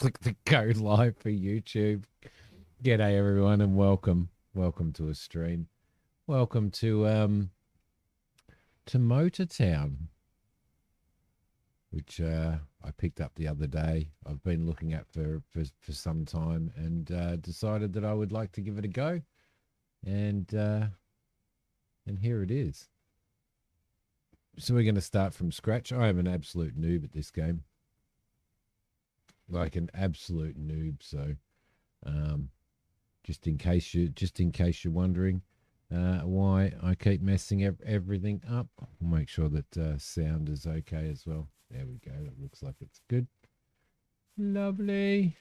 click the go live for YouTube. G'day everyone and welcome. Welcome to a stream. Welcome to Motor Town, which I picked up the other day. I've been looking at for some time and decided that I would like to give it a go. And here it is. So we're going to start from scratch. I am an absolute noob at this game. Like an absolute noob, so just in case you're wondering why I keep messing everything up, I'll make sure that sound is okay as well. There we go. It looks like it's good. Lovely.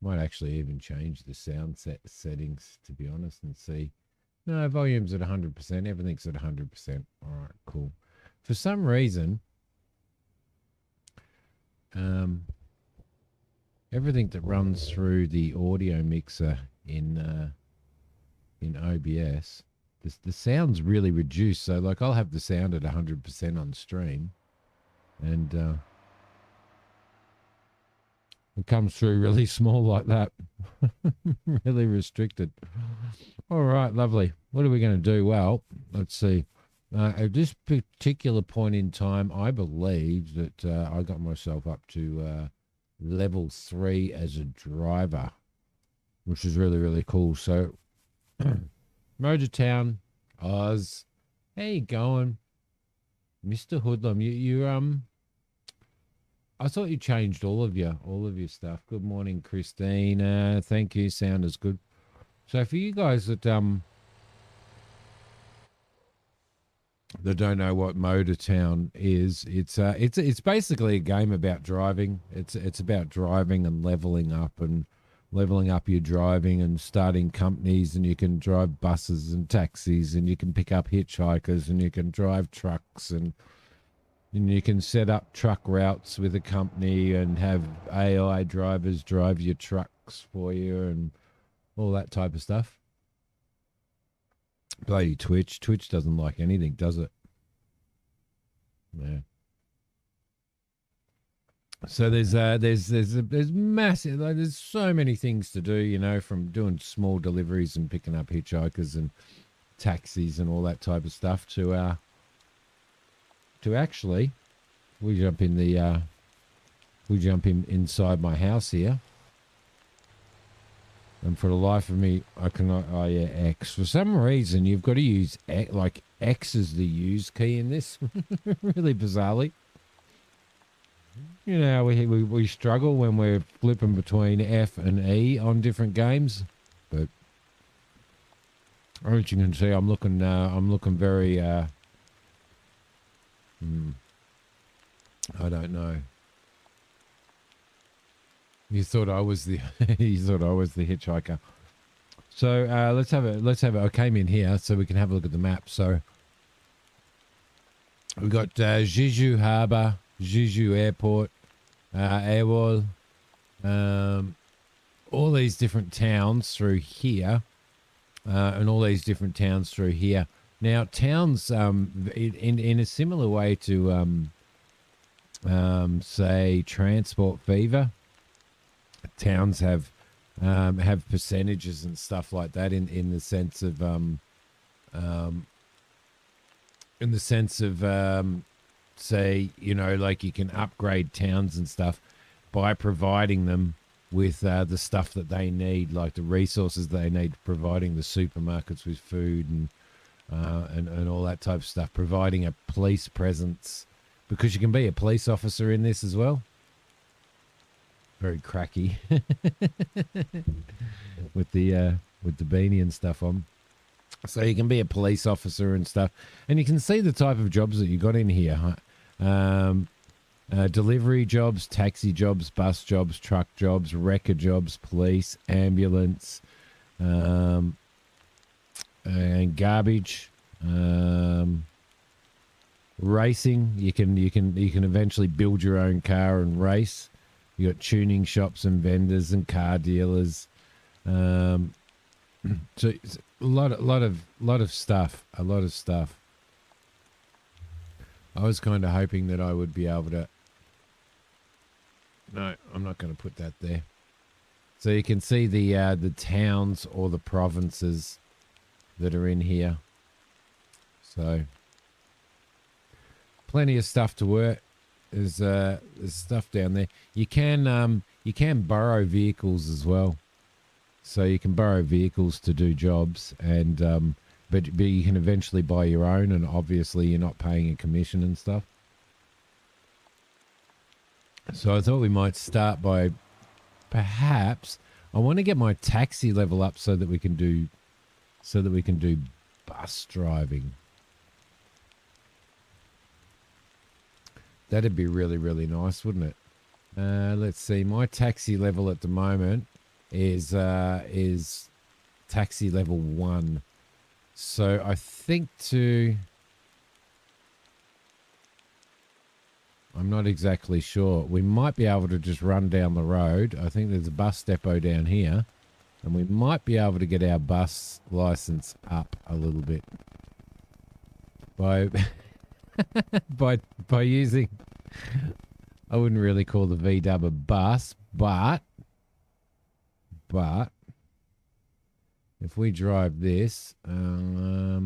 Might actually even change the sound settings, to be honest, and see. No, volume's at 100%. Everything's at 100%. All right, cool. For some reason, everything that runs through the audio mixer in OBS, the sound's really reduced. So, like, I'll have the sound at 100% on stream, and it comes through really small like that. Really restricted. All right, lovely. What are we going to do? Well, let's see. At this particular point in time, I believe that I got myself up to level 3 as a driver, which is really, really cool. So, Motor Town, Oz, how you going? Mr. Hoodlum, you I thought you changed all of your stuff. Good morning, Christine. Thank you. Sound is good. So for you guys that don't know what Motor Town is, it's basically a game about driving. It's about driving and leveling up your driving and starting companies, and you can drive buses and taxis, and you can pick up hitchhikers, and you can drive trucks, and you can set up truck routes with a company and have AI drivers drive your trucks for you and all that type of stuff. Bloody Twitch. Twitch doesn't like anything, does it? Yeah. So there's massive, like, there's so many things to do, you know, from doing small deliveries and picking up hitchhikers and taxis and all that type of stuff to actually, we jump inside my house here. And for the life of me, I cannot. Oh yeah, X. For some reason, you've got to use X, like X is the use key in this. Really bizarrely. You know, we struggle when we're flipping between F and E on different games. But as you can see, I'm looking very. I don't know. You thought I was the hitchhiker. So let's have a. I came in here so we can have a look at the map. So we've got Jeju Harbour, Jeju Airport, Airwall, all these different towns through here, and all these different towns through here. Now towns, in a similar way to say Transport Fever. Towns have percentages and stuff like that in the sense of say, you know, like you can upgrade towns and stuff by providing them with the stuff that they need, like the resources they need, providing the supermarkets with food and all that type of stuff, providing a police presence, because you can be a police officer in this as well. Very cracky with the beanie and stuff on. So you can be a police officer and stuff, and you can see the type of jobs that you got in here. Delivery jobs, taxi jobs, bus jobs, truck jobs, wrecker jobs, police, ambulance, and garbage. Racing. You can eventually build your own car and race. You got tuning shops and vendors and car dealers. So it's a lot of stuff. A lot of stuff. I was kind of hoping that I would be able to no, I'm not going to put that there. So you can see the towns or the provinces that are in here. So plenty of stuff to work. There's stuff down there. You can borrow vehicles as well. So you can borrow vehicles to do jobs, and but you can eventually buy your own, and obviously you're not paying a commission and stuff. So I thought we might start by perhaps I want to get my taxi level up so that we can do bus driving. That'd be really, really nice, wouldn't it? Let's see. My taxi level at the moment is taxi level 1. So I think I'm not exactly sure. We might be able to just run down the road. I think there's a bus depot down here, and we might be able to get our bus license up a little bit by by using. I wouldn't really call the VW a bus, but if we drive this, so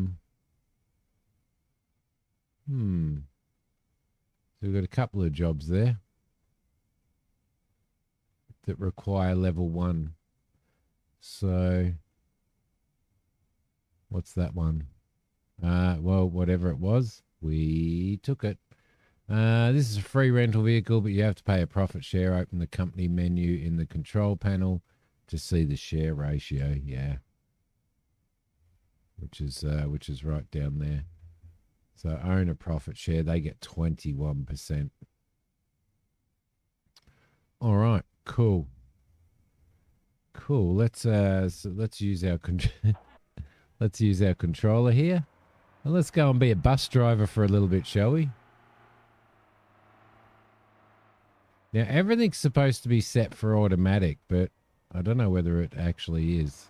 we've got a couple of jobs there that require level 1. So what's that one? Well, whatever it was, we took it. This is a free rental vehicle, but you have to pay a profit share. Open the company menu in the control panel to see the share ratio. Yeah. Which is right down there. So owner profit share, they get 21%. All right, cool. Let's use our let's use our controller here, and let's go and be a bus driver for a little bit, shall we? Now everything's supposed to be set for automatic, but I don't know whether it actually is.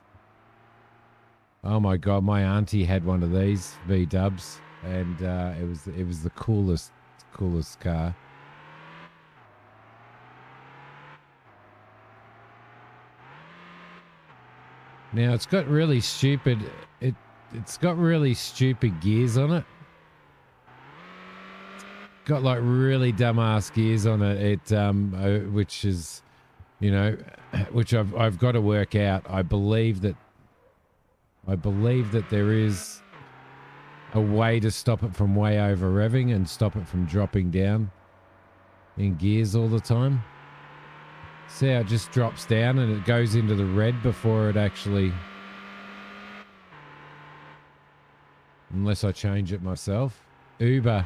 Oh my god, my auntie had one of these V-dubs, and it was the coolest car. Now it's got really stupid it's got really stupid gears on it. Got like really dumbass gears on it. It which is, you know, which I've got to work out. I believe that there is a way to stop it from way over revving and stop it from dropping down in gears all the time. See how it just drops down and it goes into the red before it actually... Unless I change it myself. Uber.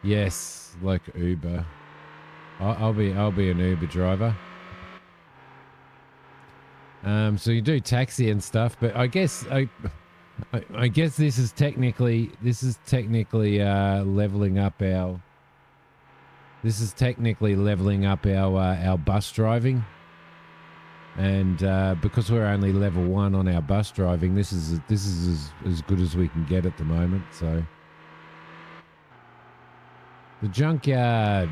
Yes, like Uber. I'll be an Uber driver. So you do taxi and stuff, but I guess I guess this is technically leveling up our. This is technically leveling up our bus driving, and because we're only level 1 on our bus driving, this is as good as we can get at the moment. So the junkyard.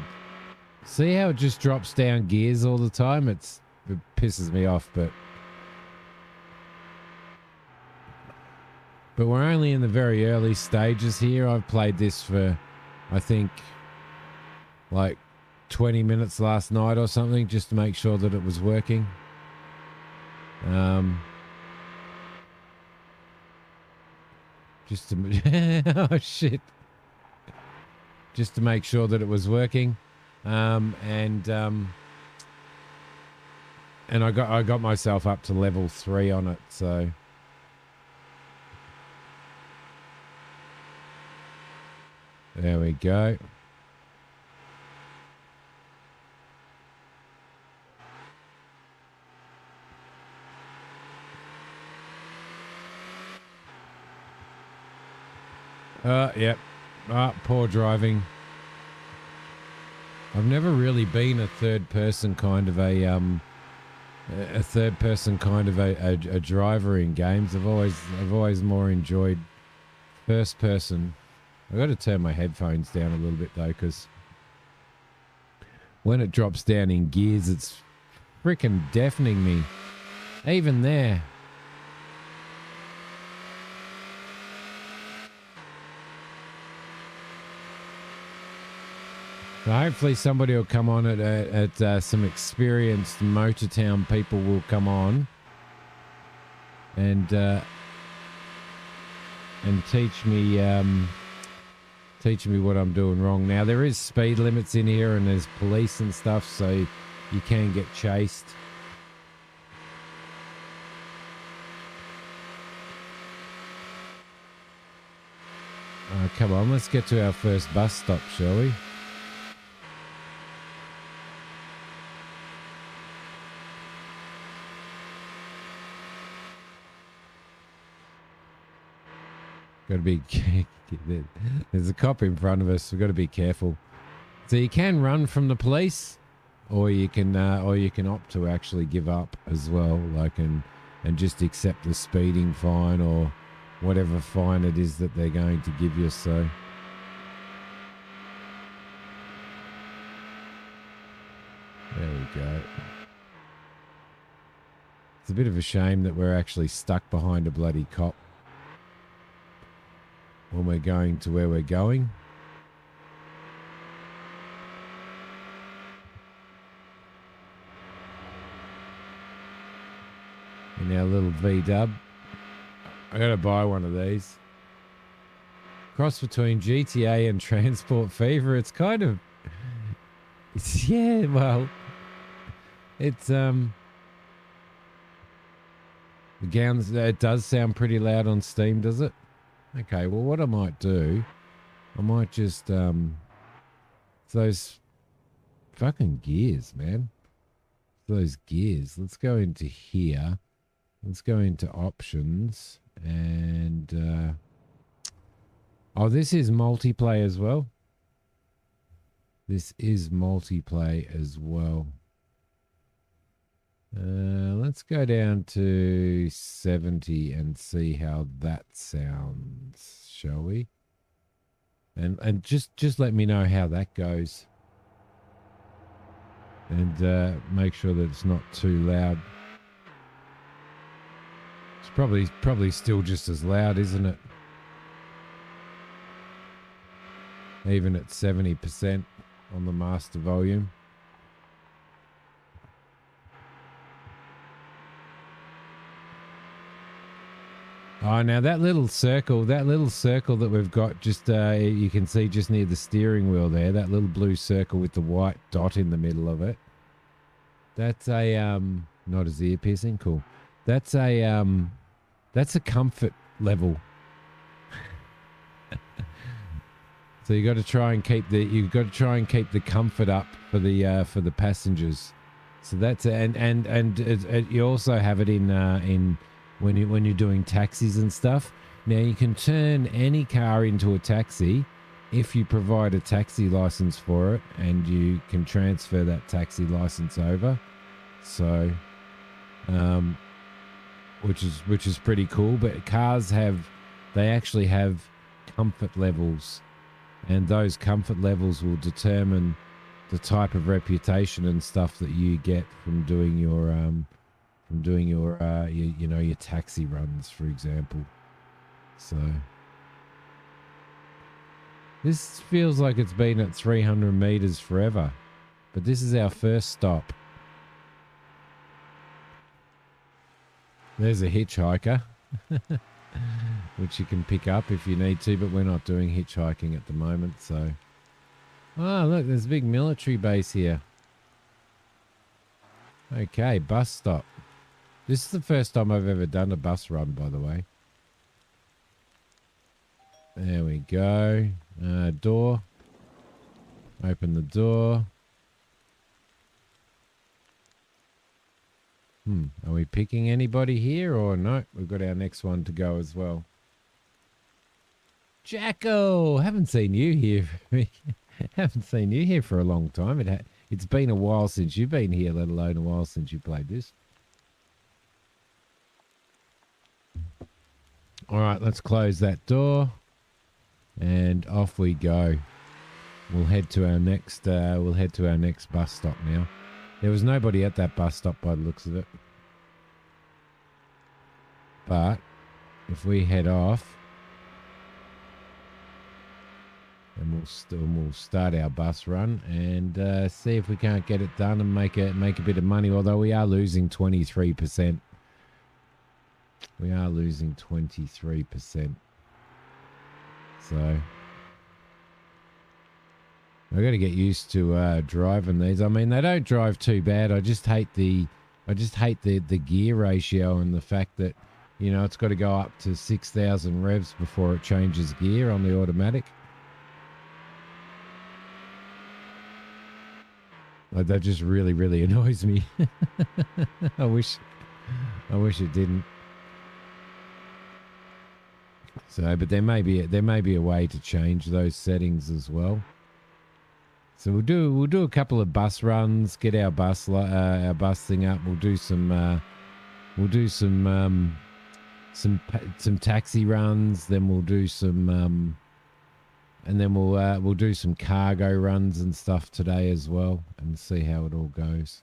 See how it just drops down gears all the time? It pisses me off, but we're only in the very early stages here. I've played this for, I think, like 20 minutes last night or something, just to make sure that it was working. Just to oh shit, just to make sure that it was working. And I got myself up to level 3 on it, so there we go. Yep. Poor driving. I've never really been a third person kind of a driver in games. I've always more enjoyed first person. I've got to turn my headphones down a little bit though, because when it drops down in gears, it's freaking deafening me. Even there. So hopefully somebody will come on at some experienced Motortown people will come on and teach me what I'm doing wrong. Now there is speed limits in here and there's police and stuff, so you can get chased. Come on, let's get to our first bus stop, shall we? Got to be. There's a cop in front of us. We've got to be careful. So you can run from the police, or you can opt to actually give up as well, like and just accept the speeding fine or whatever fine it is that they're going to give you. So. There we go. It's a bit of a shame that we're actually stuck behind a bloody cop when we're going to where we're going. In our little V-dub. I gotta buy one of these. Cross between GTA and Transport Fever. It's kind of... yeah, well... It's, it does sound pretty loud on Steam, does it? Okay, well, what I might do, I might just, those fucking gears, man. Those gears. Let's go into here. Let's go into options and, oh, this is multiplayer as well. This is multiplayer as well. Let's go down to 70 and see how that sounds, shall we? And just let me know how that goes. And make sure that it's not too loud. It's probably still just as loud, isn't it? Even at 70% on the master volume. Oh, now that little circle that we've got just, you can see just near the steering wheel there, that little blue circle with the white dot in the middle of it. That's a, not as ear piercing, cool. That's a comfort level. So you got to try and keep the comfort up for the passengers. So that's, and you also have it in when you're doing taxis and stuff. Now you can turn any car into a taxi if you provide a taxi license for it, and you can transfer that taxi license over. So, which is pretty cool. But cars actually have comfort levels, and those comfort levels will determine the type of reputation and stuff that you get from doing your your taxi runs, for example. So this feels like it's been at 300 meters forever, but this is our first stop. There's a hitchhiker, which you can pick up if you need to, but we're not doing hitchhiking at the moment. So, oh look, there's a big military base here. Okay, bus stop. This is the first time I've ever done a bus run, by the way. There we go. Door. Open the door. Are we picking anybody here or no? We've got our next one to go as well. Jacko! Haven't seen you here. Haven't seen you here for a long time. It's been a while since you've been here, let alone a while since you played this. All right, let's close that door and off we go. we'll head to our next bus stop now. There was nobody at that bus stop by the looks of it. But if we head off, and we'll start our bus run and see if we can't get it done and make a bit of money. Although we are losing 23%. We are losing 23%. So I got to get used to driving these. I mean, they don't drive too bad. I just hate the gear ratio and the fact that, you know, it's got to go up to 6,000 revs before it changes gear on the automatic. Like, that just really, really annoys me. I wish it didn't. So, but there may be a way to change those settings as well. So we'll do a couple of bus runs, get our bus thing up. We'll do some taxi runs. Then we'll do some and then we'll do some cargo runs and stuff today as well, and see how it all goes.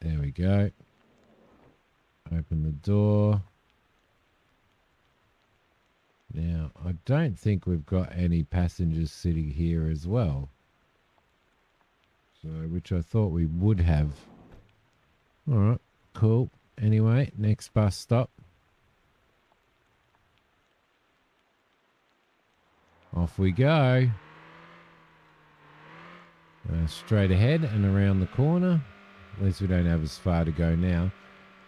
There we go. Open the door. Now, I don't think we've got any passengers sitting here as well. So, which I thought we would have. All right, cool. Anyway, next bus stop. Off we go. Straight ahead and around the corner. At least we don't have as far to go now.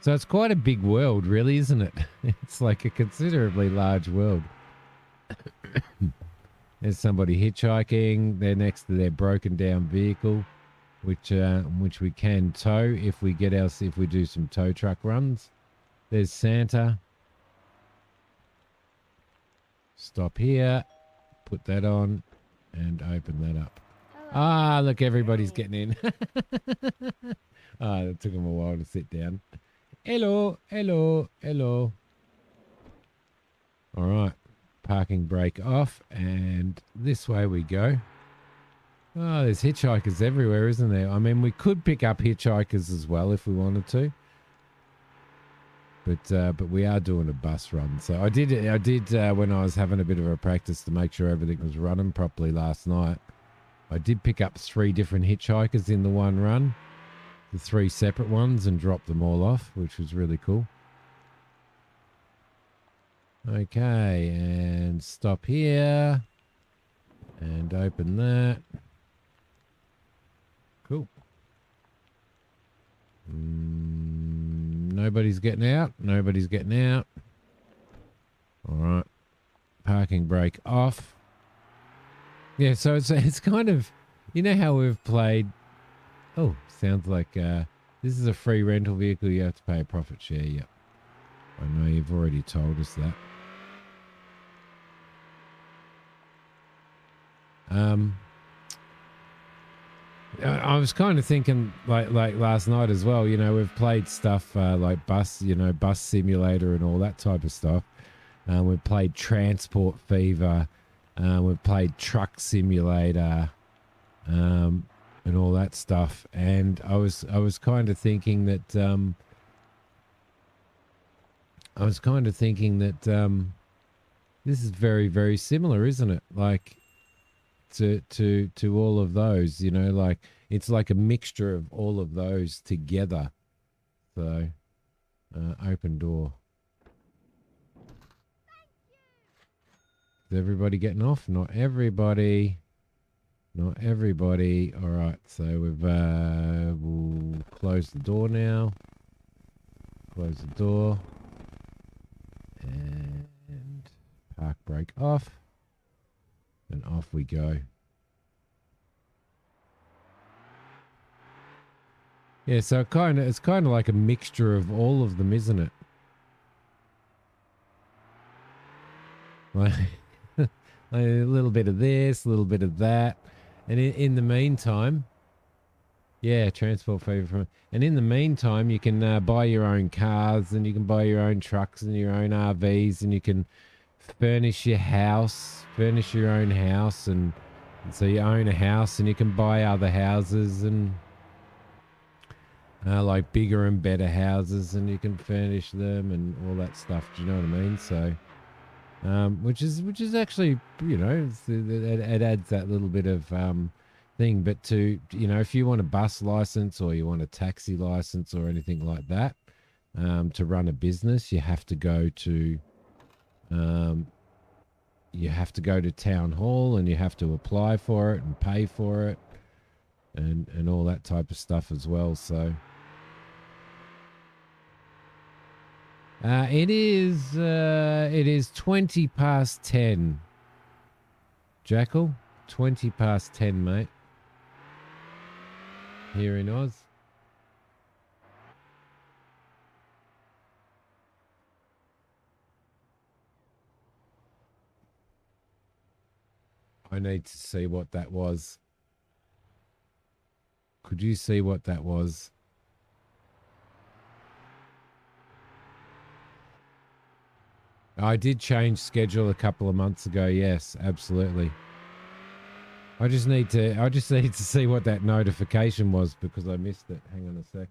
So it's quite a big world, really, isn't it? It's like a considerably large world. There's somebody hitchhiking. They're next to their broken down vehicle, which we can tow if we do some tow truck runs. There's Santa. Stop here. Put that on and open that up. Hello. Ah, look, everybody's getting in. Ah, it took them a while to sit down. Hello, hello, hello. All right, parking brake off, and this way we go. Oh, there's hitchhikers everywhere, isn't there? I mean, we could pick up hitchhikers as well if we wanted to. But we are doing a bus run. So I did when I was having a bit of a practice to make sure everything was running properly last night. I did pick up 3 different hitchhikers in the one run, the 3 separate ones, and dropped them all off, which was really cool. Okay, and stop here and open that. Cool. Nobody's getting out. Nobody's getting out. All right. Parking brake off. Yeah, so it's kind of, you know how we've played. Oh, sounds like this is a free rental vehicle. You have to pay a profit share. Yep. I know you've already told us that. I was kind of thinking like last night as well, you know, we've played stuff like bus simulator and all that type of stuff. We've played Transport Fever. We've played Truck Simulator and all that stuff. And I was kind of thinking that this is very, very similar, isn't it? Like to all of those, you know, like it's like a mixture of all of those together. So open door. Is everybody getting off? Not everybody. Not everybody. All right, so we'll close the door now. Close the door. And park brake off. And off we go. Yeah, so it's kind of like a mixture of all of them, isn't it? Like, like a little bit of this, a little bit of that. And in the meantime, yeah, Transport Fever. And in the meantime, you can buy your own cars, and you can buy your own trucks and your own RVs, and you can furnish your house, furnish your own house, and so you own a house and you can buy other houses and like bigger and better houses, and you can furnish them and all that stuff. Do you know what I mean? So, which is actually, you know, it adds that little bit of thing. But to, you know, if you want a bus license or you want a taxi license or anything like that, to run a business, you have to go to town hall and you have to apply for it and pay for it and all that type of stuff as well. So it is 20 past 10. Jackal, 20 past 10, mate. Here in Oz. I need to see what that was. Could you see what that was? I did change schedule a couple of months ago. Yes, absolutely. I just need to see what that notification was because I missed it. Hang on a sec.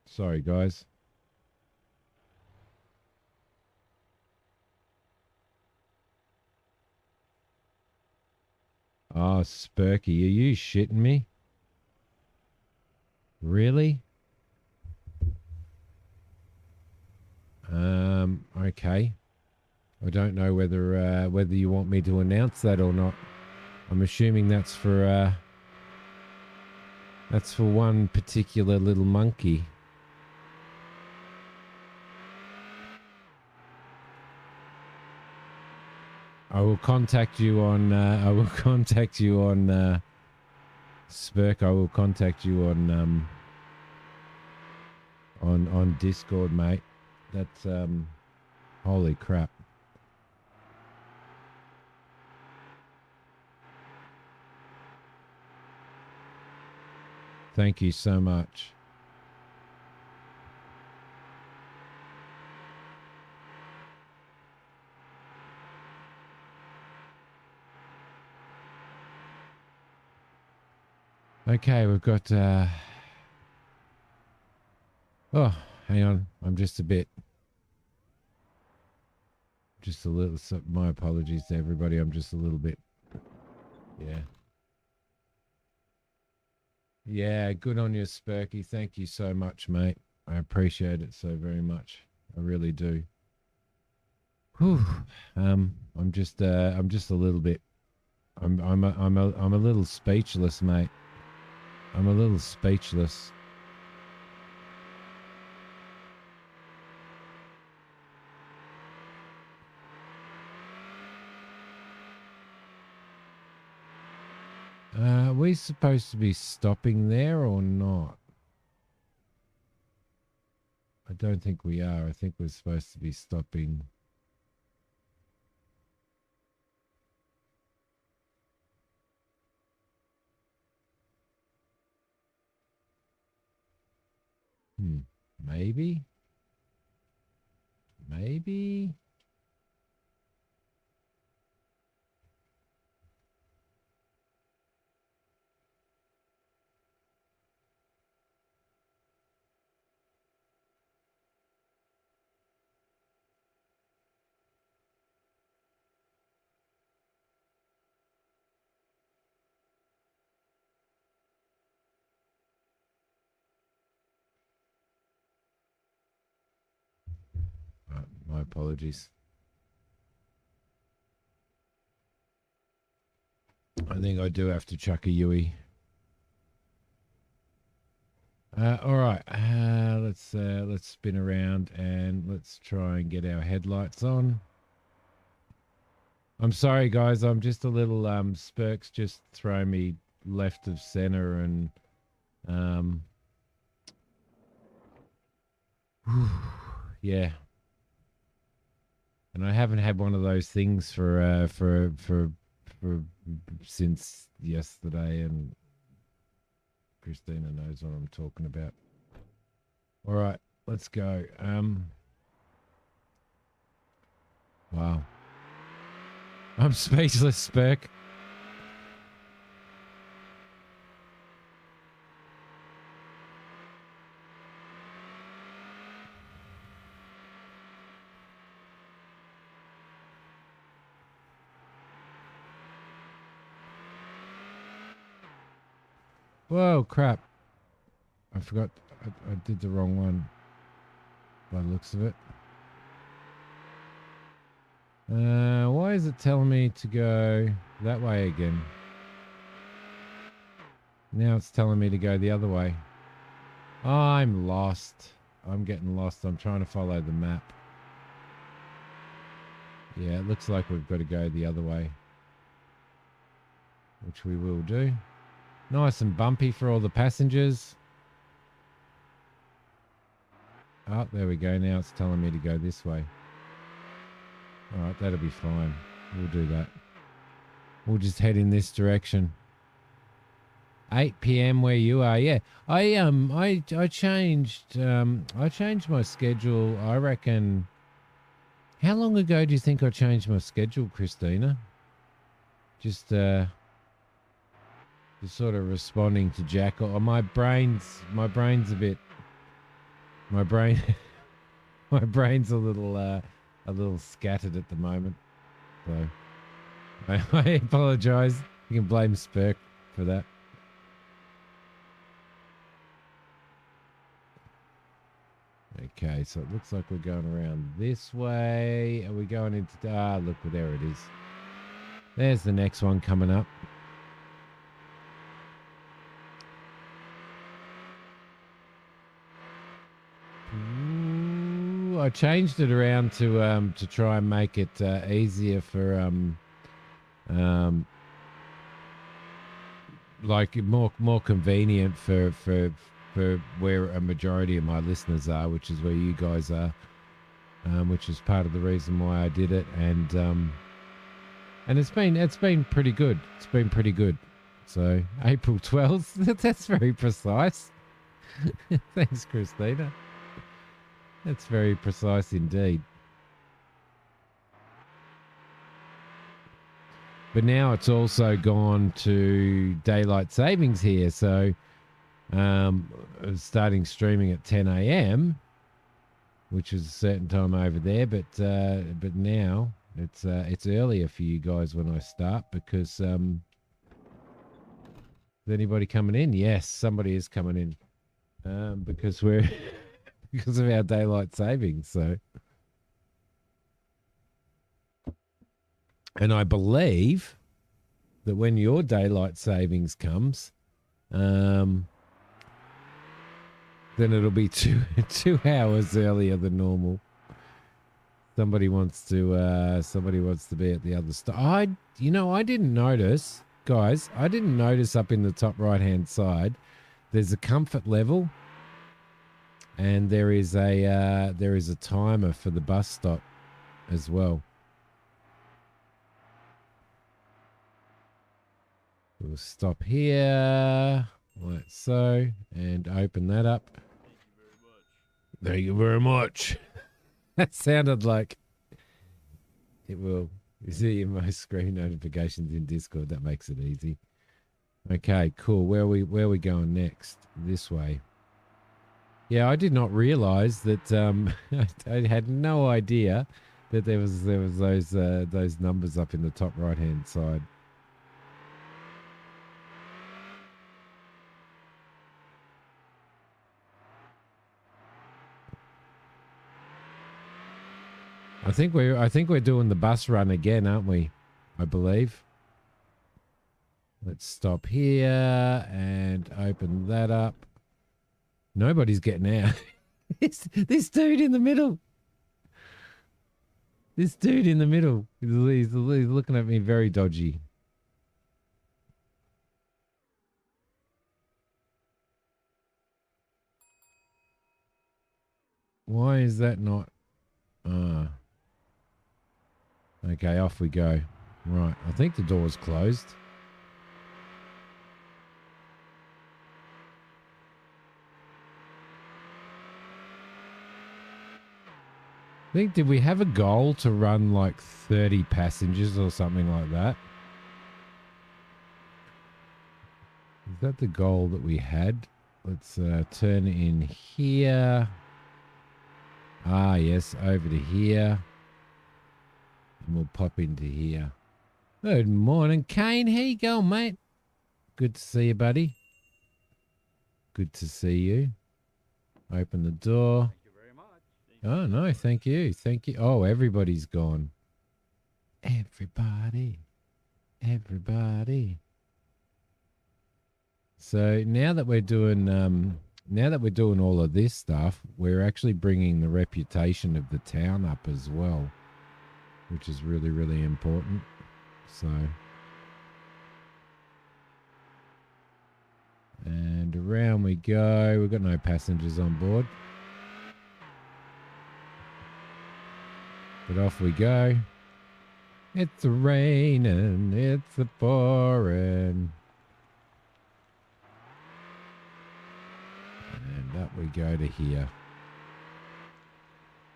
Sorry, guys. Oh, Spurky, are you shitting me? Really? Okay. I don't know whether you want me to announce that or not. I'm assuming that's for one particular little monkey. I will contact you on Spurk. I will contact you on Discord, mate. That's holy crap. Thank you so much. Okay, we've got oh, hang on. I'm just a little, my apologies to everybody. I'm just a little bit, yeah. Yeah, good on you, Spurky. Thank you so much, mate. I appreciate it so very much. I really do. Whew. I'm just a little bit, I'm a little speechless, mate. I'm a little speechless. Are we supposed to be stopping there or not? I don't think we are. I think we're supposed to be stopping. Maybe? Maybe? My apologies. I think I do have to chuck a Yui. All right, let's spin around and let's try and get our headlights on. I'm sorry, guys. I'm just a little Spurks just throw me left of center and yeah. And I haven't had one of those things for since yesterday, and Christina knows what I'm talking about. All right, let's go. Wow. I'm speechless, Spurk. Whoa, crap. I forgot. I did the wrong one by the looks of it. Why is it telling me to go that way again? Now it's telling me to go the other way. I'm lost. I'm getting lost. I'm trying to follow the map. Yeah, it looks like we've got to go the other way, which we will do. Nice and bumpy for all the passengers. Oh, there we go. Now it's telling me to go this way. All right, that'll be fine. We'll do that. We'll just head in this direction. 8 p.m. where you are. Yeah, I changed my schedule. I reckon. How long ago do you think I changed my schedule, Christina? Just sort of responding to Jack. Or my brain's a bit. My brain's a little scattered at the moment. So I apologize. You can blame Spurk for that. Okay, so it looks like we're going around this way. Are we going into... Ah, look, there it is. There's the next one coming up. Ooh, I changed it around to try and make it easier for like more convenient for where a majority of my listeners are, which is where you guys are, which is part of the reason why I did it, and it's been pretty good. It's been pretty good. So April 12th, that's very precise. Thanks, Christina. That's very precise indeed. But now it's also gone to daylight savings here, so starting streaming at 10 a.m., which is a certain time over there, but now it's earlier for you guys when I start because is anybody coming in? Yes, somebody is coming in because we're because of our daylight savings. So, and I believe that when your daylight savings comes, then it'll be two hours earlier than normal. Somebody wants to be at the other side. I didn't notice, guys. I didn't notice up in the top right hand side. There's a comfort level, and there is a timer for the bus stop as well. We'll stop here, like so, and open that up. Thank you very much. That sounded like it will. You see your most screen notifications in Discord. That makes it easy. Okay, cool. Where are we going next? This way. Yeah, I did not realize that. I had no idea that there was those numbers up in the top right hand side. I think we're doing the bus run again, aren't we? I believe. Let's stop here and open that up. Nobody's getting out. This dude in the middle. This dude in the middle. He's looking at me very dodgy. Why is that not? Okay, off we go. Right, I think the door's closed. I think, did we have a goal to run like 30 passengers or something like that? Is that the goal that we had? Let's turn in here. Ah, yes, over to here. And we'll pop into here. Good morning, Kane. How you going, mate? Good to see you, buddy. Good to see you. Open the door. Thank you very much. Oh, no, thank you. Thank you. Oh, everybody's gone. Everybody. Everybody. So now that we're doing all of this stuff, we're actually bringing the reputation of the town up as well, which is really, really important. So, and around we go. We've got no passengers on board, but off we go. It's raining, it's a pouring. And up we go to here.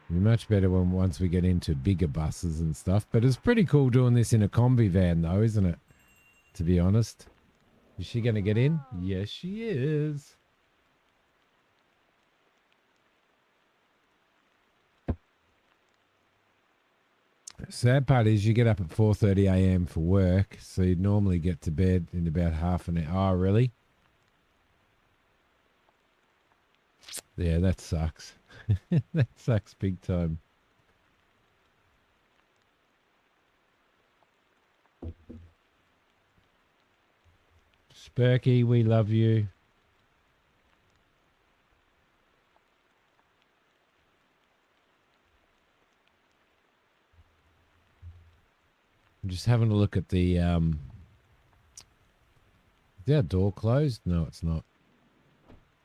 It'll be much better once we get into bigger buses and stuff. But it's pretty cool doing this in a combi van though, isn't it? To be honest. Is she going to get in? Yes, she is. Sad part is you get up at 4:30 a.m. for work, so you'd normally get to bed in about half an hour. Oh, really? Yeah, that sucks. That sucks big time. Spurky, we love you. I'm just having a look at the is our door closed? No, it's not.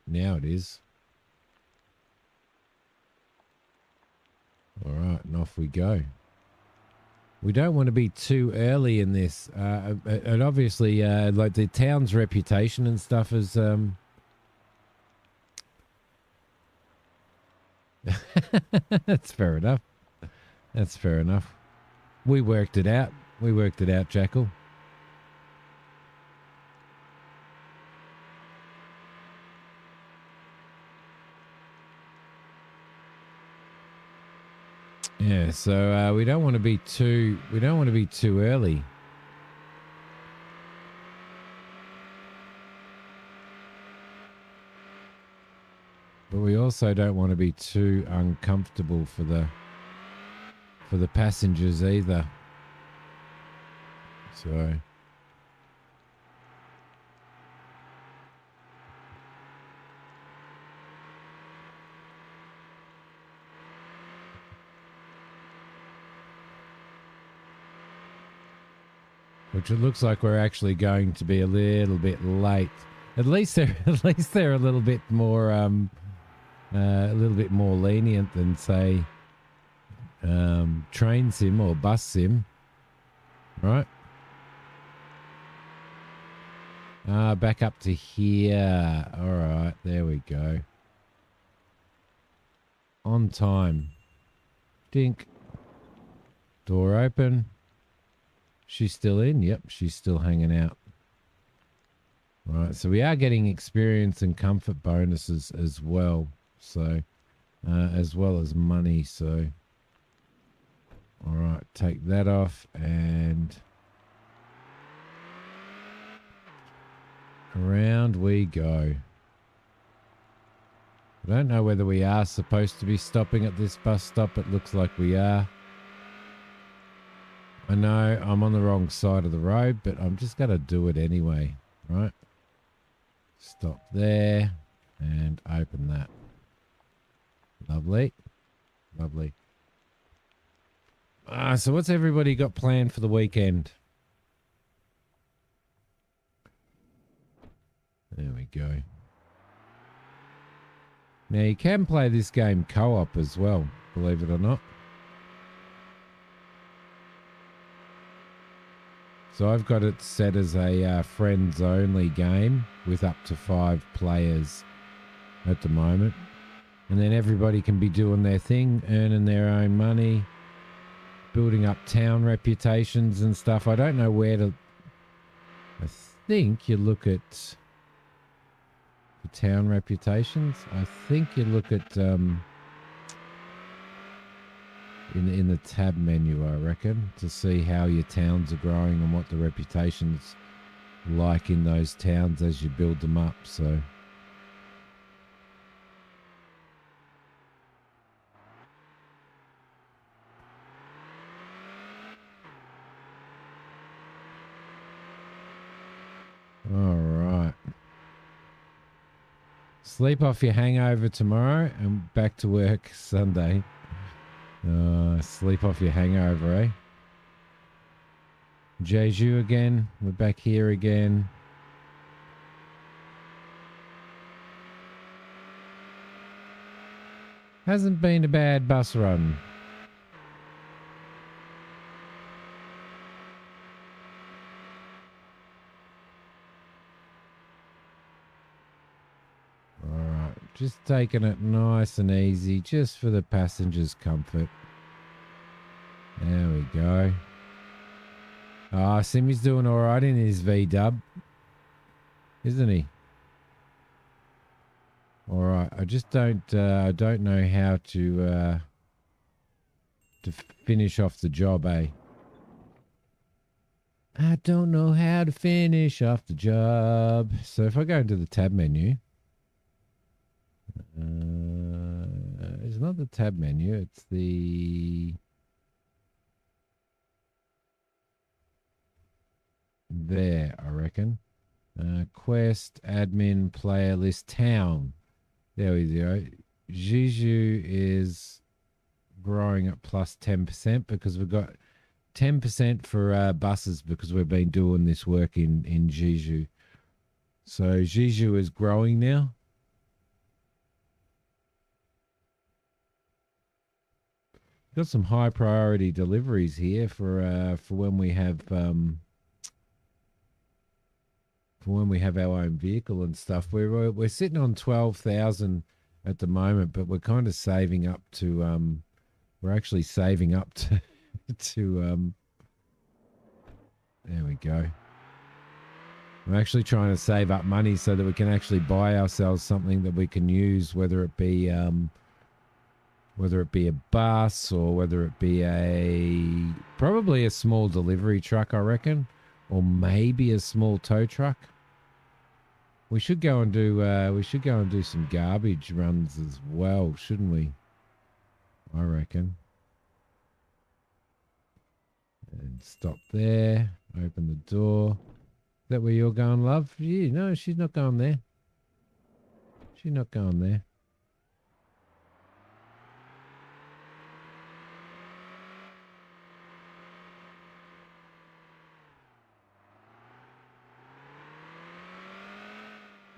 Now it is. All right, and off we go. We don't want to be too early in this. And obviously, like the town's reputation and stuff is... That's fair enough. That's fair enough. We worked it out. We worked it out, Jackal. Yeah, so we don't want to be too early. But we also don't want to be too uncomfortable for the passengers either. So which it looks like we're actually going to be a little bit late. At least they're a little bit more lenient than say train sim or bus sim, right? Back up to here. All right, there we go. On time. Dink. Door open. She's still in? Yep, she's still hanging out. All right, so we are getting experience and comfort bonuses as well. So, as well as money. So, all right, take that off and around we go. I don't know whether we are supposed to be stopping at this bus stop. It looks like we are. I know I'm on the wrong side of the road, but I'm just going to do it anyway, right? Stop there and open that. Lovely. Lovely. So what's everybody got planned for the weekend? There we go. Now you can play this game co-op as well, believe it or not. So I've got it set as a friends only game with up to 5 players at the moment. And then everybody can be doing their thing, earning their own money, building up town reputations and stuff. I don't know where to... I think you look at the town reputations. I think you look at in the tab menu, I reckon, to see how your towns are growing and what the reputation's like in those towns as you build them up. So... all right. Sleep off your hangover tomorrow and back to work Sunday. Sleep off your hangover, eh? Jeju again. We're back here again. Hasn't been a bad bus run. Just taking it nice and easy, just for the passengers' comfort. There we go. Simi's doing all right in his V-dub, isn't he? All right. I just don't know how to finish off the job, eh? I don't know how to finish off the job. So if I go into the tab menu. It's not the tab menu, it's the... there, I reckon. Quest, admin, player list, town. There we go. Jeju is growing at plus 10% because we've got 10% for buses because we've been doing this work in Jeju. So Jeju is growing now. Got some high priority deliveries here for when we have our own vehicle and stuff. We're sitting on 12,000 at the moment, but we're kind of saving up to we're actually saving up to there we go. I'm actually trying to save up money so that we can actually buy ourselves something that we can use, whether it be a bus or whether it be probably a small delivery truck, I reckon, or maybe a small tow truck. We should go and do some garbage runs as well, shouldn't we? I reckon. And stop there. Open the door. Is that where you're going, love? Yeah, no, she's not going there. She's not going there.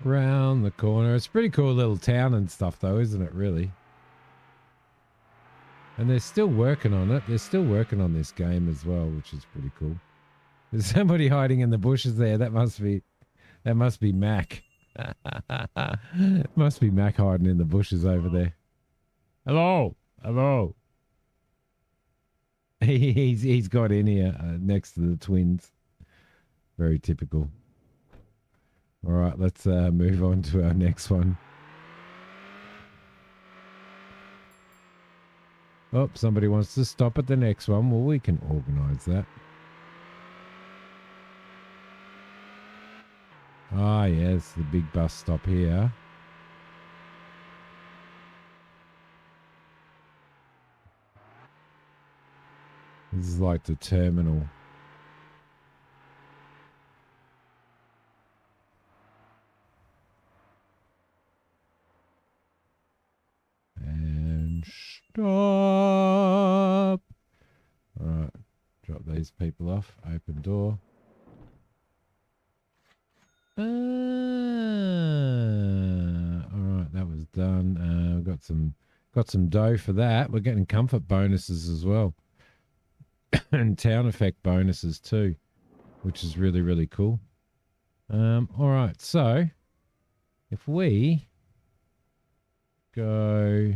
Round the corner. It's a pretty cool little town and stuff though, isn't it, really? And they're still working on it. They're still working on this game as well, which is pretty cool. There's somebody hiding in the bushes there. That must be Mac. Must be Mac hiding in the bushes over there. Hello. Hello. He's got in here next to the twins. Very typical. All right, let's move on to our next one. Oh, somebody wants to stop at the next one. Well, we can organise that. Ah, yes, the big bus stop here. This is like the terminal. And stop. All right, drop these people off. Open door. All right, that was done. Got some dough for that. We're getting comfort bonuses as well, and town effect bonuses too, which is really, really cool. All right, so if we go.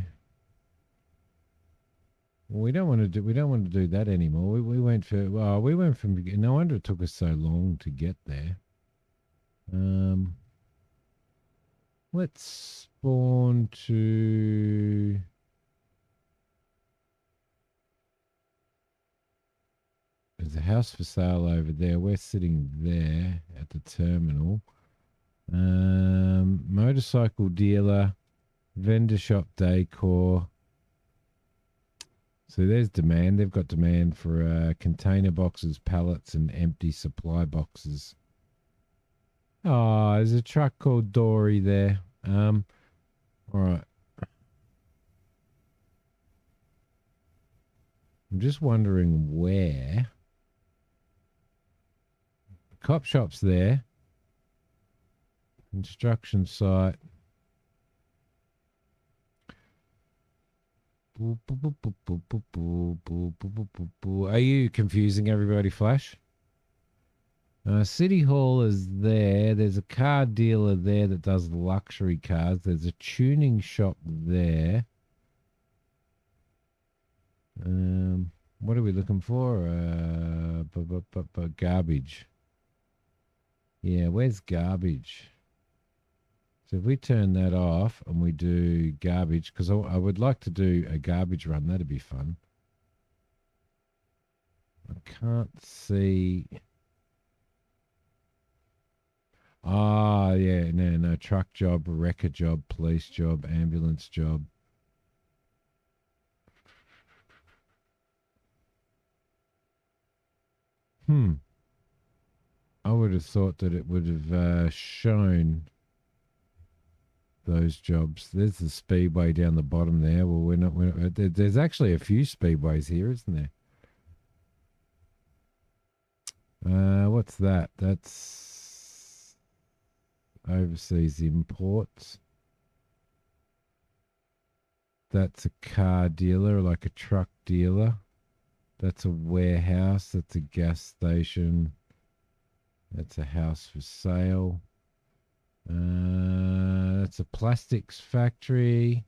Well, we don't want to do. We don't want to do that anymore. We went for. Well, we went from. No wonder it took us so long to get there. Let's spawn to. There's a house for sale over there. We're sitting there at the terminal. Motorcycle dealer, vendor shop decor. So there's demand. They've got demand for container boxes, pallets, and empty supply boxes. Oh, there's a truck called Dory there. All right. I'm just wondering where. Cop shop's there. Construction site. Are you confusing everybody, Flash? City Hall is there. There's a car dealer there that does luxury cars. There's a tuning shop there. What are we looking for? Garbage. Yeah, where's garbage? So if we turn that off and we do garbage, because I would like to do a garbage run. That'd be fun. I can't see. Ah, yeah, no. Truck job, wrecker job, police job, ambulance job. I would have thought that it would have shown those jobs. There's the speedway down the bottom there. Well, we're not. There's actually a few speedways here, isn't there? What's that? That's overseas imports. That's a car dealer, like a truck dealer. That's a warehouse. That's a gas station. That's a house for sale. That's a plastics factory.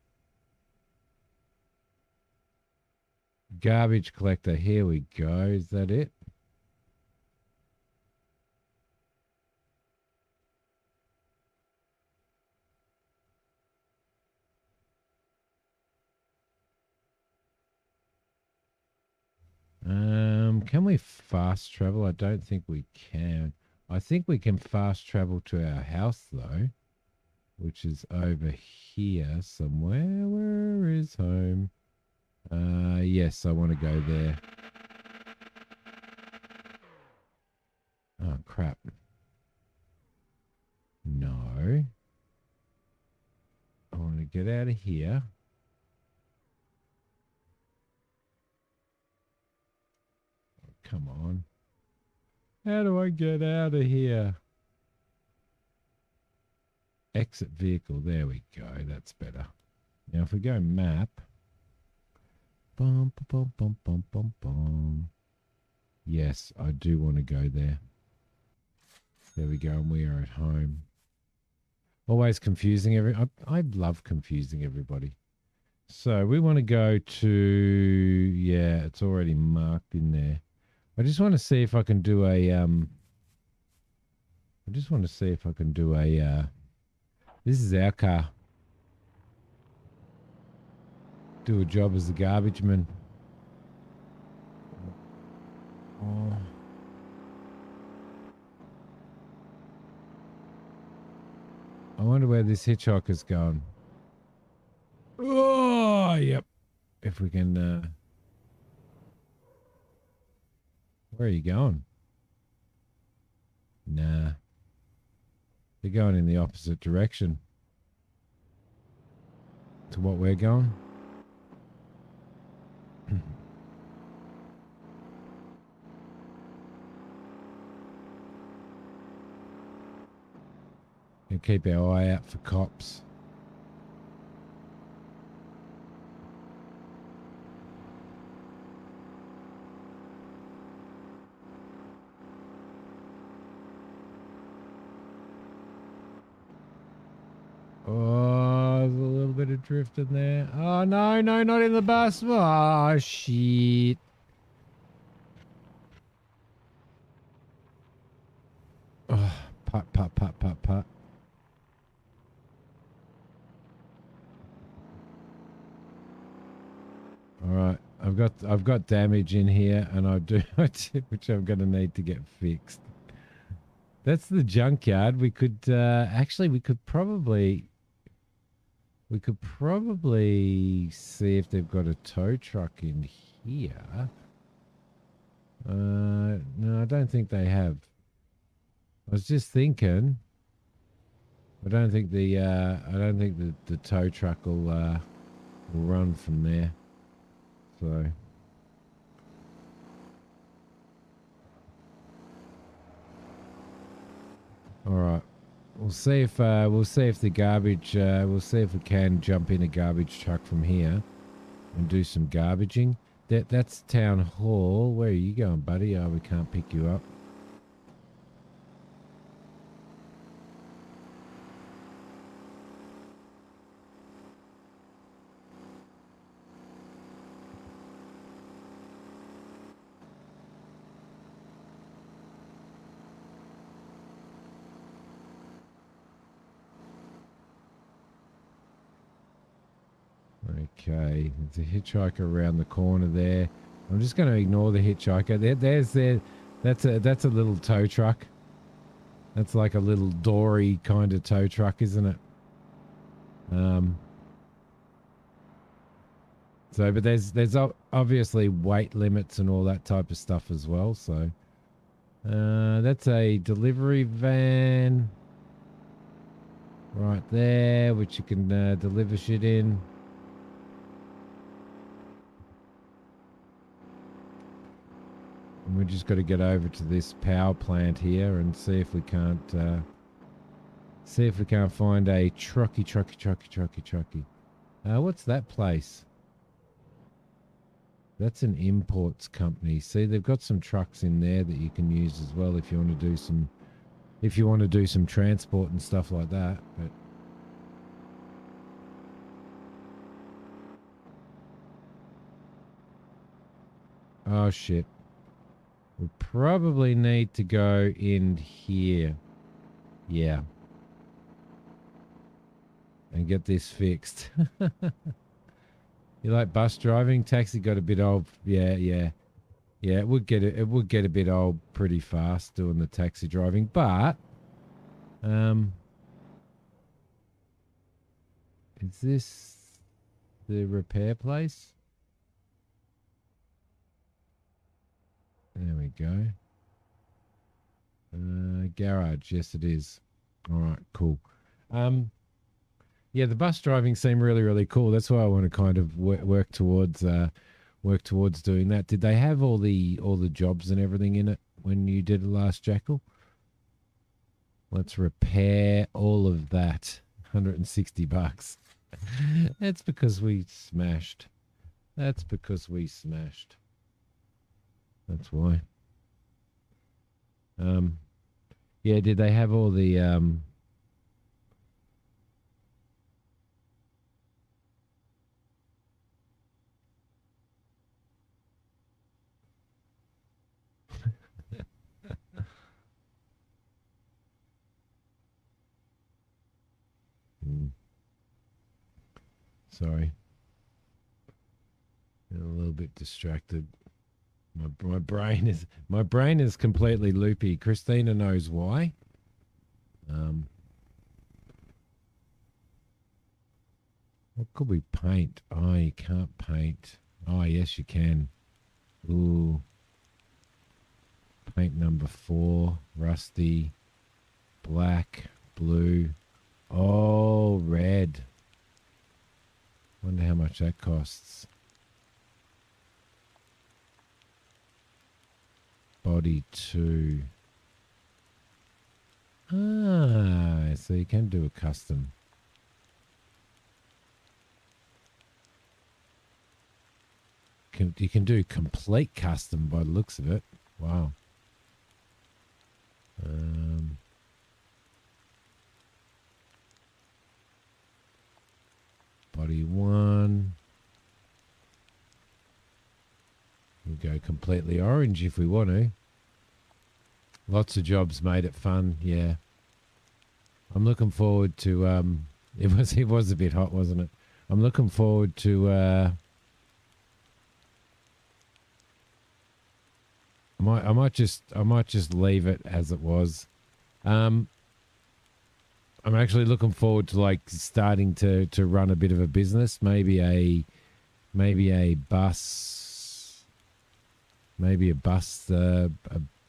Garbage collector. Here we go. Is that it? Can we fast travel? I don't think we can. I think we can fast travel to our house though, which is over here somewhere. Where is home? Yes, I want to go there. Oh, crap. No. I want to get out of here. Oh, come on. How do I get out of here? Exit vehicle. There we go. That's better. Now, if we go map. Bum, bum, bum, bum, bum, bum. Yes, I do want to go there. There we go. And we are at home. Always confusing I love confusing everybody. So we want to go to, yeah, it's already marked in there. I just want to see if I can do a, this is our car. Do a job as a garbage man. Oh. I wonder where this hitchhiker's going. Oh, yep. If we can, where are you going? Nah. They're going in the opposite direction to what we're going. And keep our eye out for cops. Oh, there's a little bit have drifted there. Oh, no, no, not in the bus. Oh, shit. Oh, putt, putt, putt, putt, putt. All right, I've got damage in here, and which I'm gonna need to get fixed. That's the junkyard. We could actually we could probably see if they've got a tow truck in here. No, I don't think they have. I was just thinking. I don't think the tow truck will run from there. So. All right. We'll see if the garbage. We'll see if we can jump in a garbage truck from here and do some garbaging. That's town hall. Where are you going, buddy? Oh, we can't pick you up. Okay, there's a hitchhiker around the corner there. I'm just going to ignore the hitchhiker. That's a little tow truck. That's like a little dory kind of tow truck, isn't it? So, but there's obviously weight limits and all that type of stuff as well. So, that's a delivery van right there, which you can deliver shit in. And we just got to get over to this power plant here and see if we can't find a trucky. What's that place? That's an imports company. See, they've got some trucks in there that you can use as well if you want to do some transport and stuff like that. But oh shit. We probably need to go in here. Yeah. And get this fixed. You like bus driving? Taxi got a bit old. Yeah. Yeah, it would get a bit old pretty fast doing the taxi driving, but is this the repair place? There we go. Garage, yes it is. All right, cool. Yeah, the bus driving seemed really, really cool. That's why I want to kind of work towards doing that. Did they have all the jobs and everything in it when you did the last Jackal? Let's repair all of that. $160. That's because we smashed. That's why. Yeah, did they have all the Sorry. I'm a little bit distracted. My brain is completely loopy. Christina knows why. What could we paint? Oh, you can't paint. Oh, yes, you can. Ooh. Paint number 4. Rusty. Black. Blue. Oh, red. Wonder how much that costs. Body 2. Ah, so you can do a custom. You can do complete custom by the looks of it. Wow. Body 41. We'll go completely orange if we want to. Lots of jobs made it fun, yeah. I'm looking forward to it was a bit hot, wasn't it? I'm looking forward to I might just leave it as it was. I'm actually looking forward to like starting to run a bit of a business, maybe a bus,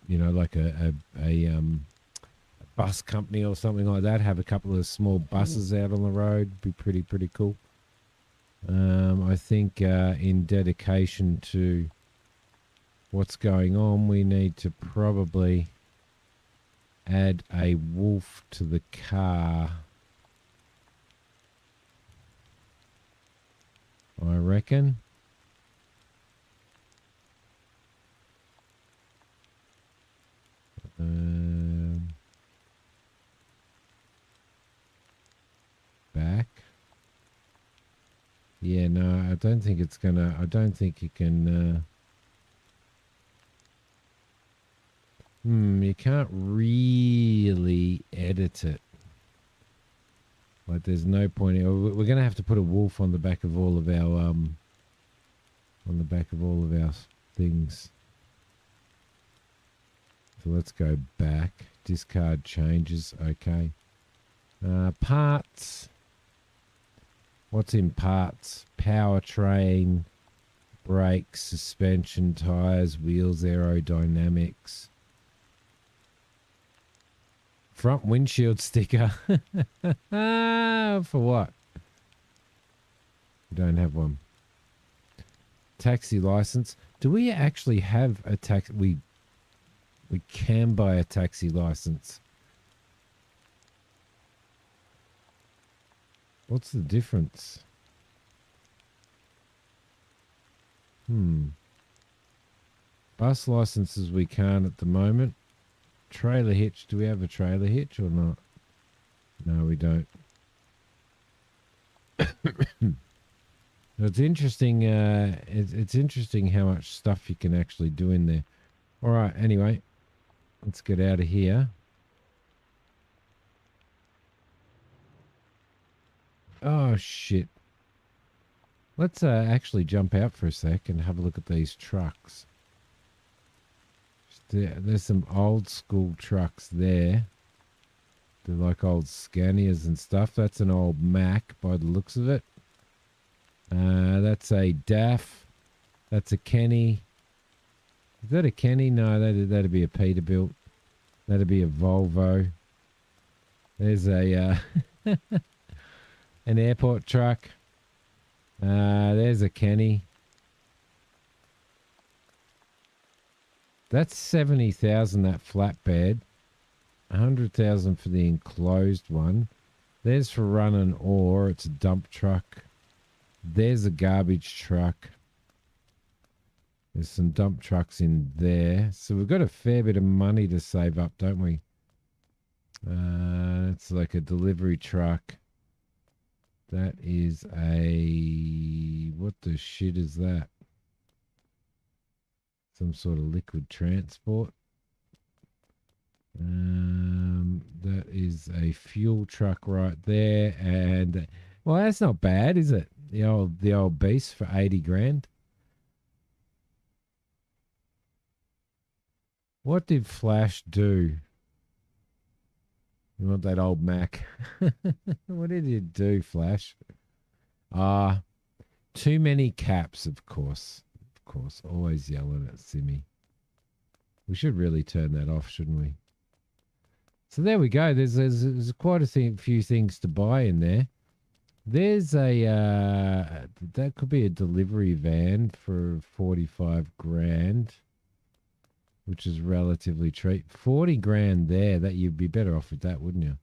you know, like a bus company or something like that. Have a couple of small buses out on the road. Be pretty cool. I think in dedication to what's going on, we need to probably add a wolf to the car. I reckon. Back. Yeah, no, I don't think it's gonna. I don't think you can. You can't really edit it. Like, there's no point. We're gonna have to put a wolf on the back of all of our things. So let's go back. Discard changes. Okay. Parts. What's in parts? Powertrain, brakes, suspension, tires, wheels, aerodynamics. Front windshield sticker. For what? We don't have one. Taxi license. Do we actually have a taxi? We can buy a taxi license. What's the difference? Bus licenses we can't at the moment. Trailer hitch. Do we have a trailer hitch or not? No, we don't. It's interesting. It's interesting how much stuff you can actually do in there. All right. Anyway, let's get out of here. Oh shit. Let's actually jump out for a sec and have a look at these trucks. There's some old school trucks there. They're like old Scanias and stuff. That's an old Mack by the looks of it. That's a DAF. That's a Kenny. Is that a Kenny? No, that'd be a Peterbilt. That'd be a Volvo. There's a an airport truck. There's a Kenny. That's 70,000, that flatbed. 100,000 for the enclosed one. There's for running ore. It's a dump truck. There's a garbage truck. There's some dump trucks in there. So we've got a fair bit of money to save up, don't we? It's like a delivery truck. That is a... What the shit is that? Some sort of liquid transport. That is a fuel truck right there. And, well, that's not bad, is it? The old beast for 80 grand. What did Flash do? You want that old Mac? What did you do, Flash? Too many caps, of course. Of course, always yelling at Simi. We should really turn that off, shouldn't we? So there we go. There's quite a few things to buy in there. There's a that could be a delivery van for 45 grand, which is relatively cheap. 40 grand there. That you'd be better off with that, wouldn't you?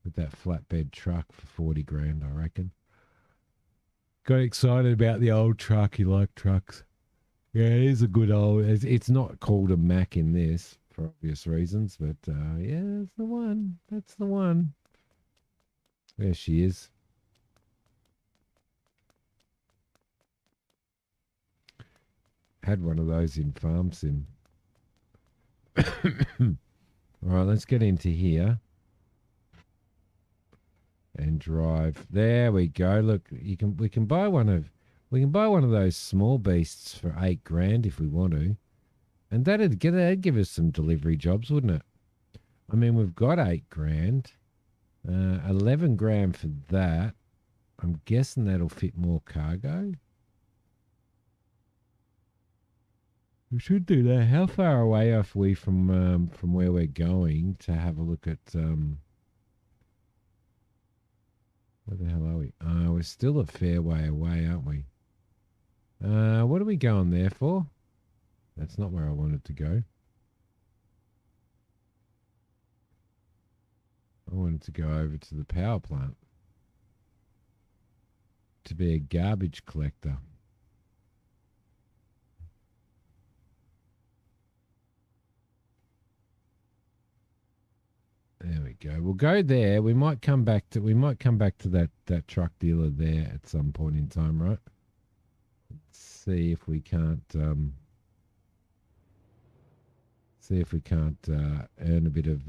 With that flatbed truck for 40 grand, I reckon. Got excited about the old truck. You like trucks? Yeah, it is a good old. It's not called a Mac in this for obvious reasons, but yeah, that's the one. That's the one. There she is. Had one of those in Farm Sim. All right, let's get into here and drive. There we go. Look, we can buy one of those small beasts for $8,000 if we want to, and that'd give us some delivery jobs, wouldn't it? I mean, we've got $8,000, 11 grand for that. I'm guessing that'll fit more cargo. We should do that. How far away are we from where we're going to have a look at where the hell are we? We're still a fair way away, aren't we? What are we going there for? That's not where I wanted to go. I wanted to go over to the power plant to be a garbage collector. There we go. We'll go there. We might come back to that truck dealer there at some point in time, right? Let's see if we can't earn a bit of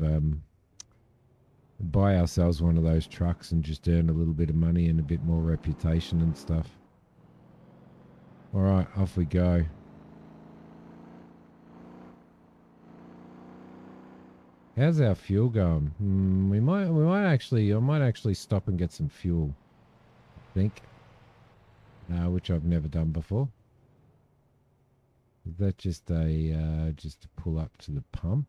buy ourselves one of those trucks and just earn a little bit of money and a bit more reputation and stuff. All right, off we go. How's our fuel going? I might actually stop and get some fuel. I think, which I've never done before. Is that just to pull up to the pump?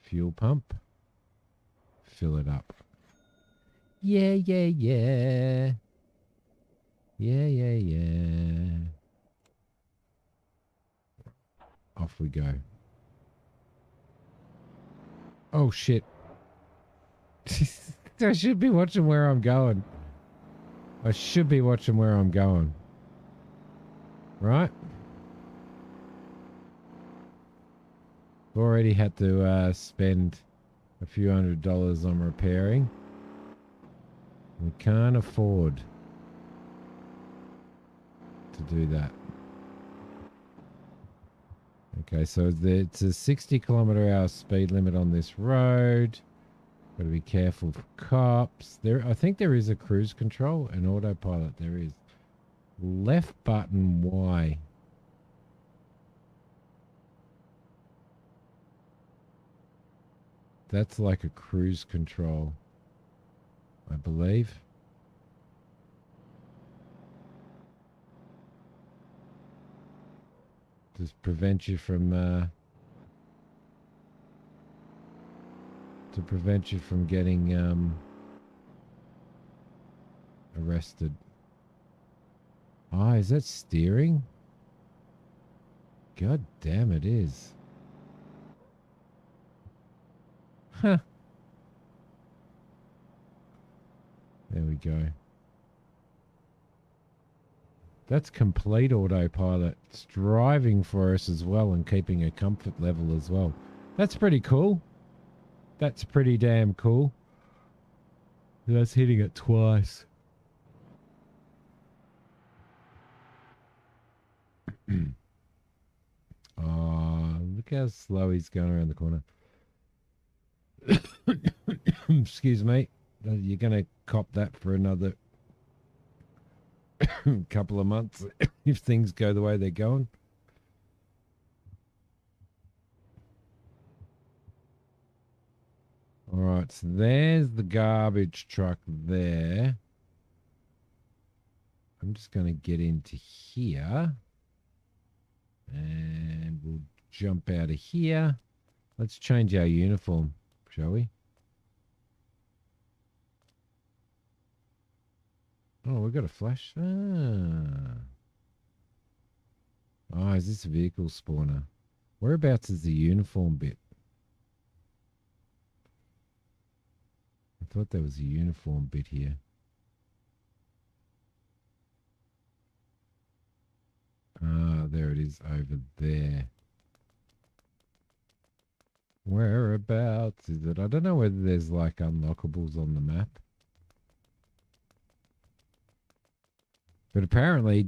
Fuel pump. Fill it up. Yeah. Yeah. Off we go. Oh, shit. I should be watching where I'm going. Right? I've already had to spend a few $100s on repairing. We can't afford to do that. Okay, so it's a 60-kilometer-hour speed limit on this road. Got to be careful for cops. I think there is a cruise control and autopilot. There is. Left button Y. That's like a cruise control, I believe. Just prevent you from getting arrested. Oh, is that steering? God damn, it is. Huh. There we go. That's complete autopilot. It's driving for us as well and keeping a comfort level as well. That's pretty cool. That's pretty damn cool. That's hitting it twice. Oh, look how slow he's going around the corner. Excuse me. You're going to cop that for another couple of months if things go the way they're going. All right, so there's the garbage truck there. I'm just going to get into here. And we'll jump out of here. Let's change our uniform, shall we? Oh, we've got a flash. Oh, is this a vehicle spawner? Whereabouts is the uniform bit? I thought there was a uniform bit here. Ah, there it is over there. Whereabouts is it? I don't know whether there's like unlockables on the map. But apparently,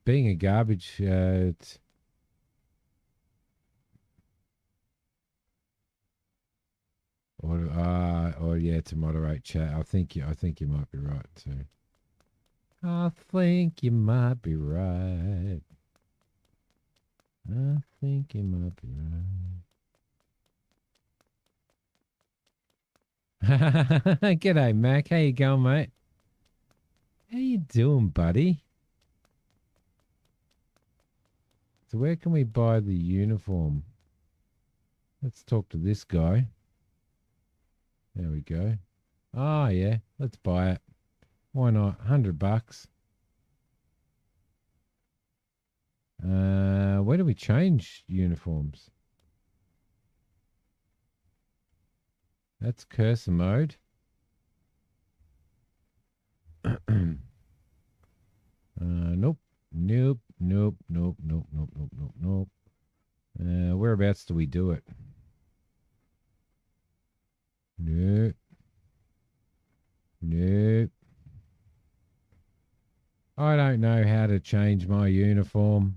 being a garbage, or yeah, to moderate chat. I think you might be right too. I think you might be right. I think you might be right. G'day, Mac. How you going, mate? How you doing, buddy? So where can we buy the uniform? Let's talk to this guy. There we go. Oh, yeah. Let's buy it. Why not? $100. Where do we change uniforms? That's cursor mode. Nope. Nope. Nope. Nope. Nope. Nope. Nope. Nope. Nope. Whereabouts do we do it? Nope. Nope. I don't know how to change my uniform.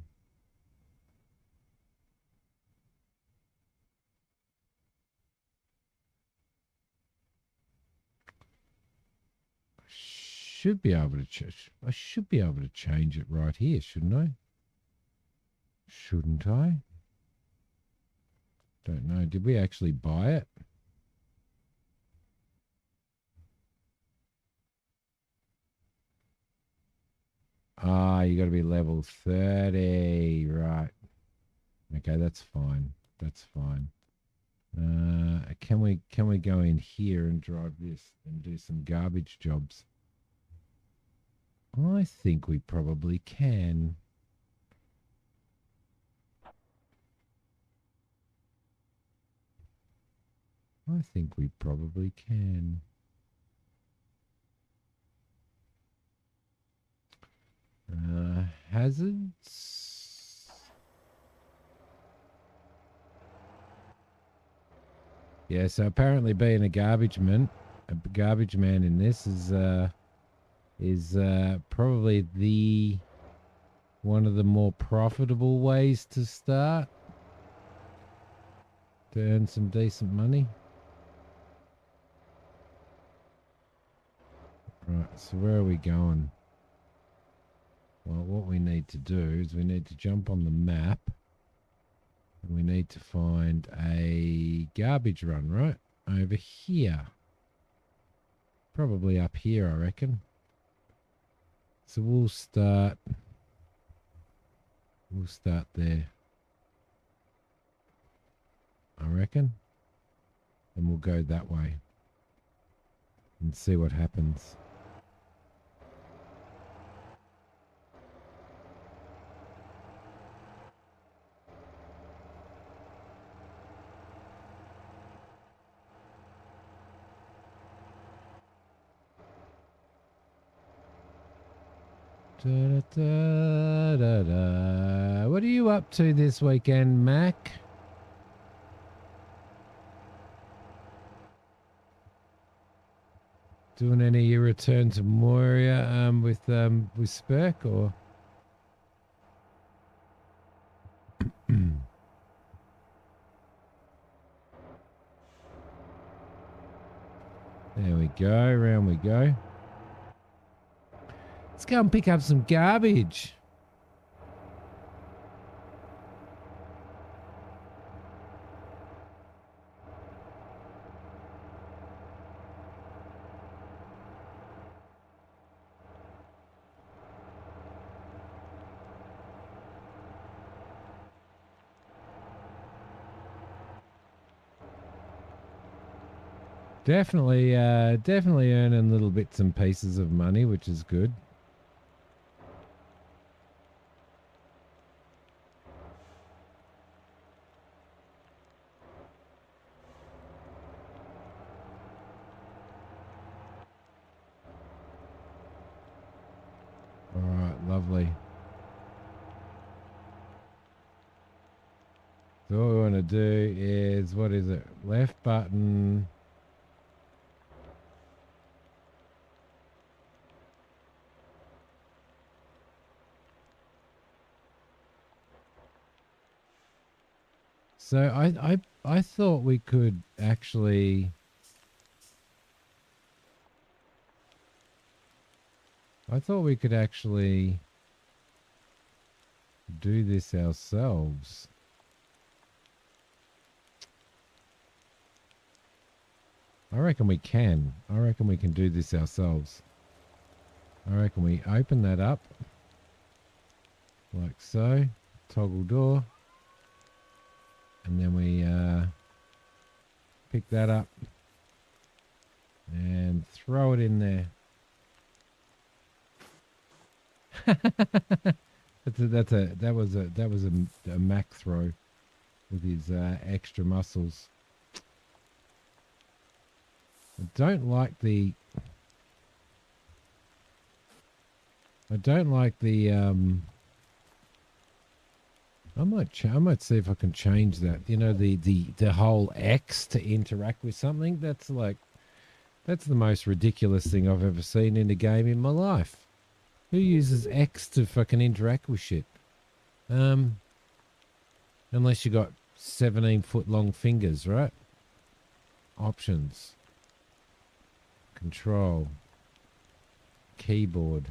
Should be able to change. I should be able to change it right here, shouldn't I? Shouldn't I? Don't know. Did we actually buy it? Ah, you got to be level 30, right? Okay, that's fine. That's fine. Can we go in here and drive this and do some garbage jobs? I think we probably can. I think we probably can. Hazards. Yeah, so apparently being a garbage man in this is probably the one of the more profitable ways to start to earn some decent money. Right, so where are we going? Well, what we need to do is we need to jump on the map and we need to find a garbage run, right? Over here. Probably up here, I reckon. So we'll start there, I reckon. And we'll go that way and see what happens. Da, da, da, da. What are you up to this weekend, Mac? Doing any return to Moria with Spurk or? There we go. Round we go. Let's go and pick up some garbage. Definitely earning little bits and pieces of money, which is good. All right, lovely. So what we want to do is, what is it? Left button. So I thought we could actually... I thought we could actually do this ourselves. I reckon we can. I reckon we can do this ourselves. I reckon we open that up. Like so. Toggle door. And then we pick that up. And throw it in there. that was a Mac throw with his extra muscles. I don't like the I might see if I can change that. You know, the whole X to interact with something. That's the most ridiculous thing I've ever seen in a game in my life. Who uses X to fucking interact with shit? Unless you got 17-foot long fingers, right? Options. Control. Keyboard.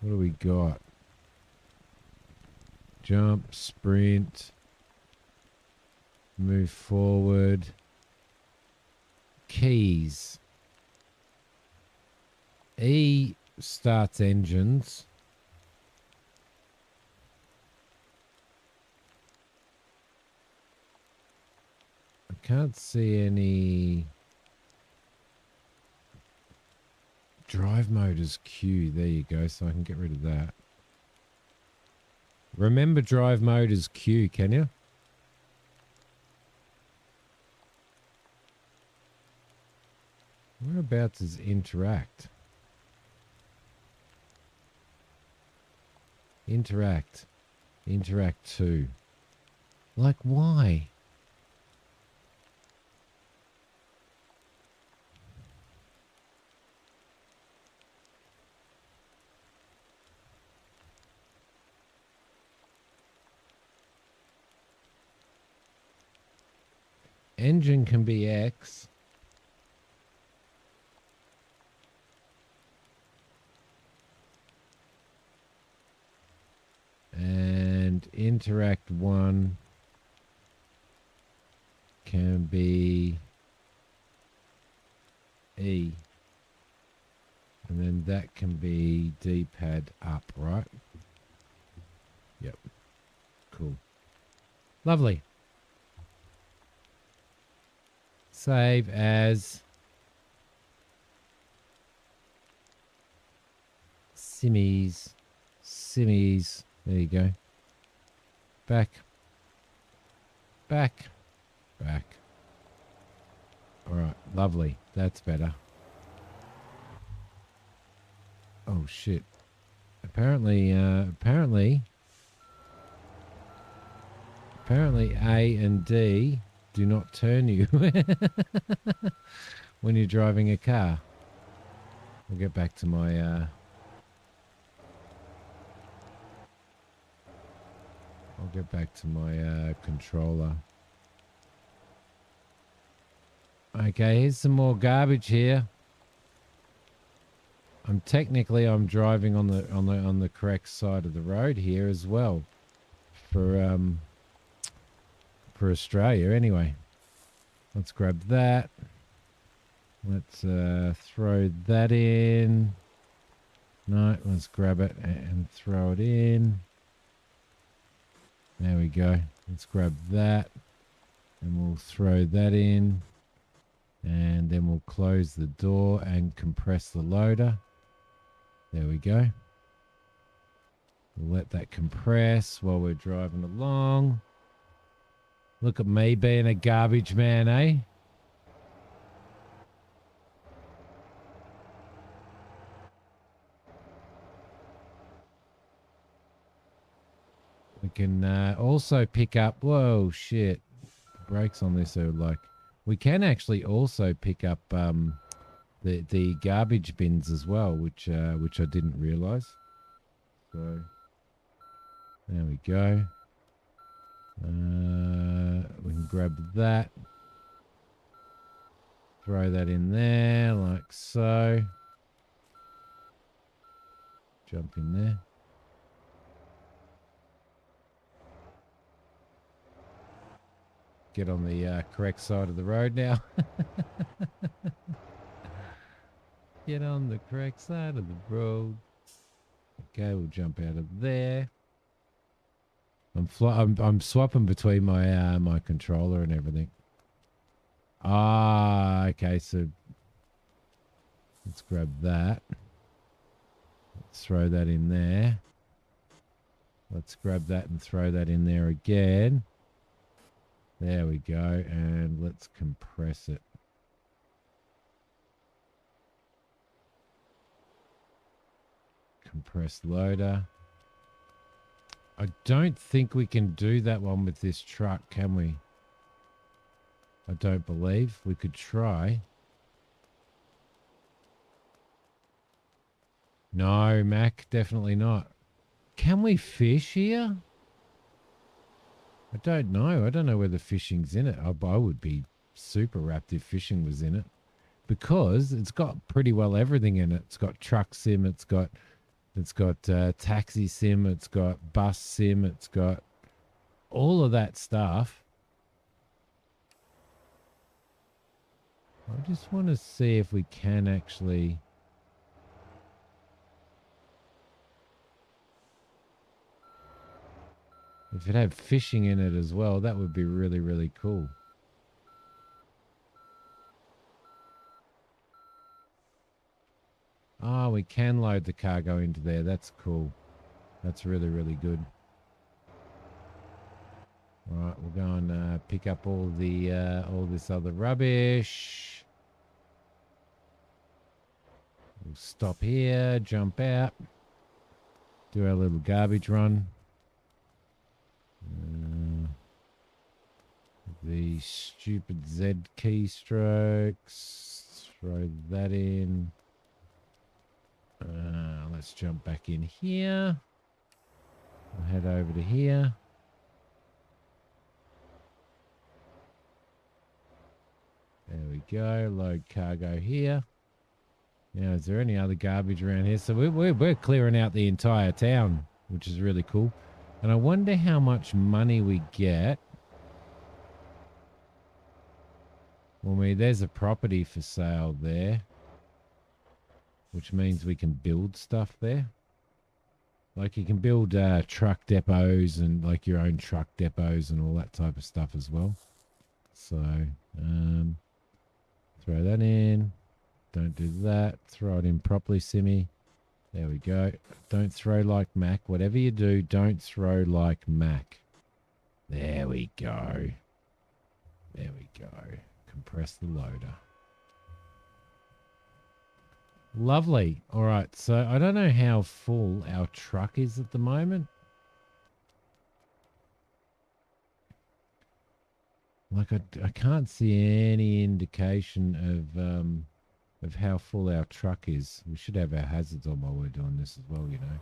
What do we got? Jump, sprint, move forward. Keys. E starts engines. I can't see any. Drive mode is Q. There you go. So I can get rid of that. Remember, drive mode is Q, can you? Whereabouts is interact? Interact. Interact 2. Like, why? Engine can be X. And interact 1 can be E. And then that can be D-pad up, right? Yep. Cool. Lovely. Save as Simmies. There you go. Back. All right, lovely. That's better. Oh shit. Apparently A and D do not turn you when you're driving a car. I'll get back to my controller. Okay, here's some more garbage here. I'm driving on the correct side of the road here as well for Australia anyway. Let's grab that. Let's throw that in. No, let's grab it and throw it in. There we go. Let's grab that and we'll throw that in. And then we'll close the door and compress the loader. There we go. We'll let that compress while we're driving along. Look at me being a garbage man, eh? can also pick up. Whoa, shit! Brakes on this are like. We can actually also pick up the garbage bins as well, which I didn't realise. So there we go. We can grab that. Throw that in there like so. Jump in there. Get on the correct side of the road now. Get on the correct side of the road. Okay, we'll jump out of there. I'm swapping between my my controller and everything. Ah, okay, so let's grab that. Let's throw that in there. Let's grab that and throw that in there again. There we go, and let's compress it. Compress loader. I don't think we can do that one with this truck, can we? I don't believe. We could try. No, Mac, definitely not. Can we fish here? I don't know. I don't know whether fishing's in it. I would be super wrapped if fishing was in it, because it's got pretty well everything in it. It's got truck sim. It's got taxi sim. It's got bus sim. It's got all of that stuff. I just want to see if we can actually. If it had fishing in it as well, that would be really, really cool. Oh, we can load the cargo into there. That's cool. That's really, really good. All right, we'll go and pick up all this other rubbish. We'll stop here, jump out, do our little garbage run. The stupid Z keystrokes. Throw that in. Let's jump back in here. We'll head over to here. There we go. Load cargo here. Now, is there any other garbage around here? So we're clearing out the entire town, which is really cool. And I wonder how much money we get when there's a property for sale there, which means we can build stuff there. Like you can build truck depots and like your own truck depots and all that type of stuff as well. So throw that in. Don't do that. Throw it in properly, Simi. There we go. Don't throw like Mac. Whatever you do, don't throw like Mac. There we go. There we go. Compress the loader. Lovely. All right. So I don't know how full our truck is at the moment. Like I can't see any indication of how full our truck is. We should have our hazards on while we're doing this as well, you know.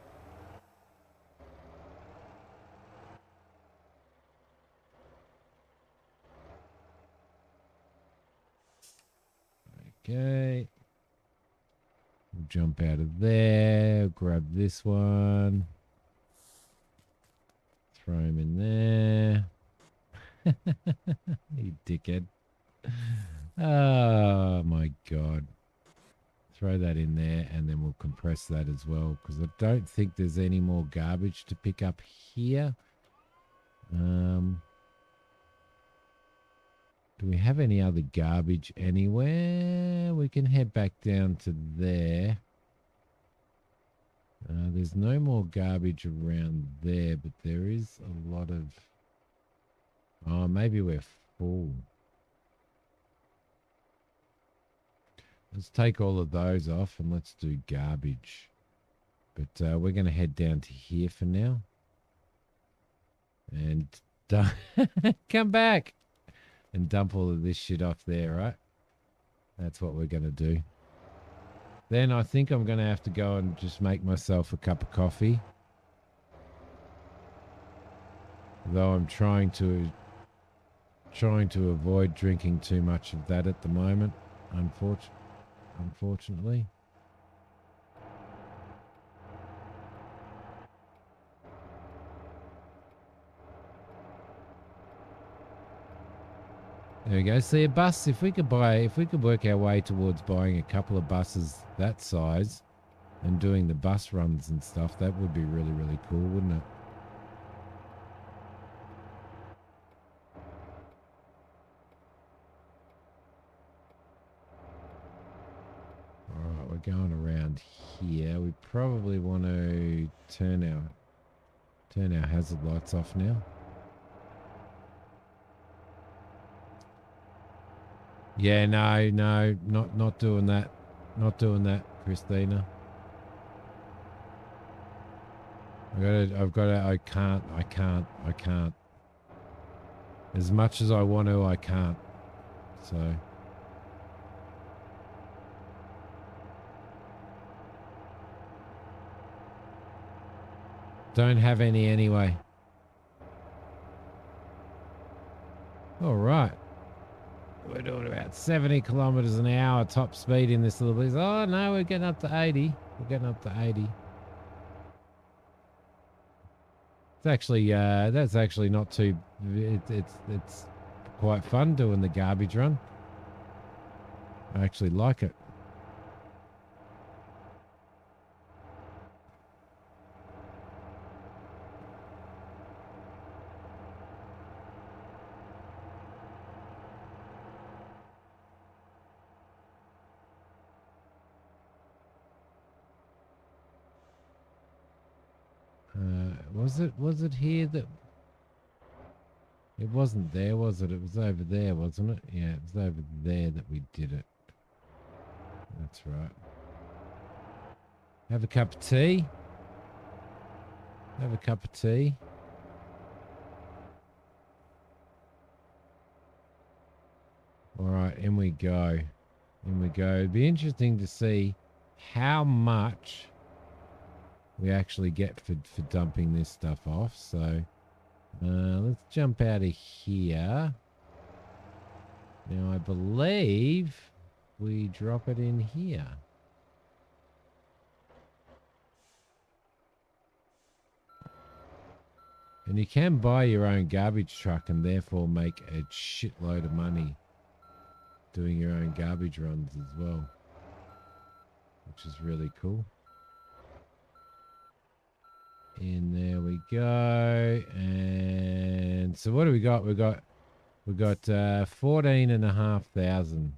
Okay. We'll jump out of there. Grab this one. Throw him in there. You dickhead. Oh, my God. Throw that in there, and then we'll compress that as well, because I don't think there's any more garbage to pick up here. Do we have any other garbage anywhere? We can head back down to there. There's no more garbage around there, but there is a lot of... Oh, maybe we're full. Let's take all of those off and let's do garbage. But we're going to head down to here for now. and come back and dump all of this shit off there, right? That's what we're going to do. Then I think I'm going to have to go and just make myself a cup of coffee. Though I'm trying to avoid drinking too much of that at the moment, unfortunately. There we go. See, a bus, if we could work our way towards buying a couple of buses that size and doing the bus runs and stuff, that would be really, really cool, wouldn't it? All right, we're going around here. We probably want to turn our hazard lights off now. Yeah, no, not doing that. Not doing that, Christina. I can't. As much as I want to, I can't. So. Don't have any anyway. All right. We're doing about 70 kilometers an hour top speed in this little place. Oh, no, we're getting up to 80. We're getting up to 80. It's actually, that's actually not too, it's quite fun doing the garbage run. I actually like it. Was it here that it wasn't there, was it? It was over there, wasn't it? Yeah, it was over there that we did it. That's right. Have a cup of tea. Have a cup of tea. All right, in we go. In we go. It'd be interesting to see how much we actually get for dumping this stuff off. So let's jump out of here. Now I believe we drop it in here. And you can buy your own garbage truck and therefore make a shitload of money doing your own garbage runs as well, which is really cool. And there we go. And so what do we got? We got 14,500.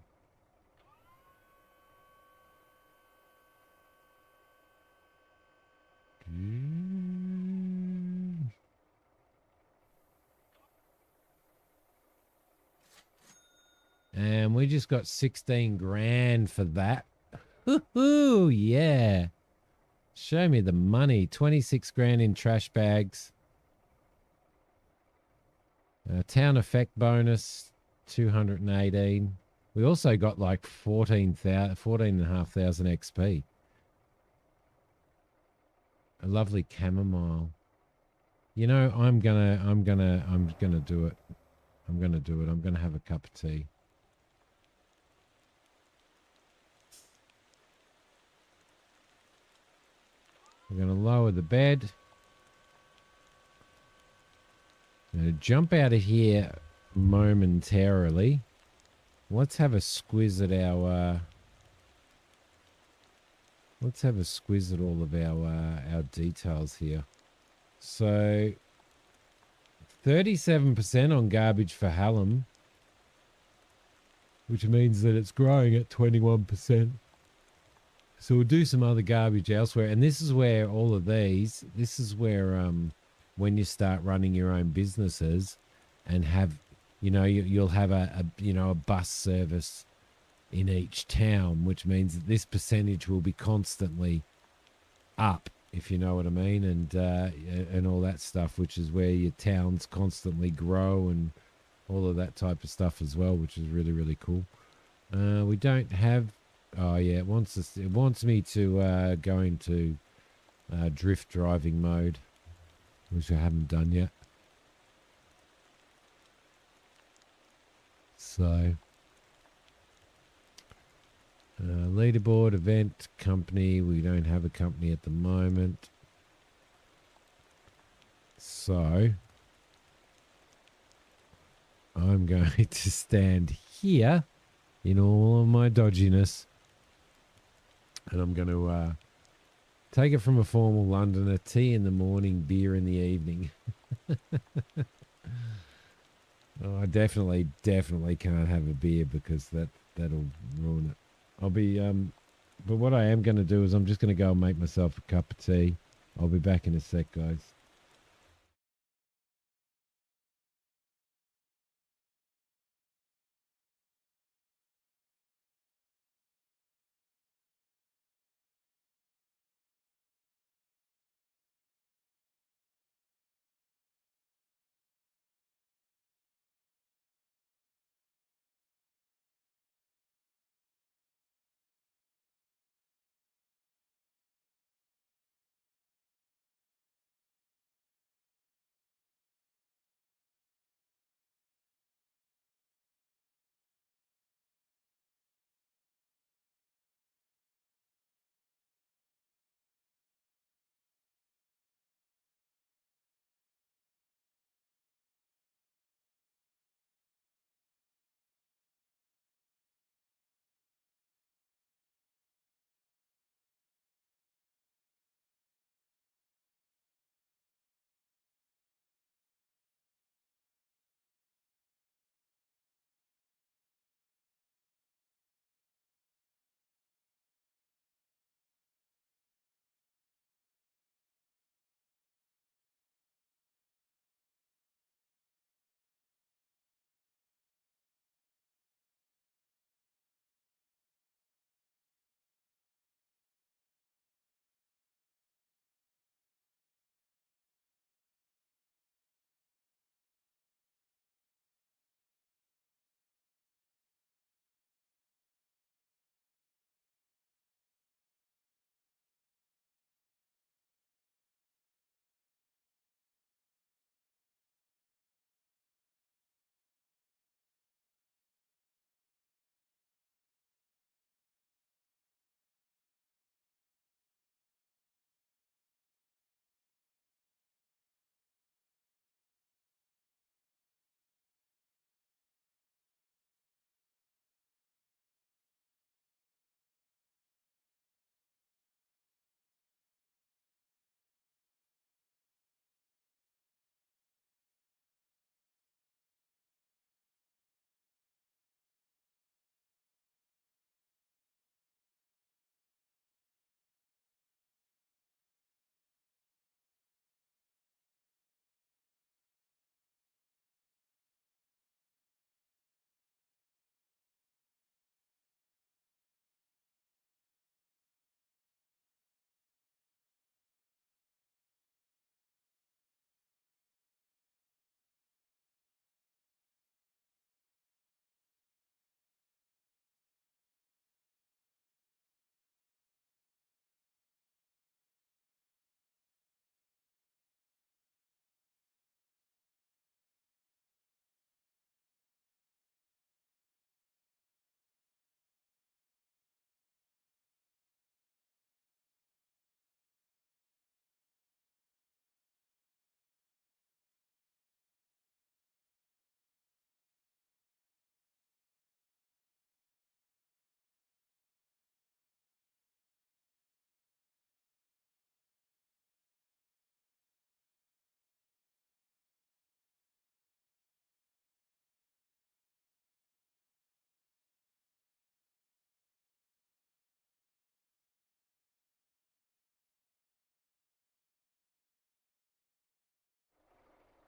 And we just got 16 grand for that. Woohoo, yeah. Show me the money. 26 grand in trash bags. Town effect bonus, 218. We also got like 14,500 XP. A lovely chamomile. You know, I'm gonna do it. I'm gonna do it. I'm gonna have a cup of tea. We're going to lower the bed. I'm going to jump out of here momentarily. Let's have a squiz at our... let's have a squiz at all of our details here. So, 37% on garbage for Hallam, which means that it's growing at 21%. So we'll do some other garbage elsewhere. And this is where all of these, this is where when you start running your own businesses and have, you know, you'll have a bus service in each town, which means that this percentage will be constantly up if you know what I mean, and all that stuff, which is where your towns constantly grow and all of that type of stuff as well, which is really, really cool. We don't have. Oh yeah, it wants us. It wants me to go into drift driving mode, which I haven't done yet. So, leaderboard, event, company. We don't have a company at the moment. So, I'm going to stand here in all of my dodginess. And I'm going to take it from a formal Londoner, tea in the morning, beer in the evening. Oh, I definitely can't have a beer because that'll ruin it. I'll be but what I am going to do is I'm just going to go and make myself a cup of tea. I'll be back in a sec, guys.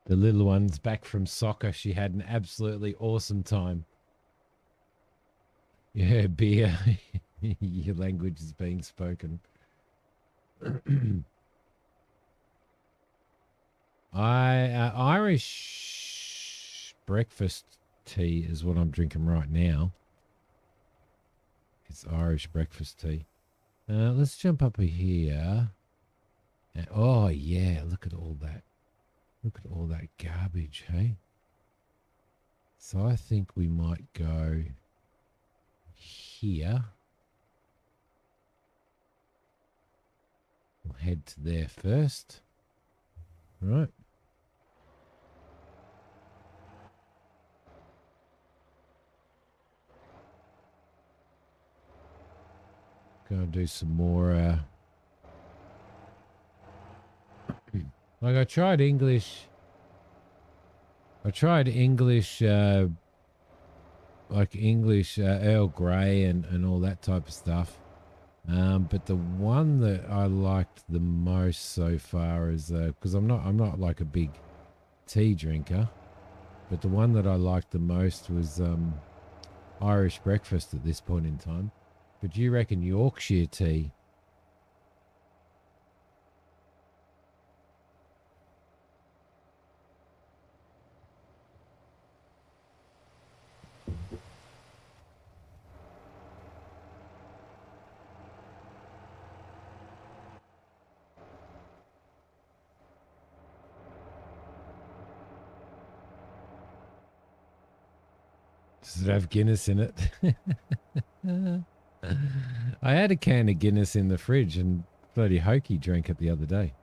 The little one's back from soccer. She had an absolutely awesome time. Yeah, beer. Your language is being spoken. Irish breakfast tea is what I'm drinking right now. It's Irish breakfast tea. Let's jump up here. Oh yeah, look at all that. Look at all that garbage, hey? So I think we might go here. We'll head to there first. Right. Go and do some more. Like I tried English. Like English Earl Grey and all that type of stuff. But the one that I liked the most so far is because I'm not like a big tea drinker, but the one that I liked the most was Irish breakfast at this point in time. But do you reckon Yorkshire tea? Does it have Guinness in it? I had a can of Guinness in the fridge and bloody Hokey drank it the other day.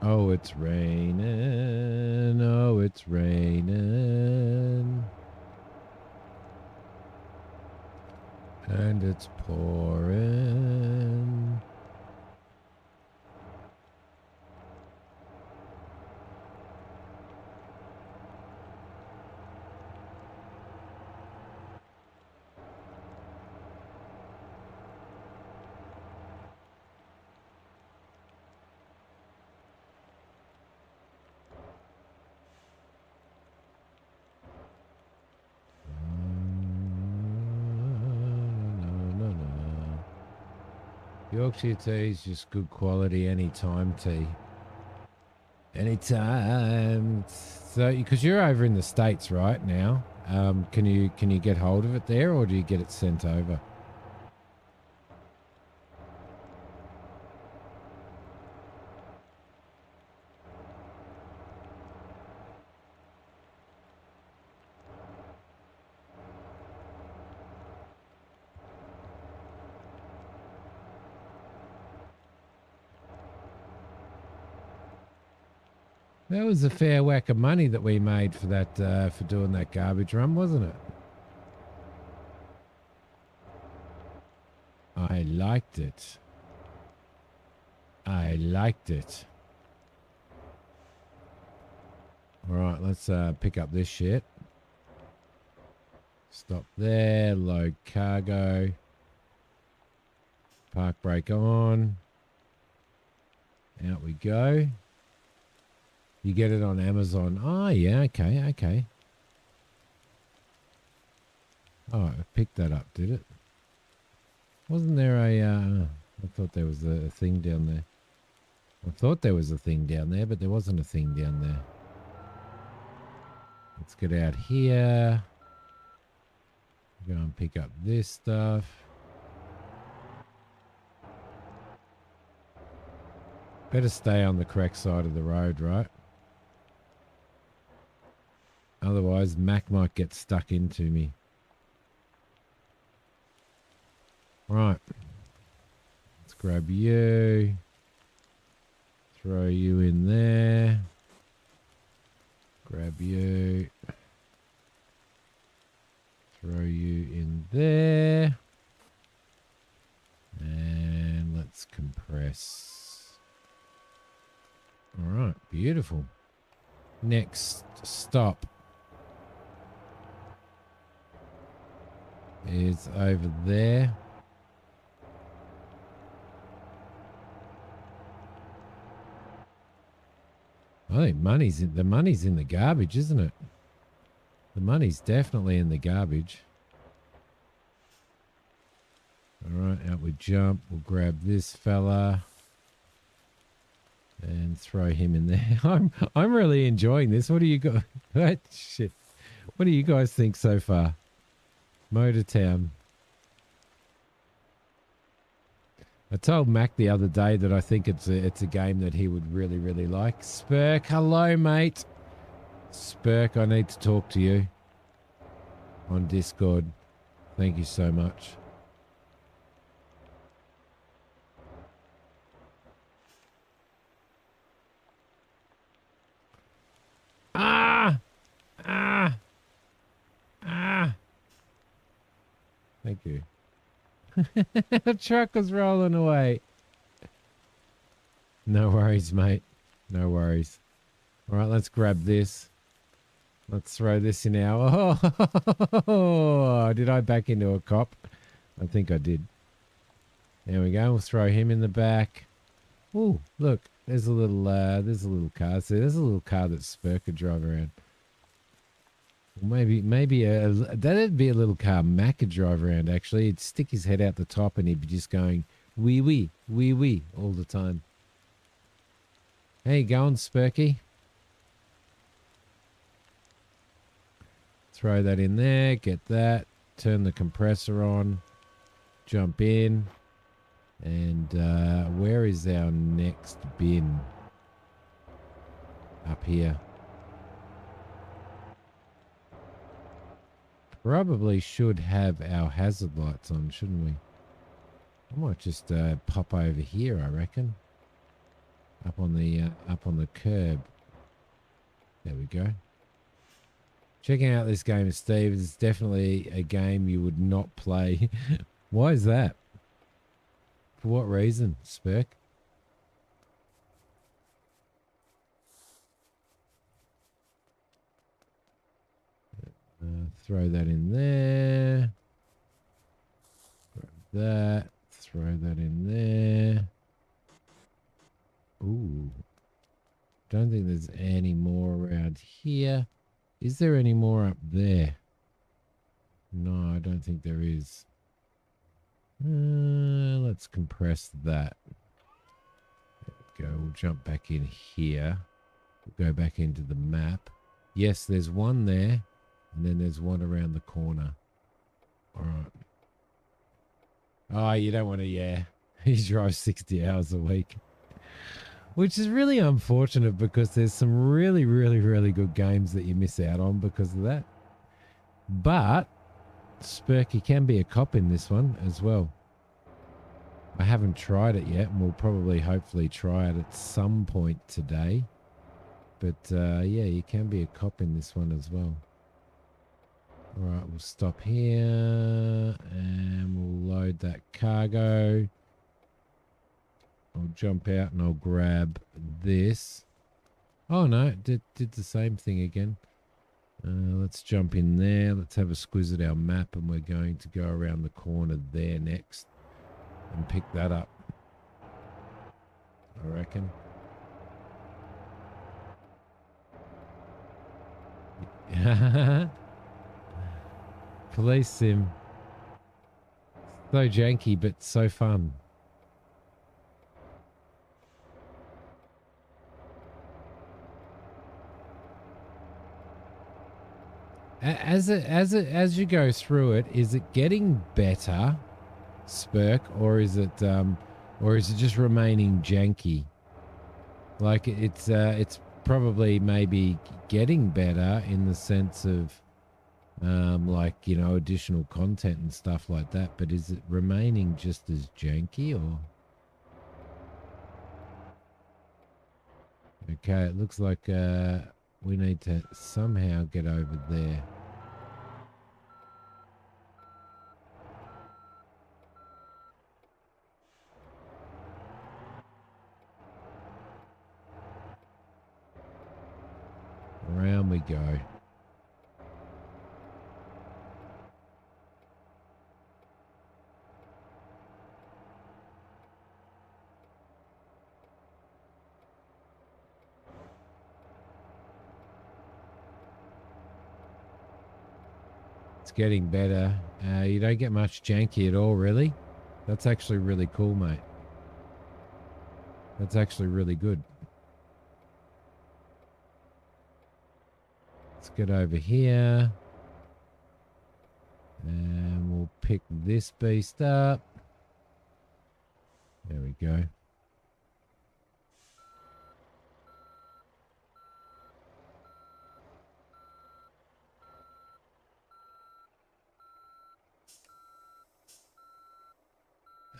Oh, it's raining. Oh, it's raining. And it's pouring. Yorkshire tea is just good quality anytime tea. Anytime. So, because you're over in the States right now, can you get hold of it there, or do you get it sent over? That was a fair whack of money that we made for that for doing that garbage run, wasn't it? I liked it. I liked it. All right, let's pick up this shit. Stop there, load cargo. Park brake on. Out we go. You get it on Amazon. Oh, yeah, okay. Oh, it picked that up, did it? Wasn't there a... I thought there was a thing down there. I thought there was a thing down there, but there wasn't a thing down there. Let's get out here. Go and pick up this stuff. Better stay on the correct side of the road, right? Otherwise, Mac might get stuck into me. Right. Let's grab you. Throw you in there. Grab you. Throw you in there. And let's compress. All right. Beautiful. Next stop is over there. I think the money's in the garbage, isn't it? The money's definitely in the garbage. All right, out we jump. We'll grab this fella and throw him in there. I'm really enjoying this. What do you guys? Shit. What do you guys think so far? Motor Town. I told Mac the other day that I think it's a game that he would really, really like. Spurk, hello, mate. Spurk, I need to talk to you on Discord. Thank you so much. Ah! Ah! Ah! Thank you. The truck was rolling away. No worries, mate. No worries. All right, let's grab this. Let's throw this in our... Oh, did I back into a cop? I think I did. There we go. We'll throw him in the back. Oh, look. There's a little car. See, there's a little car that Spurk could drive around. Maybe that'd be a little car Mac could drive around, actually. He'd stick his head out the top and he'd be just going wee wee, wee wee all the time. How you going, Spurky? Throw that in there, get that, turn the compressor on, jump in, and where is our next bin? Up here. Probably should have our hazard lights on, shouldn't we? I might just pop over here, I reckon. Up on the curb. There we go. Checking out this game, Steve. It's definitely a game you would not play. Why is that? For what reason, Spurk? Throw that in there. Grab that. Throw that in there. Ooh. Don't think there's any more around here. Is there any more up there? No, I don't think there is. Let's compress that. There we go. We'll jump back in here. We'll go back into the map. Yes, there's one there. And then there's one around the corner. All right. Oh, you don't want to, yeah. He drives 60 hours a week. Which is really unfortunate because there's some really, really, really good games that you miss out on because of that. But Spurky can be a cop in this one as well. I haven't tried it yet, and we'll probably hopefully try it at some point today. But yeah, you can be a cop in this one as well. All right, we'll stop here and we'll load that cargo. I'll jump out and I'll grab this. Oh no, it did the same thing again. Let's jump in there. Let's have a squiz at our map, and we're going to go around the corner there next and pick that up, I reckon. Police sim. So janky, but so fun. As you go through it, is it getting better, Spurk, or is it just remaining janky? Like it's probably maybe getting better in the sense of like, you know, additional content and stuff like that, but is it remaining just as janky or? Okay, it looks like we need to somehow get over there. Around we go. It's getting better. You don't get much janky at all, really. That's actually really cool, mate. That's actually really good. Let's get over here. And we'll pick this beast up. There we go.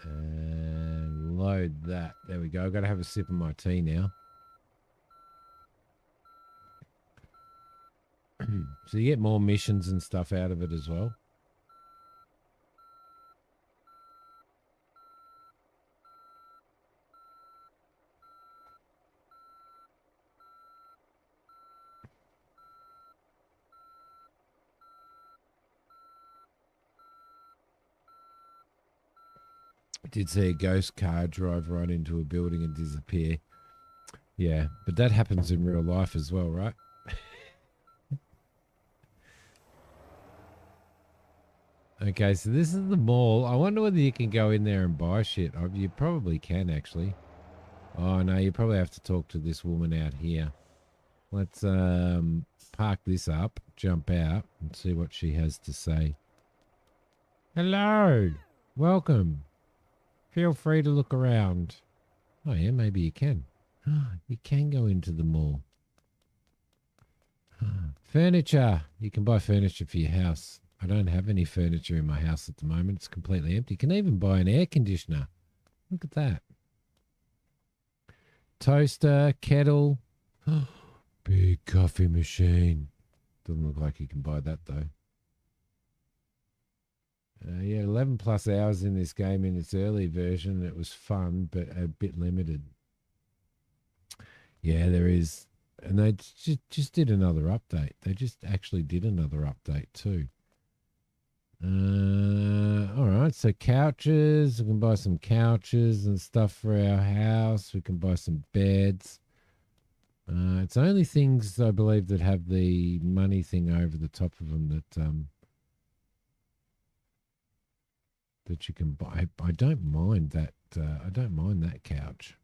And load that. There we go. I've got to have a sip of my tea now. So you get more missions and stuff out of it as well. I did see a ghost car drive right into a building and disappear. Yeah, but that happens in real life as well, right? Okay, so this is the mall. I wonder whether you can go in there and buy shit. You probably can, actually. Oh, no, you probably have to talk to this woman out here. Let's park this up, jump out, and see what she has to say. Hello. Welcome. Feel free to look around. Oh, yeah, maybe you can. You can go into the mall. Furniture. You can buy furniture for your house. I don't have any furniture in my house at the moment. It's completely empty. You can even buy an air conditioner. Look at that. Toaster, kettle. Big coffee machine. Doesn't look like you can buy that, though. Yeah, 11 plus hours in this game in its early version. It was fun, but a bit limited. Yeah, there is. And they just did another update. They just actually did another update too. All right, so couches. We can buy some couches and stuff for our house. We can buy some beds. It's only things, I believe, that have the money thing over the top of them that you can buy. I don't mind that. I don't mind that couch.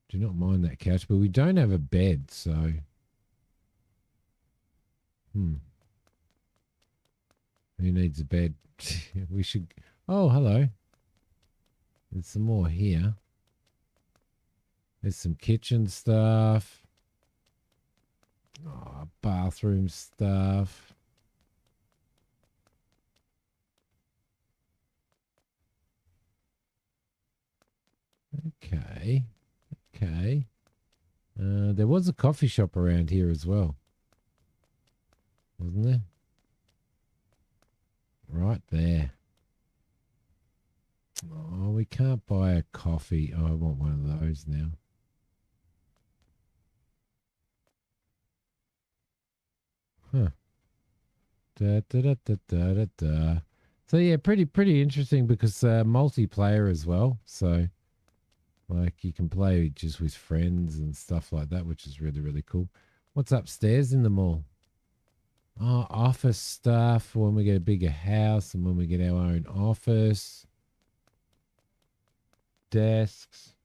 Do not mind that couch, but we don't have a bed, so. Who needs a bed? We should. Oh, hello. There's some more here. There's some kitchen stuff. Oh, bathroom stuff. Okay. Okay. There was a coffee shop around here as well. Wasn't there? Right there. Oh, we can't buy a coffee. Oh, I want one of those now. Huh. Da, da, da, da, da, da, da. So yeah, pretty interesting because multiplayer as well. So like you can play just with friends and stuff like that, which is really cool. What's upstairs in the mall? Oh, office stuff when we get a bigger house and when we get our own office. Desks.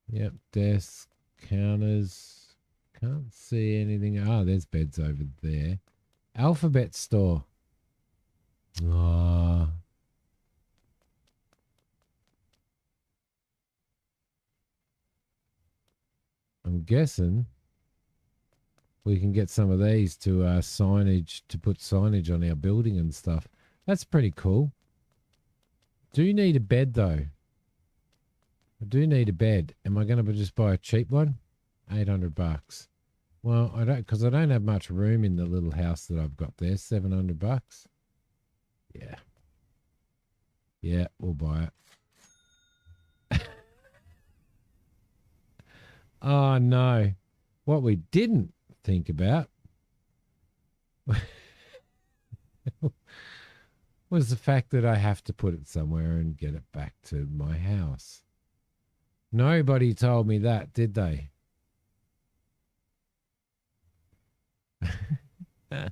Yep, desks, counters. Can't see anything. Oh, there's beds over there. Alphabet store. Oh. I'm guessing we can get some of these to signage, to put signage on our building and stuff. That's pretty cool. Do need a bed though. I do need a bed. Am I going to just buy a cheap one? $800. Well, I don't, because I don't have much room in the little house that I've got there. $700. Yeah. Yeah, we'll buy it. Oh no. What we didn't think about was the fact that I have to put it somewhere and get it back to my house. Nobody told me that, did they? I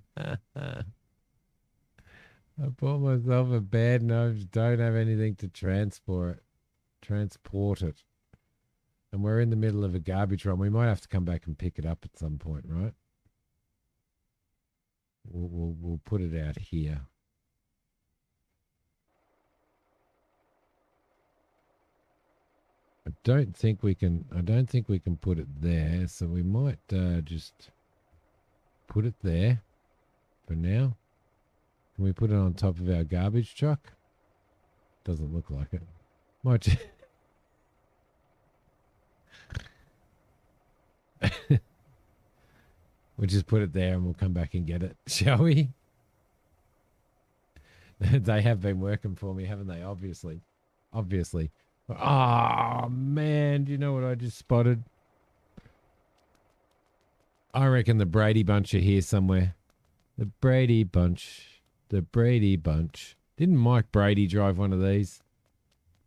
bought myself a bed and I don't have anything to transport it. And we're in the middle of a garbage run. We might have to come back and pick it up at some point, right? We'll put it out here. I don't think we can put it there, so we might just put it there for now. Can we put it on top of our garbage truck? Doesn't look like it. Might just we'll just put it there and we'll come back and get it, shall we? They have been working for me, haven't they? Obviously. Oh, man. Do you know what I just spotted? I reckon the Brady Bunch are here somewhere. The Brady Bunch. Didn't Mike Brady drive one of these?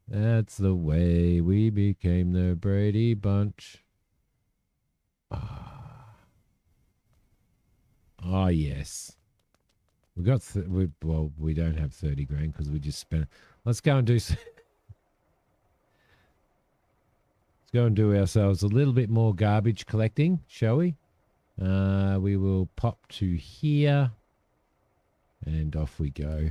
That's the way we became the Brady Bunch. Oh, yes. We got, we don't have 30 grand because we just spent. Let's go and do. Let's go and do ourselves a little bit more garbage collecting, shall we? We will pop to here, and off we go.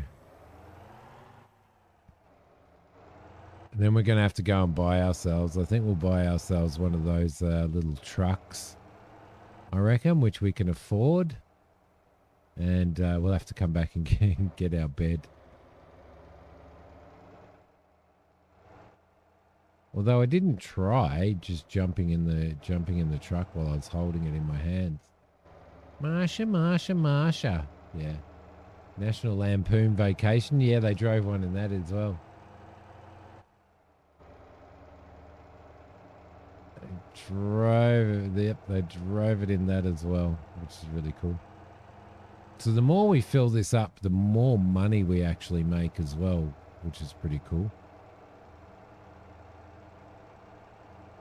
And then we're going to have to go and buy ourselves. I think we'll buy ourselves one of those little trucks, I reckon, which we can afford. And we'll have to come back and get our bed. Although I didn't try just jumping in the truck while I was holding it in my hands. Marsha. Yeah. National Lampoon Vacation. Yeah, they drove one in that as well. They drove it in that as well, which is really cool. So the more we fill this up, the more money we actually make as well, which is pretty cool.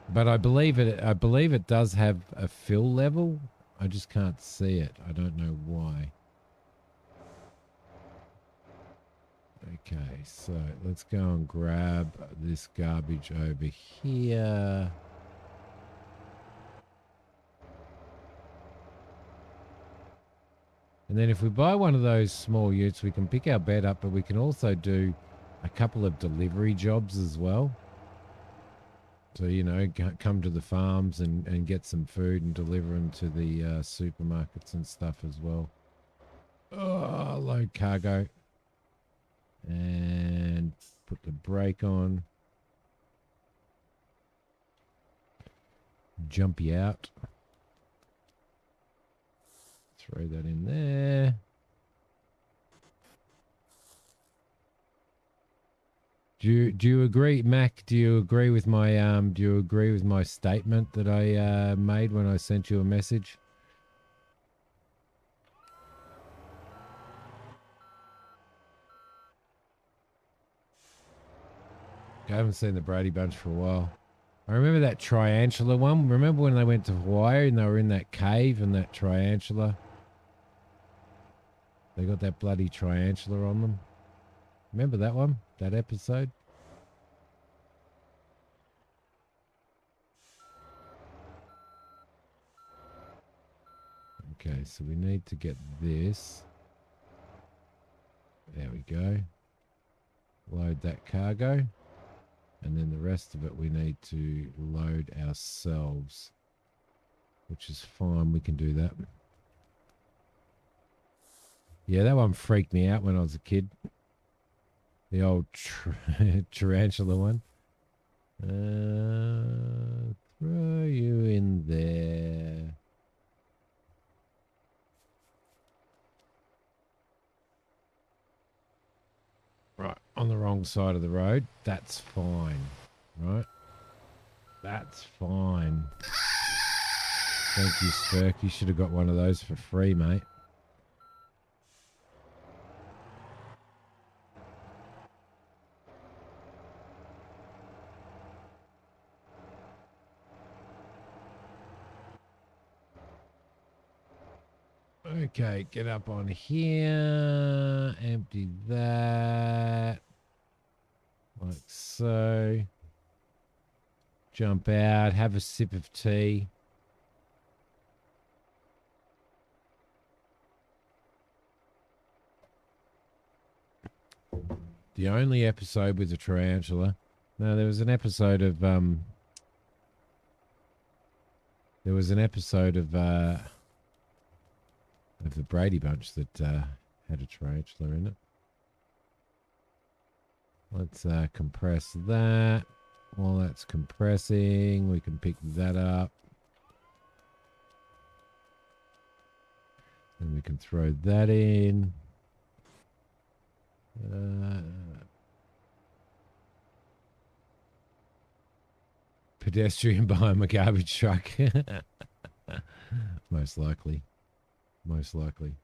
But I believe it does have a fill level. I just can't see it. I don't know why. Okay, so let's go and grab this garbage over here. And then if we buy one of those small utes, we can pick our bed up, but we can also do a couple of delivery jobs as well. So, you know, come to the farms and get some food and deliver them to the supermarkets and stuff as well. Oh, load cargo. And put the brake on. Jumpy out. Throw that in there. Do you agree, Mac? Do you agree with my statement that I made when I sent you a message? I haven't seen the Brady Bunch for a while. I remember that triantula one. Remember when they went to Hawaii and they were in that cave and that triantula? They got that bloody triantula on them. Remember that one? That episode? Okay, so we need to get this. There we go. Load that cargo. And then the rest of it we need to load ourselves. Which is fine, we can do that. Yeah, that one freaked me out when I was a kid. The old tarantula one. Throw you in there. Right, on the wrong side of the road. That's fine, right? That's fine. Thank you, Spurk. You should have got one of those for free, mate. Okay, get up on here. Empty that. Like so. Jump out. Have a sip of tea. The only episode with a tarantula. No, there was an episode of the Brady Bunch that had a tarantula in it. Let's compress that. While that's compressing, we can pick that up. And we can throw that in. Pedestrian behind my garbage truck. Most likely. Most likely.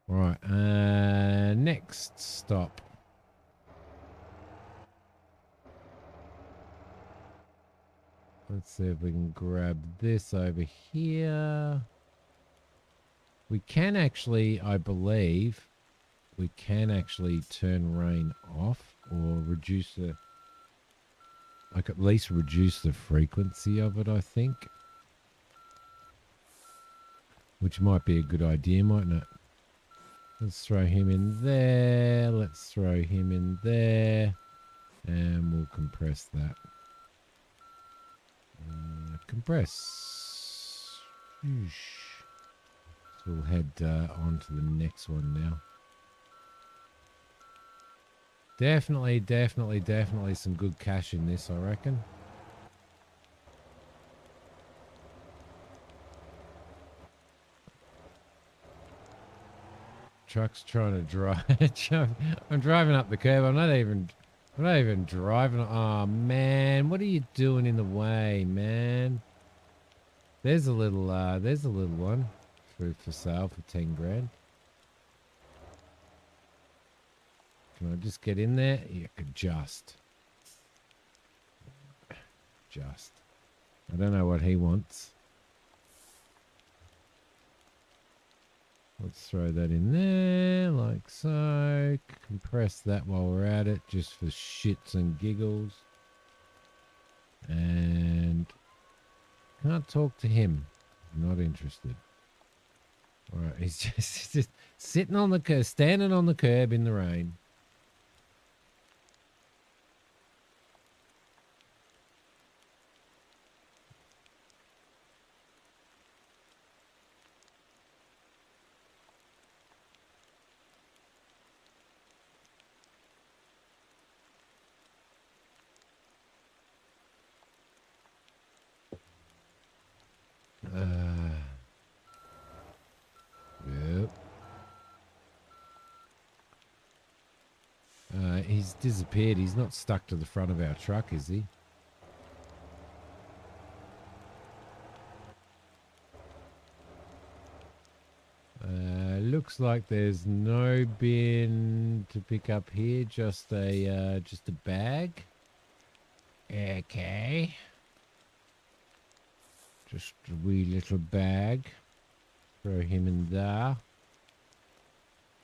All right. Next stop. Let's see if we can grab this over here. We can actually, I believe, we can actually turn rain off or reduce the, like at least reduce the frequency of it, I think. Which might be a good idea, mightn't it? Let's throw him in there. Let's throw him in there. And we'll compress that. Compress. So we'll head on to the next one now. Definitely some good cash in this, I reckon. Truck's trying to drive. I'm driving up the curb. I'm not even driving. Oh man, what are you doing in the way, man? There's a little one for sale for 10 grand. Can I just get in there? Yeah, just. I don't know what he wants. Let's throw that in there like so. Compress that while we're at it, just for shits and giggles. And can't talk to him. Not interested. All right, he's just sitting on the curb, standing on the curb in the rain. Yep. He's disappeared. He's not stuck to the front of our truck, is he? Looks like there's no bin to pick up here. Just a bag. Okay. Just a wee little bag. Throw him in there.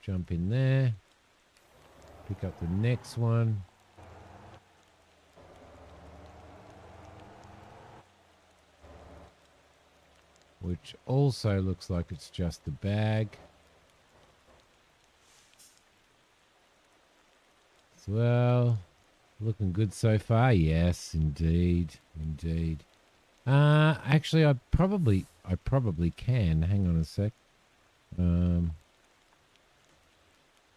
Jump in there. Pick up the next one. Which also looks like it's just a bag. As well. Looking good so far. Yes, indeed. Indeed. Actually, I probably can. Hang on a sec.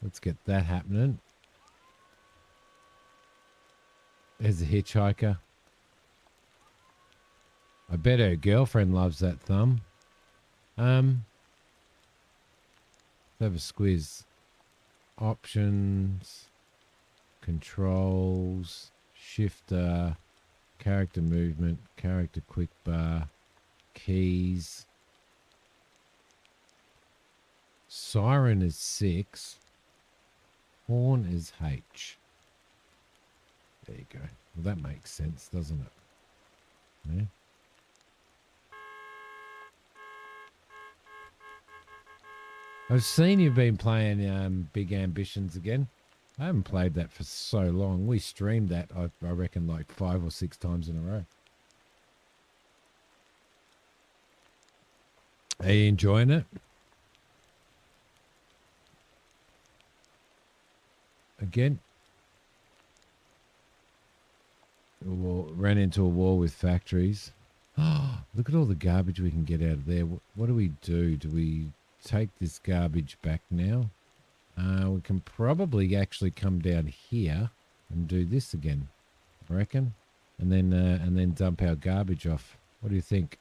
Let's get that happening. There's a hitchhiker. I bet her girlfriend loves that thumb. Let's have a squiz. Options, controls, shifter, character movement, character quick bar, keys. Siren is 6. Horn is H. There you go. Well, that makes sense, doesn't it? Yeah. I've seen you've been playing Big Ambitions again. I haven't played that for so long. We streamed that, I reckon, like 5 or 6 times in a row. Are you enjoying it? Again? Ran into a wall with factories. Oh, look at all the garbage we can get out of there. What do we do? Do we take this garbage back now? We can probably actually come down here and do this again, I reckon, and then dump our garbage off. What do you think?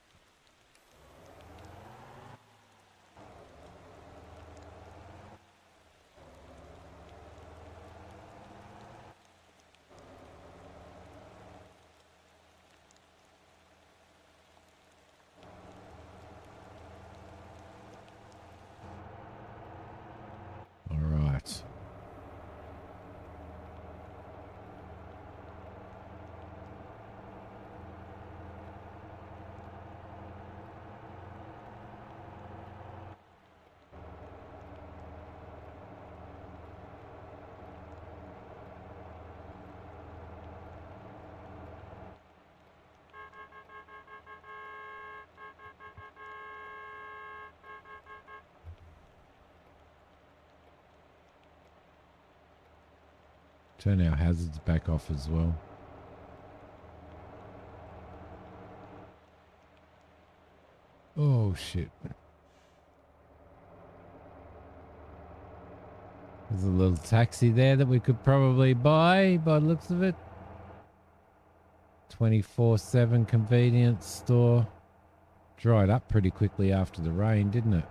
All right. Turn our hazards back off as well. Oh, shit. There's a little taxi there that we could probably buy by the looks of it. 24/7 convenience store. Dried up pretty quickly after the rain, didn't it?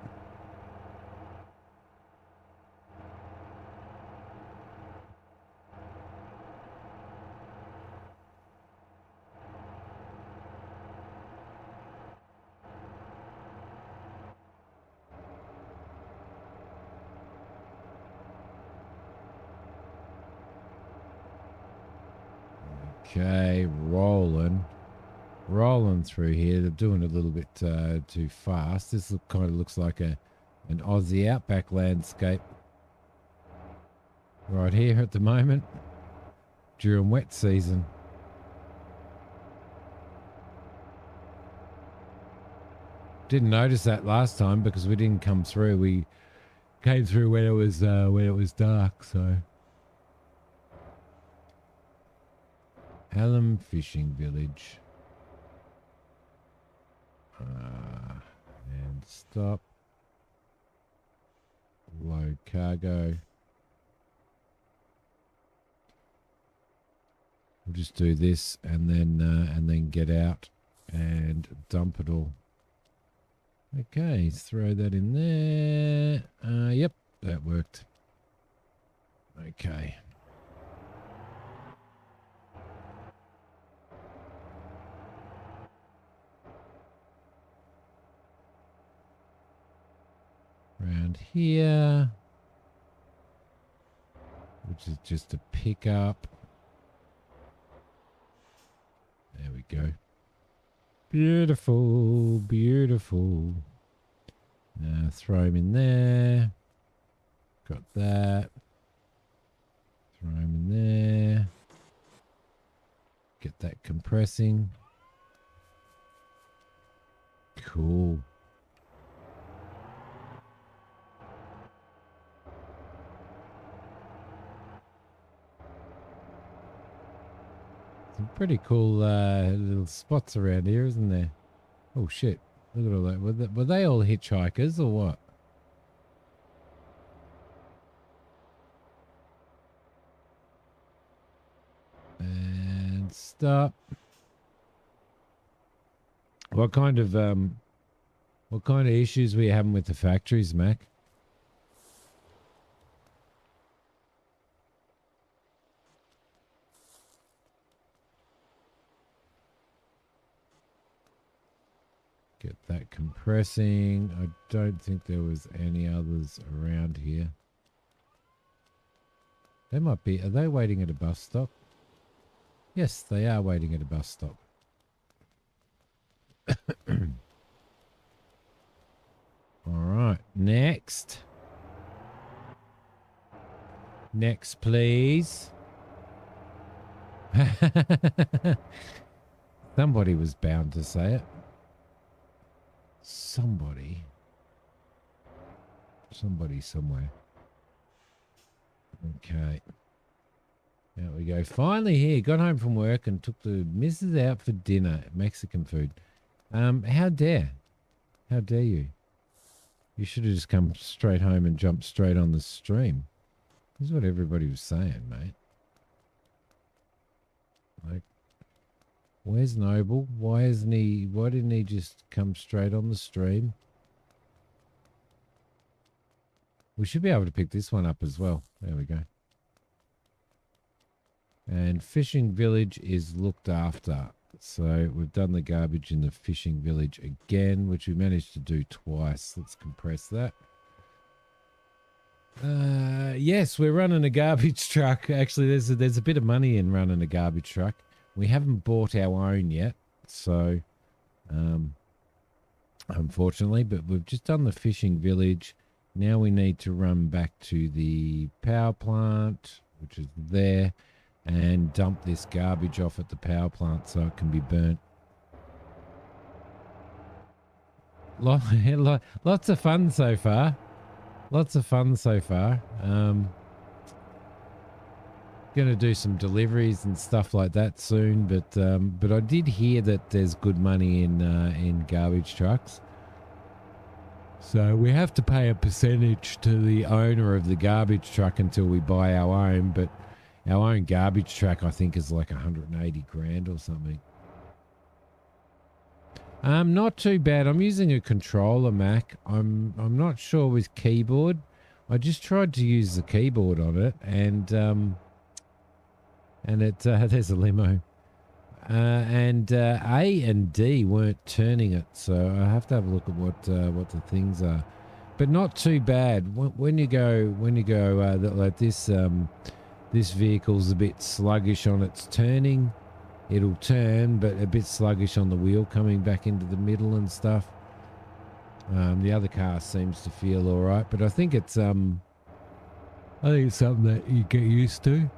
Okay, rolling through here. They're doing a little bit too fast. This kind of looks like an Aussie outback landscape right here at the moment during wet season. Didn't notice that last time because we didn't come through. We came through when it was dark. So, Hallam Fishing Village. And stop. Load cargo. We'll just do this and then get out and dump it all. Okay, throw that in there. Yep, that worked. Okay. Around here, which is just a pickup. There we go. Beautiful, beautiful. Now throw him in there. Got that. Throw him in there. Get that compressing. Cool. Some pretty cool little spots around here, isn't there? Oh shit! Look at all that. Were they all hitchhikers or what? And stop. What kind of issues were you having with the factories, Mac? Get that compressing. I don't think there was any others around here. They might be. Are they waiting at a bus stop? Yes, they are waiting at a bus stop. All right, next. Next, please. Somebody was bound to say it. Somebody somewhere. Okay. There we go. Finally here. Got home from work and took the missus out for dinner. Mexican food. How dare? How dare you? You should have just come straight home and jumped straight on the stream. This is what everybody was saying, mate. Like, where's Noble? Why didn't he just come straight on the stream? We should be able to pick this one up as well. There we go. And fishing village is looked after. So we've done the garbage in the fishing village again, which we managed to do twice. Let's compress that. Yes, we're running a garbage truck. Actually, there's a bit of money in running a garbage truck. We haven't bought our own yet, so unfortunately, but we've just done the fishing village. Now we need to run back to the power plant, which is there, and dump this garbage off at the power plant so it can be burnt. Lots of fun so far. Lots of fun so far. Going to do some deliveries and stuff like that soon, but I did hear that there's good money in garbage trucks. So we have to pay a percentage to the owner of the garbage truck until we buy our own, but our own garbage truck I think is like 180 grand or something. Not too bad. I'm using a controller Mac. I'm not sure with keyboard. I just tried to use the keyboard on it, and it there's a limo. And A and D weren't turning it, so I have to have a look at what the things are. But not too bad. When you go like this, this vehicle's a bit sluggish on its turning. It'll turn, but a bit sluggish on the wheel coming back into the middle and stuff. The other car seems to feel all right, but I think it's something that you get used to.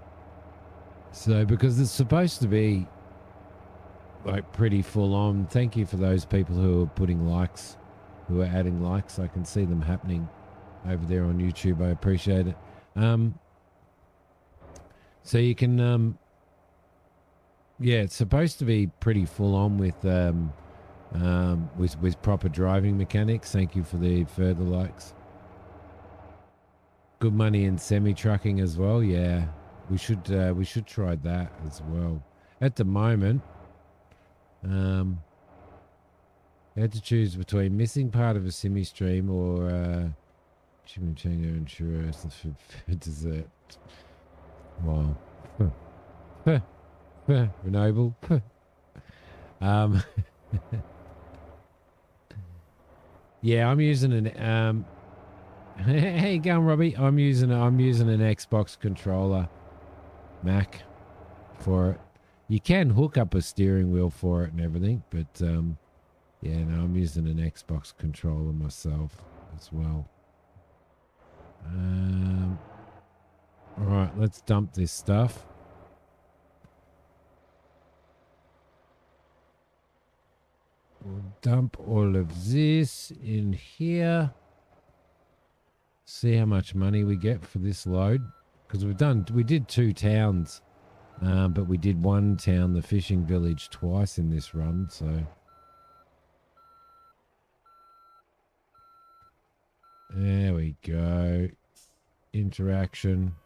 So because it's supposed to be like pretty full on. Thank you for those people who are putting likes, who are adding likes. I can see them happening over there on YouTube. I appreciate it. So you can yeah, it's supposed to be pretty full on with proper driving mechanics. Thank you for the further likes. Good money in semi-trucking as well. Yeah, we should try that as well. At the moment, I had to choose between missing part of a semi stream or chimichanga and churros for dessert. Wow. Renewable. Yeah, I'm using an hey, go on, Robbie. I'm using an Xbox controller Mac for it. You can hook up a steering wheel for it and everything, but yeah, no, I'm using an Xbox controller myself as well. All right, let's dump this stuff. We'll dump all of this in here. See how much money we get for this load. Because we did 2 towns, but we did 1 town, the fishing village, twice in this run, so. There we go. Interaction.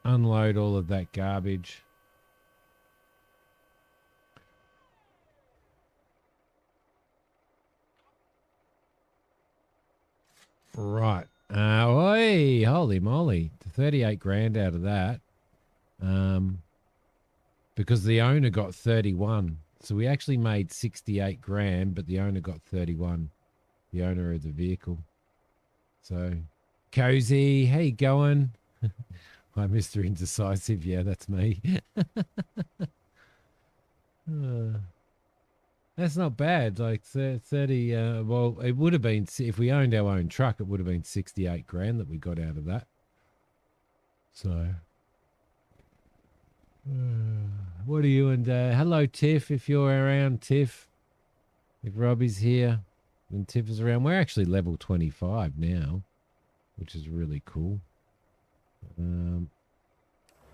Unload all of that garbage. Right. Oi, holy moly. 38 grand out of that. Because the owner got 31. So we actually made 68 grand, but the owner got 31. The owner of the vehicle. So, Cozy, how you going? Hi, Mr. Indecisive. Yeah, that's me. That's not bad. Like 30, well, it would have been, if we owned our own truck, it would have been 68 grand that we got out of that. So, what are you and hello, Tiff, if you're around, Tiff. If Robbie's here and Tiff is around, we're actually level 25 now, which is really cool.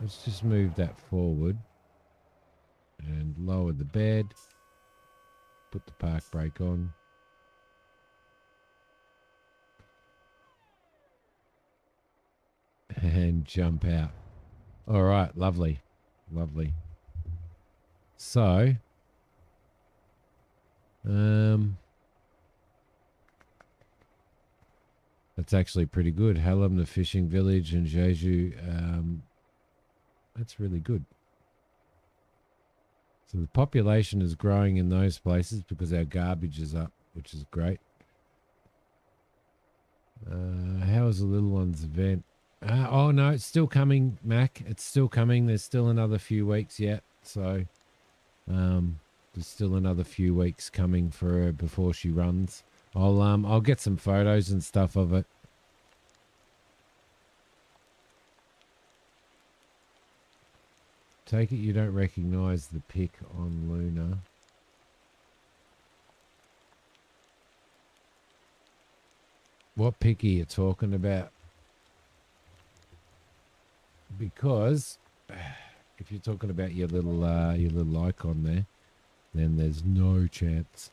Let's just move that forward and lower the bed. Put the park brake on. And jump out. All right, lovely. Lovely. So, that's actually pretty good. Hallam, the fishing village, and Jeju, that's really good. So the population is growing in those places because our garbage is up, which is great. How is the little one's event? Oh, no, it's still coming, Mac. It's still coming. There's still another few weeks yet. So there's still another few weeks coming for her before she runs. I'll get some photos and stuff of it. Take it you don't recognize the pic on Luna. What pic are you talking about? Because if you're talking about your little icon there, then there's no chance.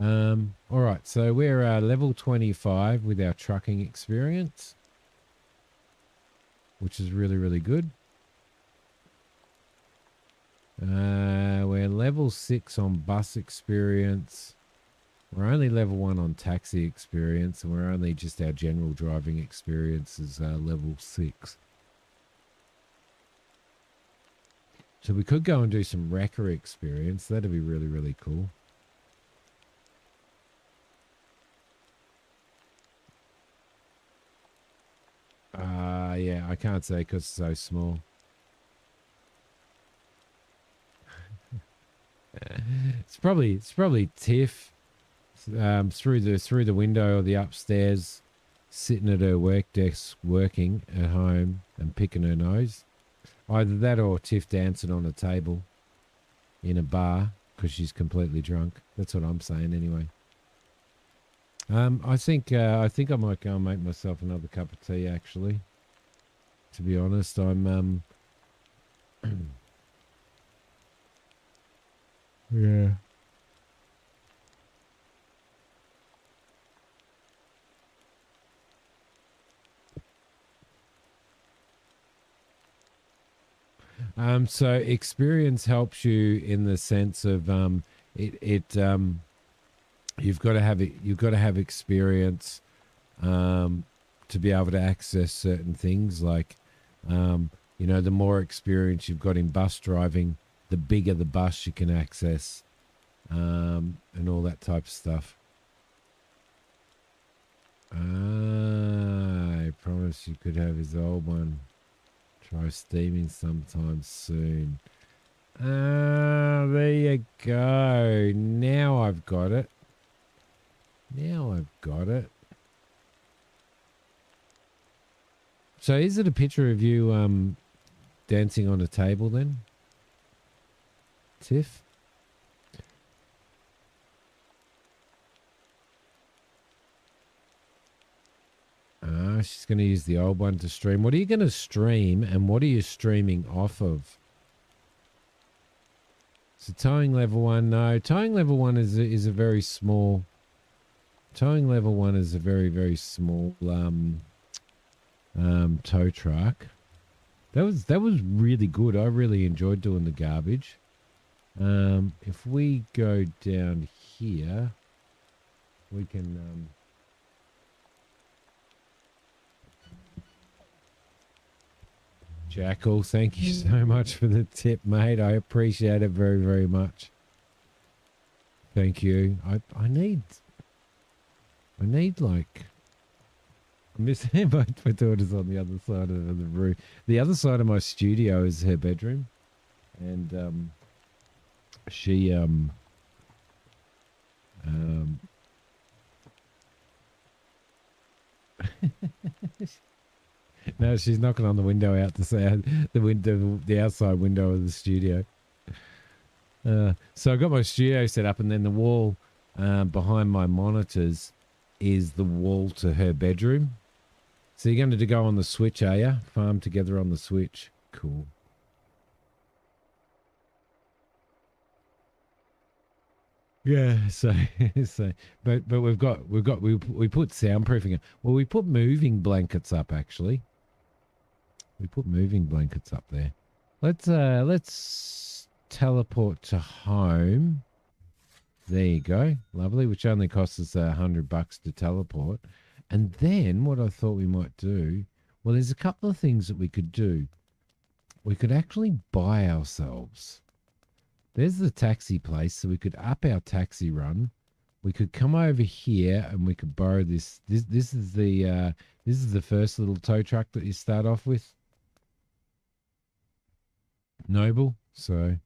All right, so we're level 25 with our trucking experience, which is really, really good. We're level 6 on bus experience. We're only level 1 on taxi experience, and we're only just our general driving experience is level 6. So we could go and do some wrecker experience. That'd be really, really cool. Yeah, I can't say because it's so small. It's probably Tiff through the window or the upstairs, sitting at her work desk, working at home and picking her nose. Either that or Tiff dancing on a table in a bar because she's completely drunk. That's what I'm saying anyway. I think I might go and make myself another cup of tea. Actually, to be honest, I'm yeah. So experience helps you in the sense of you've got to have experience to be able to access certain things like the more experience you've got in bus driving, the bigger the bus you can access, and all that type of stuff. I promise you could have his old one. Try steaming sometime soon. There you go. Now I've got it. So is it a picture of you dancing on a table then, Tiff? She's going to use the old one to stream. What are you going to stream and what are you streaming off of? So towing level 1, no. Towing level 1 is a very small... Towing level 1 is a very, very small tow truck. That was really good. I really enjoyed doing the garbage. If we go down here, we can... Jackal, thank you so much for the tip, mate. I appreciate it very, very much. Thank you. I need like... I'm missing my daughter's on the other side of the room. The other side of my studio is her bedroom. And she... No, she's knocking on the window out to say the window, the outside window of the studio. So I got my studio set up, and then the wall behind my monitors is the wall to her bedroom. So you're going to go on the Switch, are you? Farm together on the Switch. Cool. Yeah. So but we put soundproofing. Well, we put moving blankets up actually. We put moving blankets up there. Let's teleport to home. There you go. Lovely, which only costs us $100 to teleport. And then what I thought we might do, well, there's a couple of things that we could do. We could actually buy ourselves. There's the taxi place, so we could up our taxi run. We could come over here and we could borrow this. This is the first little tow truck that you start off with. Noble. So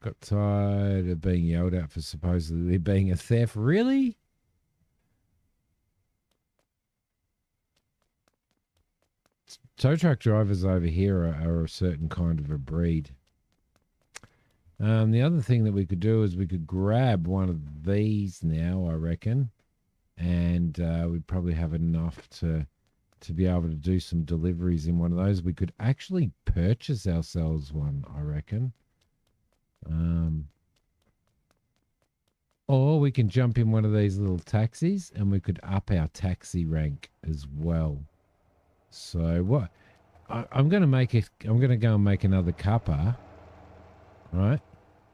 got tired of being yelled at for supposedly being a theft. Really? Tow truck drivers over here are a certain kind of a breed. The other thing that we could do is we could grab one of these now, I reckon, and we'd probably have enough to be able to do some deliveries in one of those. We could actually purchase ourselves one, I reckon. Or we can jump in one of these little taxis and we could up our taxi rank as well. So what I'm going to make it, I'm going to go and make another cuppa, right?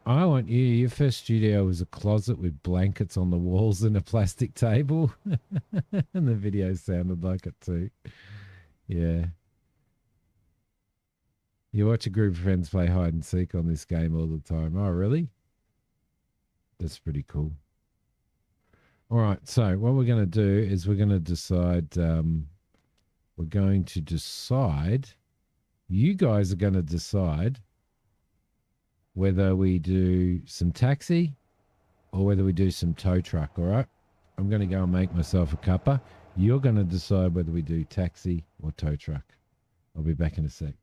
I want you, your first studio was a closet with blankets on the walls and a plastic table. And the video sounded like it too. Yeah. You watch a group of friends play hide and seek on this game all the time. Oh, really? That's pretty cool. All right. So what we're going to do is we're going to decide, you guys are going to decide whether we do some taxi or whether we do some tow truck, all right? I'm going to go and make myself a cuppa. You're going to decide whether we do taxi or tow truck. I'll be back in a sec.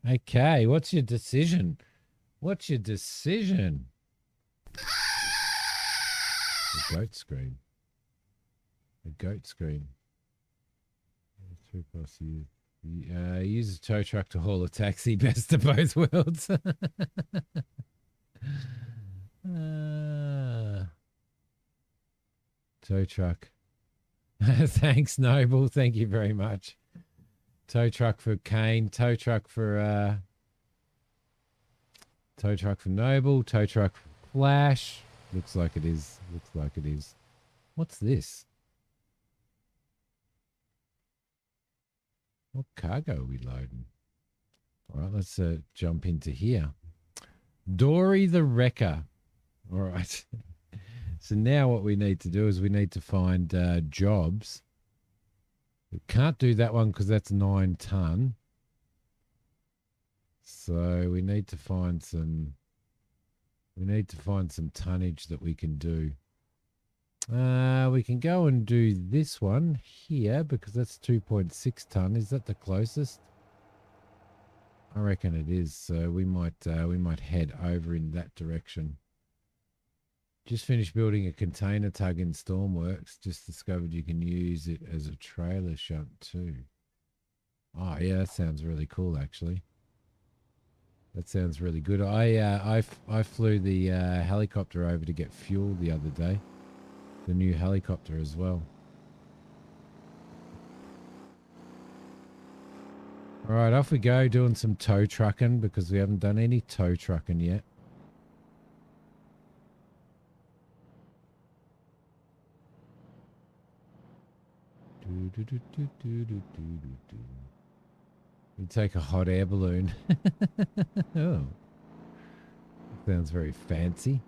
Okay, what's your decision? What's your decision? A goat scream. A goat scream. 3 plus you. Use a tow truck to haul a taxi. Best of both worlds. Tow truck. Thanks, Noble. Thank you very much. Tow truck for Kane. Tow truck for Noble. Tow truck for Flash. Looks like it is. Looks like it is. What's this? What cargo are we loading? All right, let's jump into here. Dory the Wrecker. All right. So now what we need to do is we need to find jobs. We can't do that one because that's 9 ton. So we need to find some. We need to find some tonnage that we can do. We can go and do this one here because that's 2.6 ton. Is that the closest? I reckon it is. So we might head over in that direction. Just finished building a container tug in Stormworks. Just discovered you can use it as a trailer shunt too. Oh yeah, that sounds really cool actually. That sounds really good. I flew the helicopter over to get fuel the other day. The new helicopter as well. All right, off we go doing some tow trucking because we haven't done any tow trucking yet. We take a hot air balloon. Oh, sounds very fancy.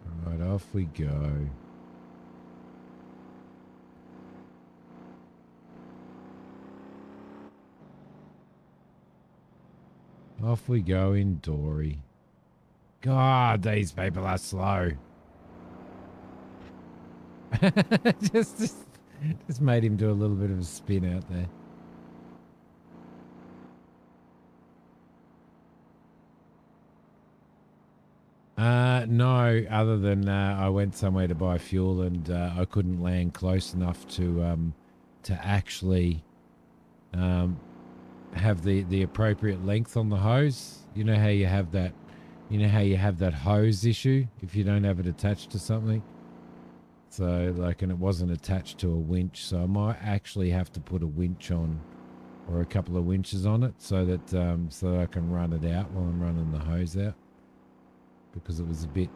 All right, off we go. Off we go in Dory. God, these people are slow. just made him do a little bit of a spin out there. No, other than I went somewhere to buy fuel and I couldn't land close enough to actually have the appropriate length on the hose. You know how you have that hose issue if you don't have it attached to something. So and it wasn't attached to a winch, so I might actually have to put a winch on or a couple of winches on it so that I can run it out while I'm running the hose out, because it was a bit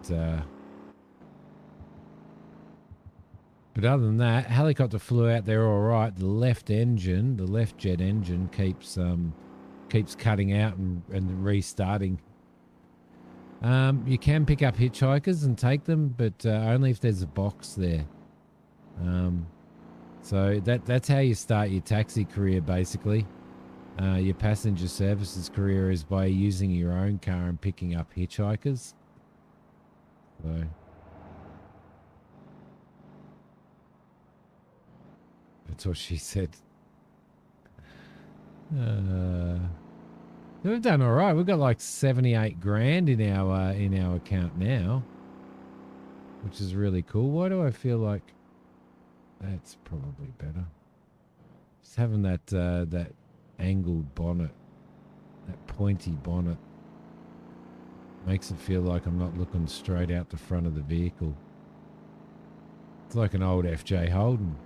but other than that, helicopter flew out there all right. The left jet engine keeps cutting out and restarting. You can pick up hitchhikers and take them, but only if there's a box there. So that's how you start your taxi career, basically. Your passenger services career is by using your own car and picking up hitchhikers. So that's what she said. We've done all right. We've got like 78 grand in our account now, which is really cool. Why do I feel like that's probably better? Just having that angled bonnet, that pointy bonnet, makes it feel like I'm not looking straight out the front of the vehicle. It's like an old FJ Holden.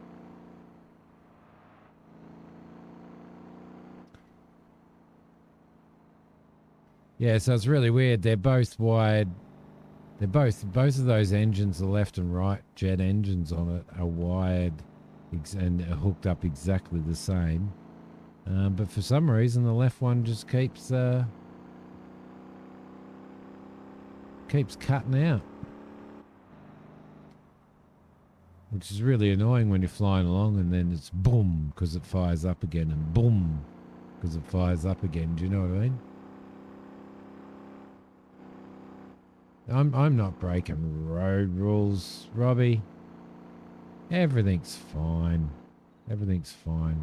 Yeah, so it's really weird. They're both wired. They're both of those engines, the left and right jet engines on it, are wired and are hooked up exactly the same. But for some reason, the left one just keeps cutting out, which is really annoying when you're flying along and then it's boom because it fires up again and boom because it fires up again. Do you know what I mean? I'm not breaking road rules, Robbie. Everything's fine. Everything's fine.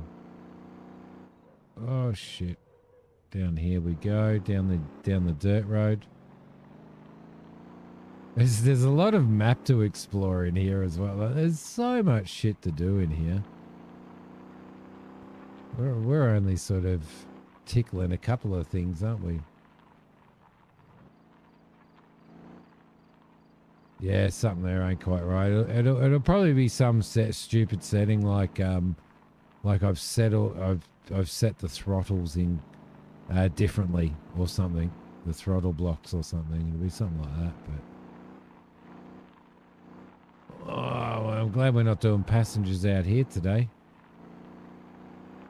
Oh shit. Down here we go, down the dirt road. There's a lot of map to explore in here as well. There's so much shit to do in here. We're only sort of tickling a couple of things, aren't we? Yeah, something there ain't quite right. It'll probably be some stupid setting like I've set the throttles in differently or something. The throttle blocks or something. It'll be something like that. But well, I'm glad we're not doing passengers out here today.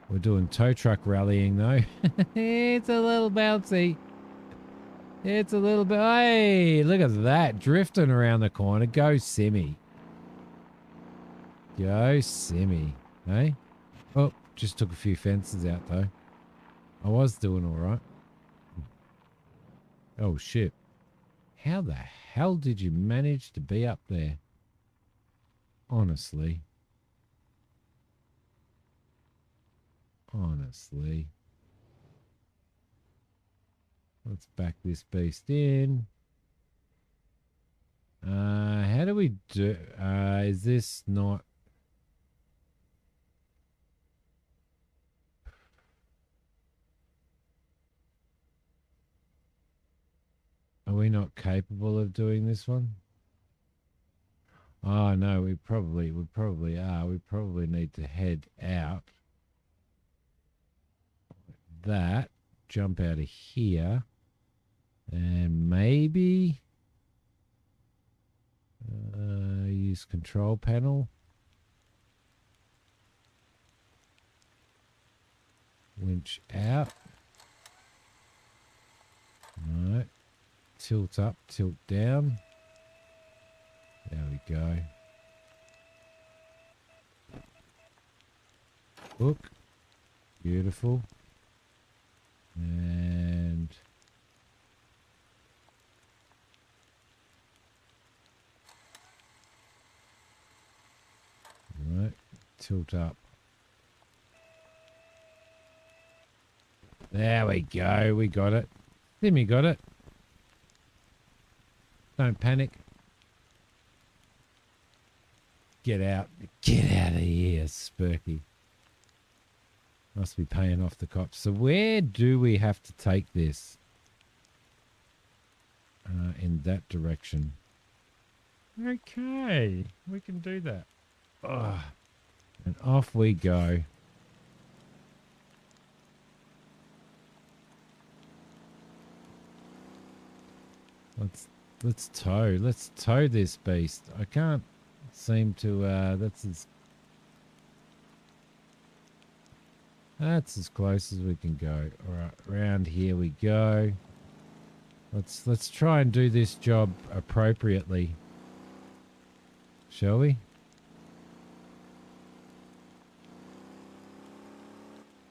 We're doing tow truck rallying though. It's a little bouncy. It's a little bit. Hey, look at that. Drifting around the corner. Go Simi. Go Simi. Hey? Oh, just took a few fences out though. I was doing all right. Oh, shit. How the hell did you manage to be up there? Honestly. Honestly. Let's back this beast in. How do we do... is this not... Are we not capable of doing this one? Oh, no, we probably are. We probably need to head out. That. Jump out of here. And maybe... use control panel. Winch out. Right. Tilt up, tilt down. There we go. Hook. Beautiful. And right, tilt up. There we go. We got it. Timmy got it. Don't panic. Get out. Get out of here, Spurky. Must be paying off the cops. So where do we have to take this? In that direction. Okay. We can do that. Oh, and off we go. Let's tow. Let's tow this beast. I can't seem to that's as close as we can go. All right, around here we go. Let's try and do this job appropriately. Shall we?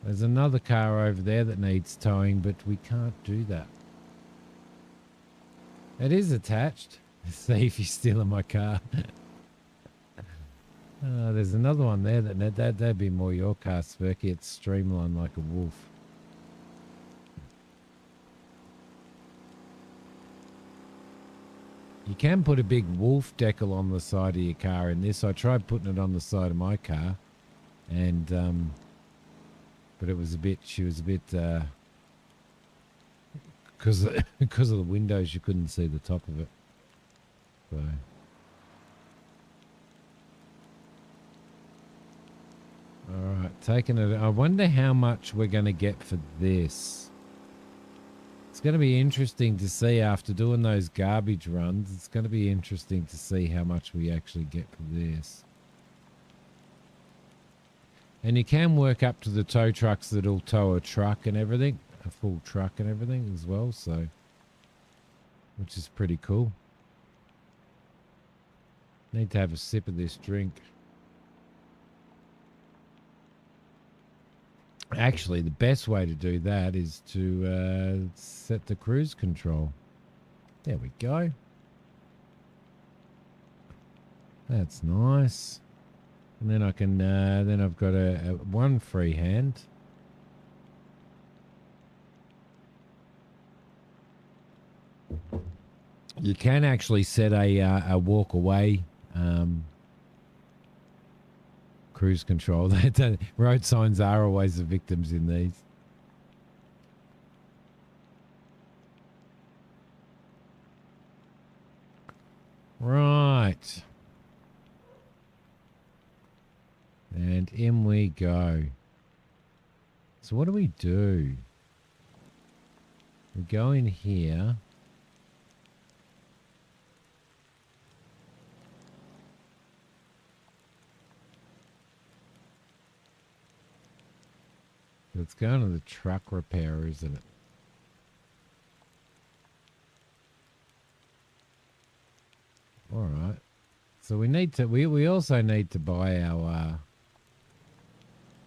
There's another car over there that needs towing, but we can't do that. It is attached. Thief, you're stealing my car. There's another one there that'd be more your car, Spurky. It's streamlined like a wolf. You can put a big wolf decal on the side of your car in this. I tried putting it on the side of my car, and but it was a bit. She was a bit because of the windows. You couldn't see the top of it. So. All right, taking it. I wonder how much we're going to get for this. It's going to be interesting to see after doing those garbage runs. It's going to be interesting to see how much we actually get for this. And you can work up to the tow trucks that'll tow a truck and everything, a full truck and everything as well. So, which is pretty cool. Need to have a sip of this drink. Actually, the best way to do that is to set the cruise control. There we go. That's nice. And then I can, then I've got a one free hand. You can actually set a walk away cruise control. Road signs are always the victims in these. Right. And in we go. So what do? We go in here. It's going to the truck repair, isn't it? All right. So we need to. We also need to buy our.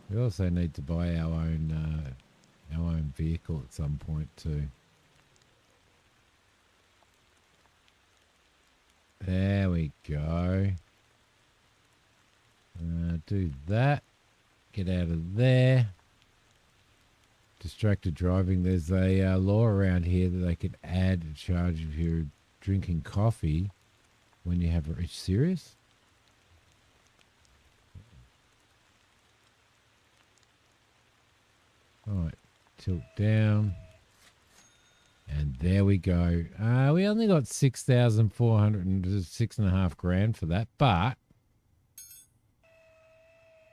We also need to buy our own vehicle at some point too. There we go. Do that. Get out of there. Distracted driving. There's a law around here that they could add a charge if you're drinking coffee when you have. Are you serious? All right, tilt down. And there we go. We only got 6,400 and $6.5 grand for that, but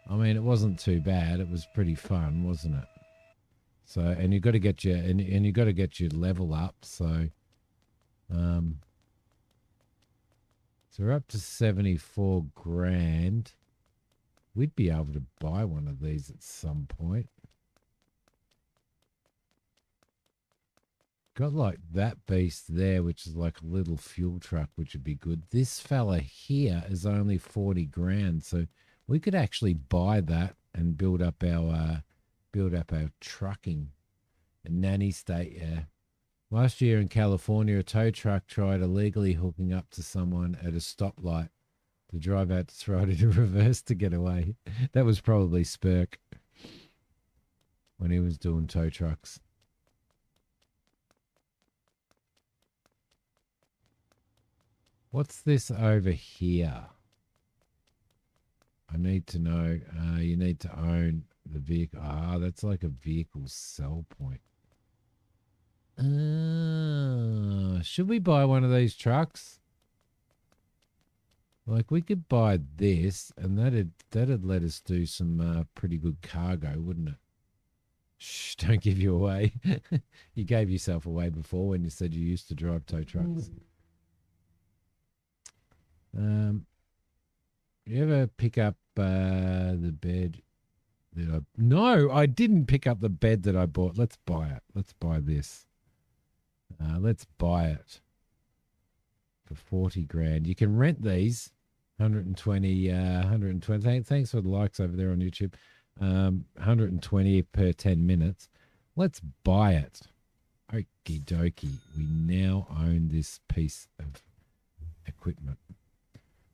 I mean, it wasn't too bad. It was pretty fun, wasn't it? So, and you got to get your and you got to get your level up. So, so we're up to 74 grand. We'd be able to buy one of these at some point. Got like that beast there, which is like a little fuel truck, which would be good. This fella here is only 40 grand, so we could actually buy that and build up our trucking. And nanny state, yeah. Last year in California, a tow truck tried illegally hooking up to someone at a stoplight. The driver had to throw it into reverse to get away. That was probably Spurk when he was doing tow trucks. What's this over here? I need to know. You need to own the vehicle. Ah, that's like a vehicle sell point. Should we buy one of these trucks? Like we could buy this, and that'd let us do some pretty good cargo, wouldn't it? Shh! Don't give you away. You gave yourself away before when you said you used to drive tow trucks. You ever pick up the bed that I... No, I didn't pick up the bed that I bought. Let's buy it. Let's buy this. Let's buy it for 40 grand. You can rent these 120. Thanks for the likes over there on YouTube. 120 per 10 minutes. Let's buy it. Okie dokie. We now own this piece of equipment.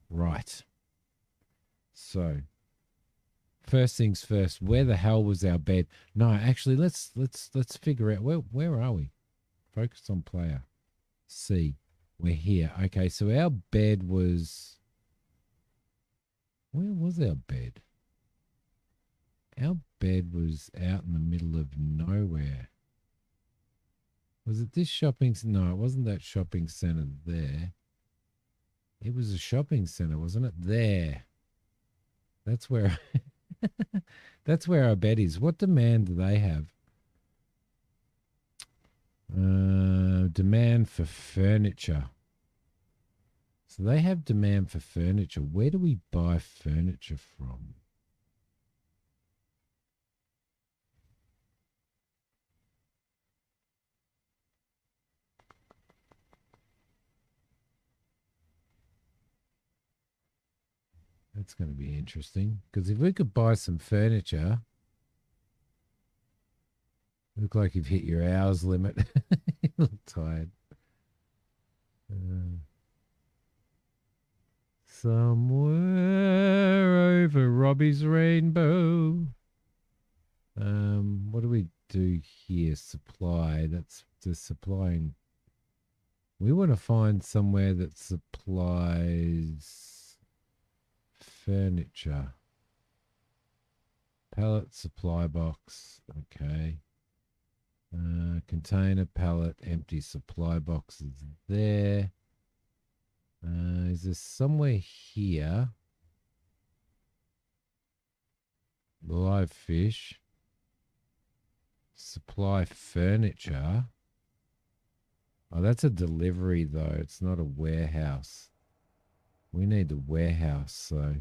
Right. So, first things first, where the hell was our bed? No, actually, let's figure out where are we? Focus on player. C. We're here. Okay, so our bed was... Where was our bed? Our bed was out in the middle of nowhere. Was it this shopping... No, it wasn't that shopping centre there. It was a shopping centre, wasn't it? There. That's where... That's where our bed is. What demand do they have? Demand for furniture. So they have demand for furniture. Where do we buy furniture from? That's going to be interesting. Because if we could buy some furniture... Look like you've hit your hours limit. You look tired. Somewhere over Robbie's rainbow. What do we do here? Supply. That's the supplying. We want to find somewhere that supplies furniture. Pallet supply box. Okay. Container, pallet, empty supply boxes there. Is there somewhere here? Live fish. Supply furniture. Oh, that's a delivery though. It's not a warehouse. We need the warehouse, so.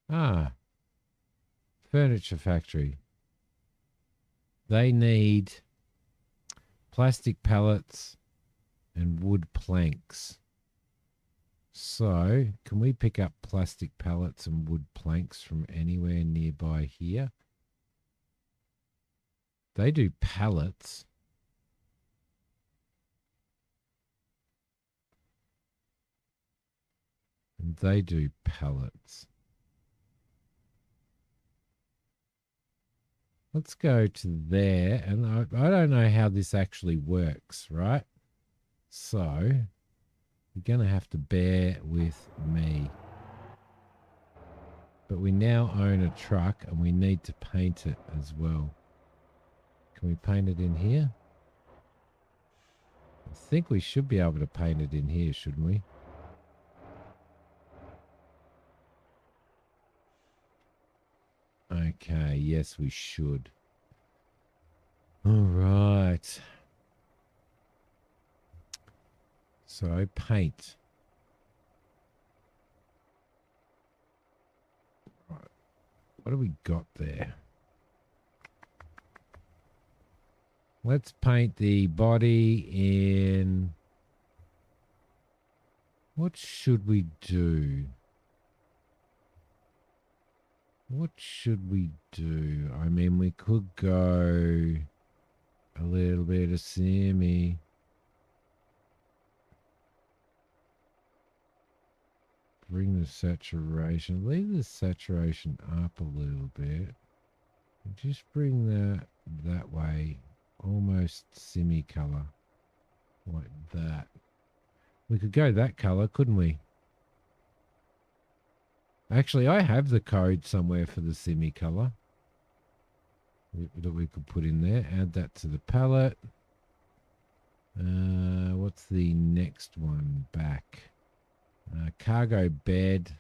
Ah, furniture factory. They need plastic pallets and wood planks. So, can we pick up plastic pallets and wood planks from anywhere nearby here? They do pallets. And they do pallets. Let's go to there. And I don't know how this actually works, right? So, you're going to have to bear with me. But we now own a truck and we need to paint it as well. Can we paint it in here? I think we should be able to paint it in here, shouldn't we? Okay, yes, we should. All right. So, paint. Right. What do we got there? Let's paint the body in... What should we do? What should we do? I mean, we could go a little bit of semi. Bring the saturation. Leave the saturation up a little bit. And just bring that way. Almost semi-color. Like that. We could go that color, couldn't we? Actually, I have the code somewhere for the semi-color that we could put in there. Add that to the palette. What's the next one back? Cargo bed.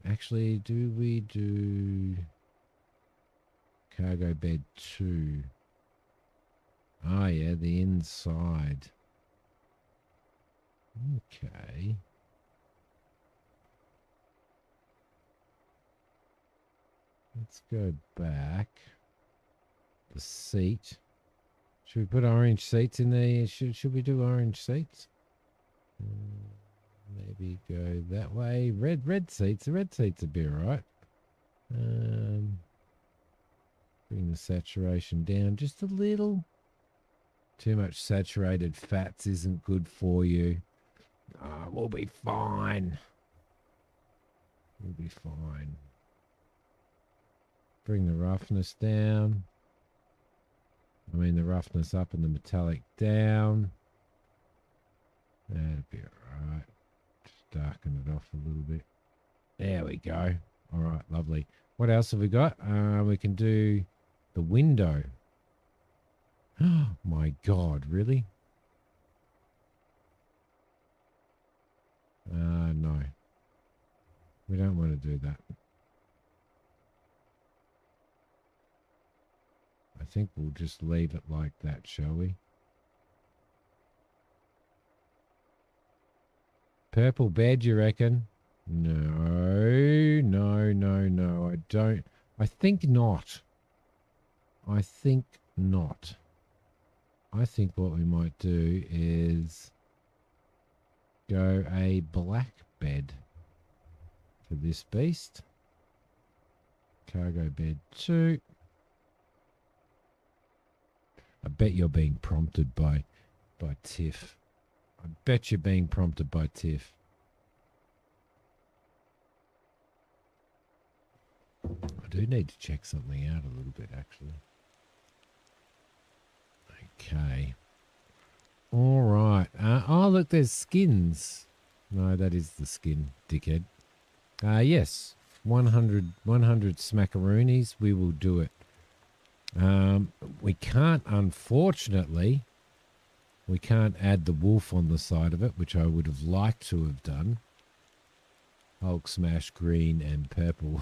Actually, do we do cargo bed 2? Oh, yeah, the inside. Okay. Let's go back. The seat. Should we put orange seats in there? Should we do orange seats? Maybe go that way. Red seats. The red seats would be alright. Bring the saturation down just a little. Too much saturated fats isn't good for you. We'll be fine. We'll be fine. Bring the roughness down. I mean the roughness up and the metallic down. That'll be alright. Just darken it off a little bit. There we go. Alright, lovely. What else have we got? We can do the window. Oh my God, really? No. We don't want to do that. I think we'll just leave it like that, shall we? Purple bed, you reckon? No. I don't. I think not. I think not. I think what we might do is go a black bed for this beast. Cargo bed 2. I bet you're being prompted by Tiff. I bet you're being prompted by Tiff. do need to check something out a little bit, actually. Okay. All right. Oh, look, there's skins. No, that is the skin, dickhead. Yes. 100 smackaroonies. We will do it. We can't, unfortunately, we can't add the wolf on the side of it, which I would have liked to have done. Hulk smash green and purple.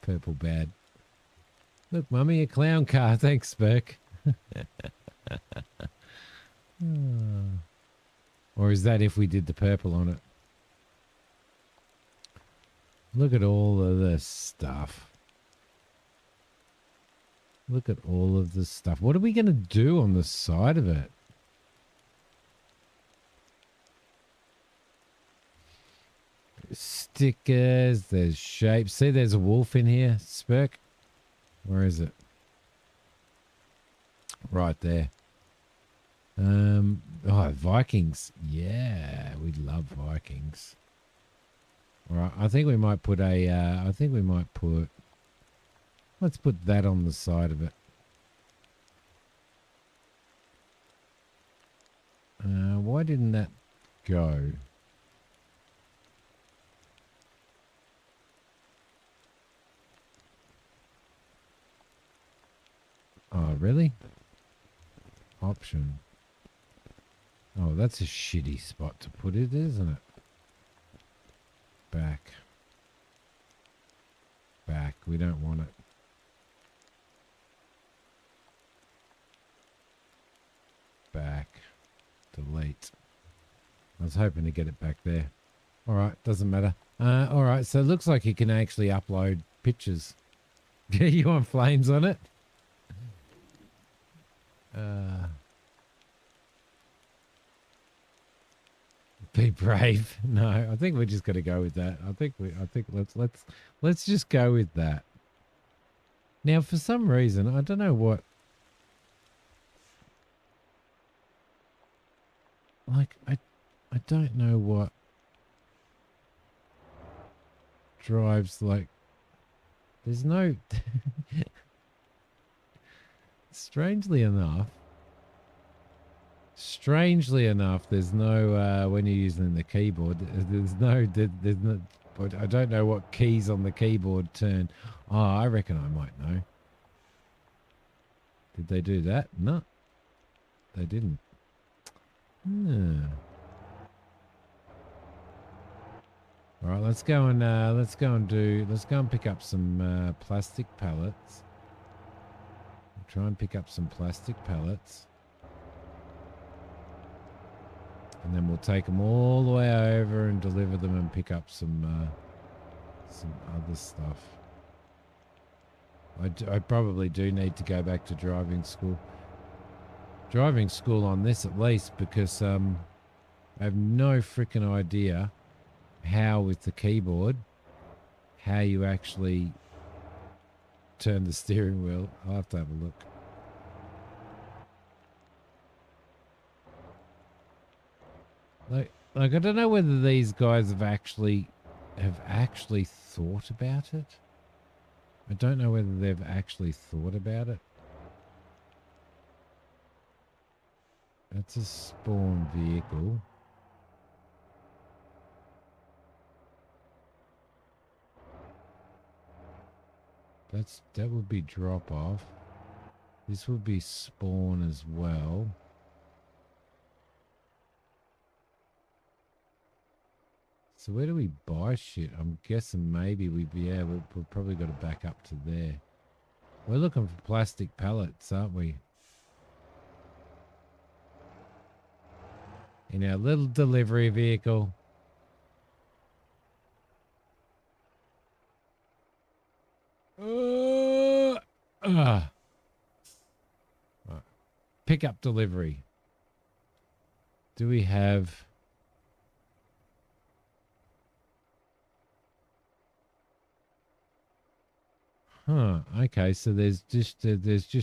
Purple bad. Look, mummy, a clown car. Thanks, Burke. Or is that if we did the purple on it? Look at all of this stuff. Look at all of this stuff. What are we going to do on the side of it? Stickers, there's shapes. See, there's a wolf in here, Spurk. Where is it? Right there. Oh, Vikings. Yeah, we love Vikings. All right, I think we might put let's put that on the side of it. Why didn't that go? Oh, really? Option. Oh, that's a shitty spot to put it, isn't it? Back. Back. We don't want it. Back. Delete. I was hoping to get it back there. All right, doesn't matter. All right, so it looks like you can actually upload pictures. You want flames on it? Be brave. No, I think we're just gonna go with that. I think let's just go with that. Now, for some reason, I don't know what. Like, I don't know what drives, like, there's no. Strangely enough, there's no when you're using the keyboard. There's no. I don't know what keys on the keyboard turn. Oh, I reckon I might know. Did they do that? No, they didn't. All right, let's go and pick up some plastic pallets. Try and pick up some plastic pallets. And then we'll take them all the way over and deliver them and pick up some other stuff. I probably do need to go back to driving school. Driving school on this at least, because I have no freaking idea how with the keyboard, how you actually turn the steering wheel. I'll have to have a look. Like I don't know whether these guys have actually thought about it. I don't know whether they've actually thought about it. That's a spawn vehicle. That would be drop off. This would be spawn as well. So where do we buy shit? I'm guessing maybe we've probably got to back up to there. We're looking for plastic pallets, aren't we? In our little delivery vehicle. Pickup delivery. Do we have... Huh, okay, so there's just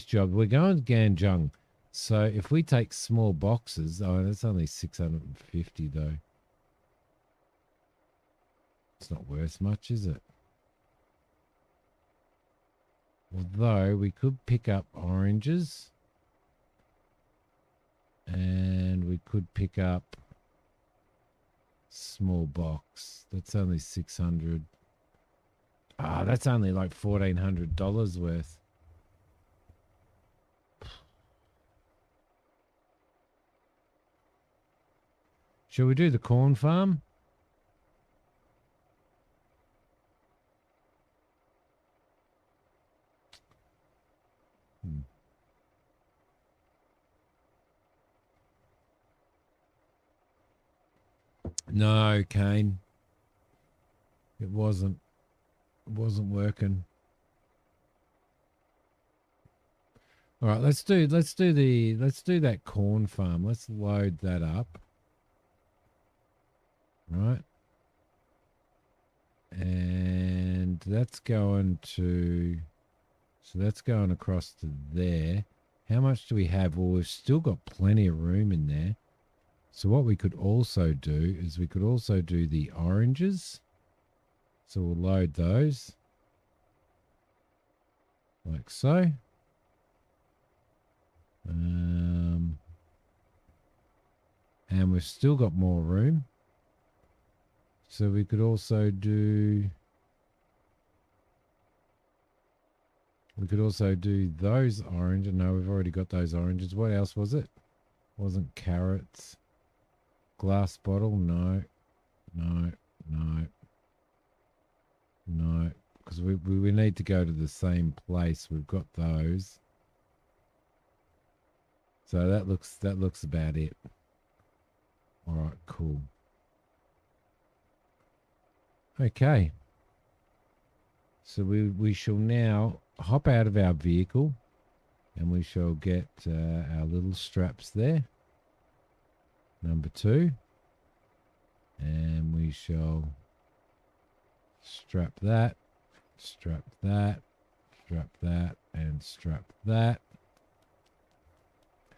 jobs. We're going to Ganjung. So if we take small boxes, oh, that's only 650 though. It's not worth much, is it? Although we could pick up oranges. And we could pick up small box. That's only 600. Ah, that's only like $1,400 worth. Shall we do the corn farm? No, Kane. It wasn't. It wasn't working. All right, let's do that corn farm. Let's load that up. Right. And that's going to, so that's going across to there. How much do we have? Well, we've still got plenty of room in there. So what we could also do is we could also do the oranges. So we'll load those like so. And we've still got more room. So we could also do, those orange. No, we've already got those oranges. What else was it? Wasn't carrots. Glass bottle? No. No. No. No. Because we need to go to the same place. We've got those. So that looks about it. All right, cool. Okay. So we shall now hop out of our vehicle and we shall get our little straps there. Number 2. And we shall strap that, strap that, strap that, and strap that,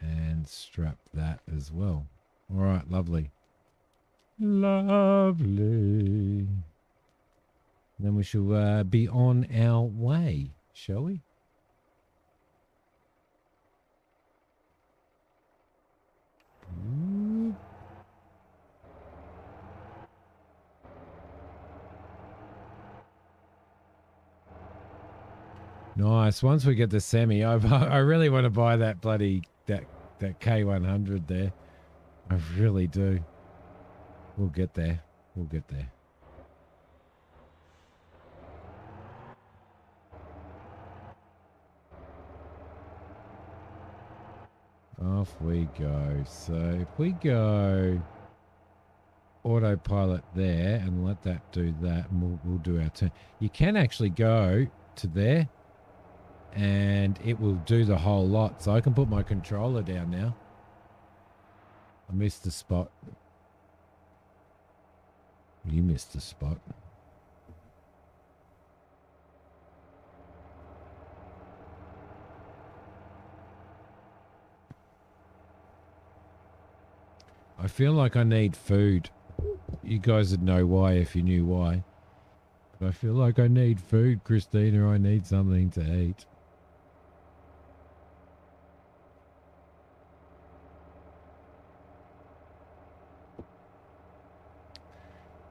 and strap that as well. All right, lovely. Lovely. Then we shall be on our way, shall we? Nice. Once we get the semi, I really want to buy that bloody that K100 there. I really do. We'll get there. We'll get there. Off we go. So if we go autopilot there and let that do that, and we'll do our turn. You can actually go to there and it will do the whole lot. So I can put my controller down now. I missed the spot. You missed the spot. I feel like I need food. You guys would know why if you knew why. But I feel like I need food, Christina. I need something to eat.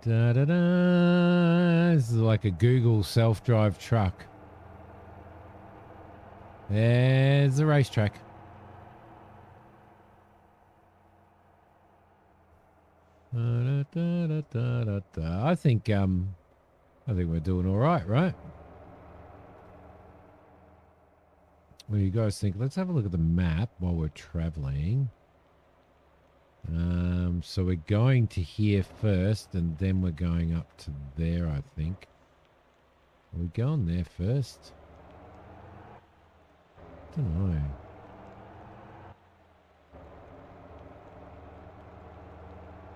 Da da da. This is like a Google self-drive truck. There's the racetrack. I think we're doing all right, right? What do you guys think? Let's have a look at the map while we're traveling. So we're going to here first, and then we're going up to there, I think. Are we going there first? I don't know.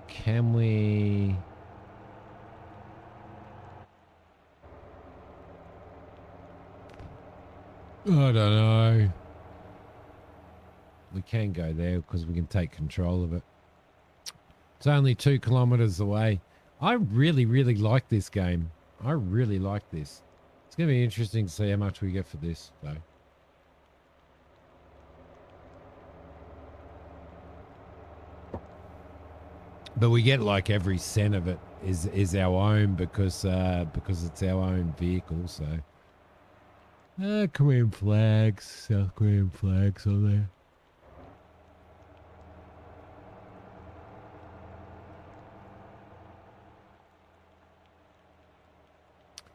Can we... I don't know. We can go there because we can take control of it. It's only 2 kilometers away. I really, really like this game. I really like this. It's going to be interesting to see how much we get for this, though. But we get like every cent of it is our own because it's our own vehicle. So Korean flags, South Korean flags on there.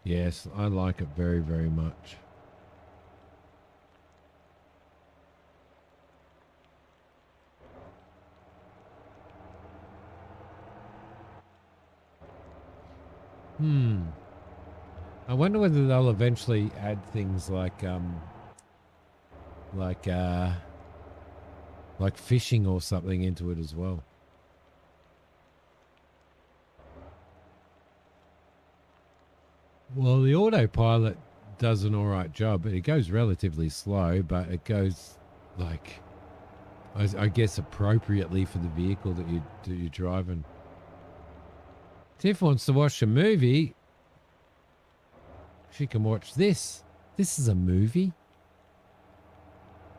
Yes, I like it very, very much. I wonder whether they'll eventually add things like fishing or something into it as well. Well, the autopilot does an all right job. It goes relatively slow, but it goes like, I guess, appropriately for the vehicle that you're driving. Tiff wants to watch a movie. She can watch this. This is a movie.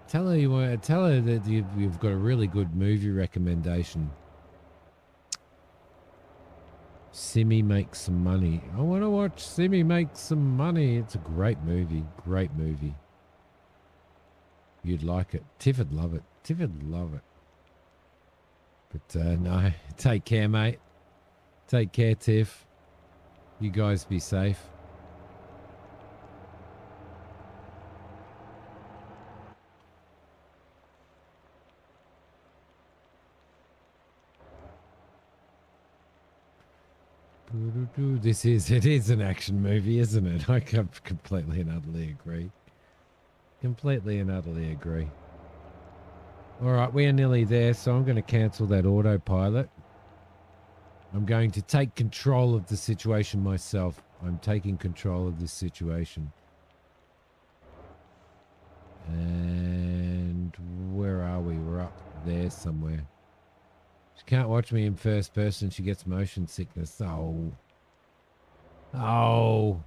Tell her that you've got a really good movie recommendation. Simi makes some money. I want to watch Simi make some money. It's a great movie. Great movie. You'd like it. Tiff would love it. Tiff would love it. But no, take care, mate. Take care, Tiff. You guys be safe. It is an action movie, isn't it? I completely and utterly agree. Completely and utterly agree. All right, we are nearly there, so I'm going to cancel that autopilot. I'm going to take control of the situation myself. I'm taking control of this situation. And where are we? We're up there somewhere. She can't watch me in first person. She gets motion sickness. Oh. Oh.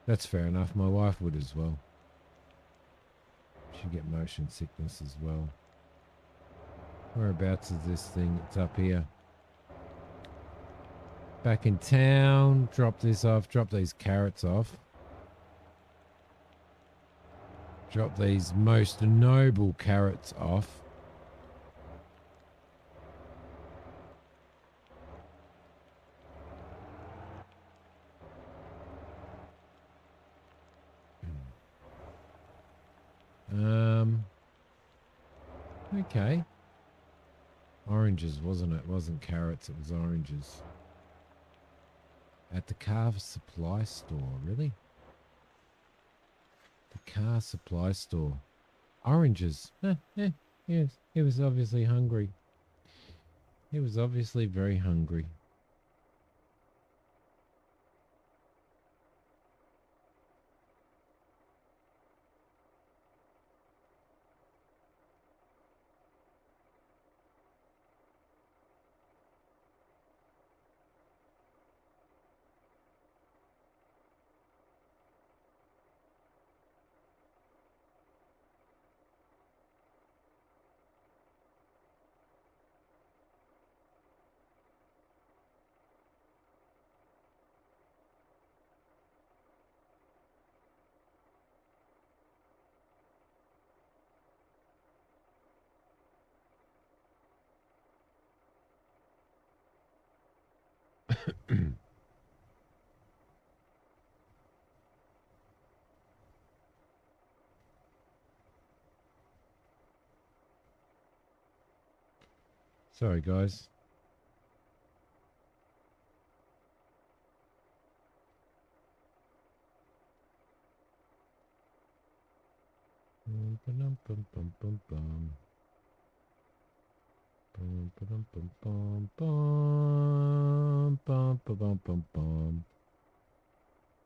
That's fair enough. My wife would as well. She'd get motion sickness as well. Whereabouts is this thing? It's up here. Back in town. Drop this off. Drop these carrots off. Drop these most noble carrots off. Okay. Oranges, wasn't it? It wasn't carrots, it was oranges. At the car supply store, really? The car supply store. Oranges. Yes, he was obviously hungry. He was obviously very hungry. Sorry, guys.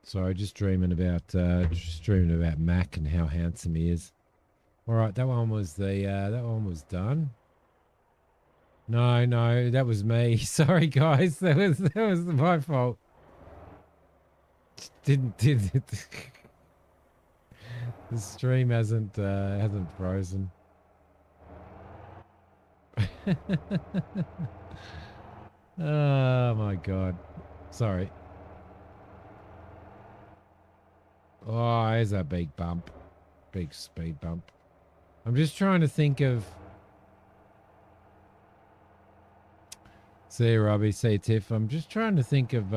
Sorry, just dreaming about Mac and how handsome he is. All right, that one was done. No, that was me. Sorry, guys, that was my fault. did the stream hasn't frozen. Oh my god. Sorry. Oh, there's a big bump. Big speed bump. I'm just trying to think of. See you, Robbie. See you, Tiff. I'm just trying to think of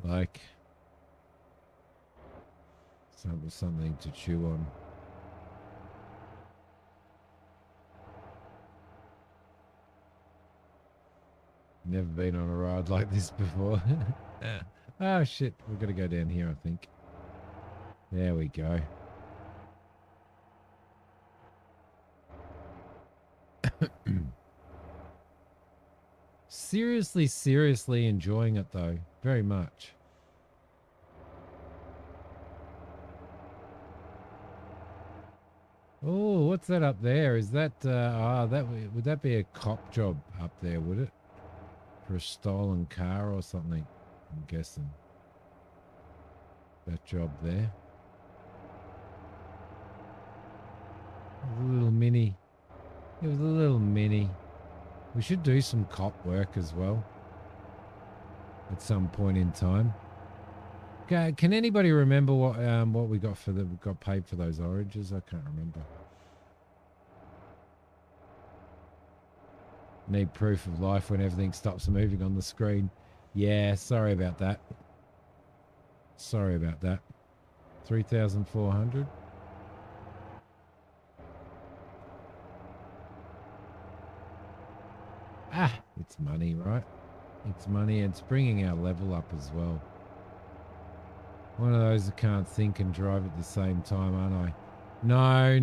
like something to chew on. Never been on a ride like this before. Oh shit, we've got to go down here, I think. There we go. Seriously enjoying it though, very much. Oh, what's that up there? Is that would that be a cop job up there, would it? For a stolen car or something, I'm guessing. That job there. A little mini. It was a little mini. We should do some cop work as well at some point in time. Can anybody remember what we got got paid for those oranges? I can't remember. Need proof of life when everything stops moving on the screen. Yeah, sorry about that. Sorry about that. 3,400. Ah, it's money, right? It's money. It's bringing our level up as well. One of those that can't think and drive at the same time, aren't I? No.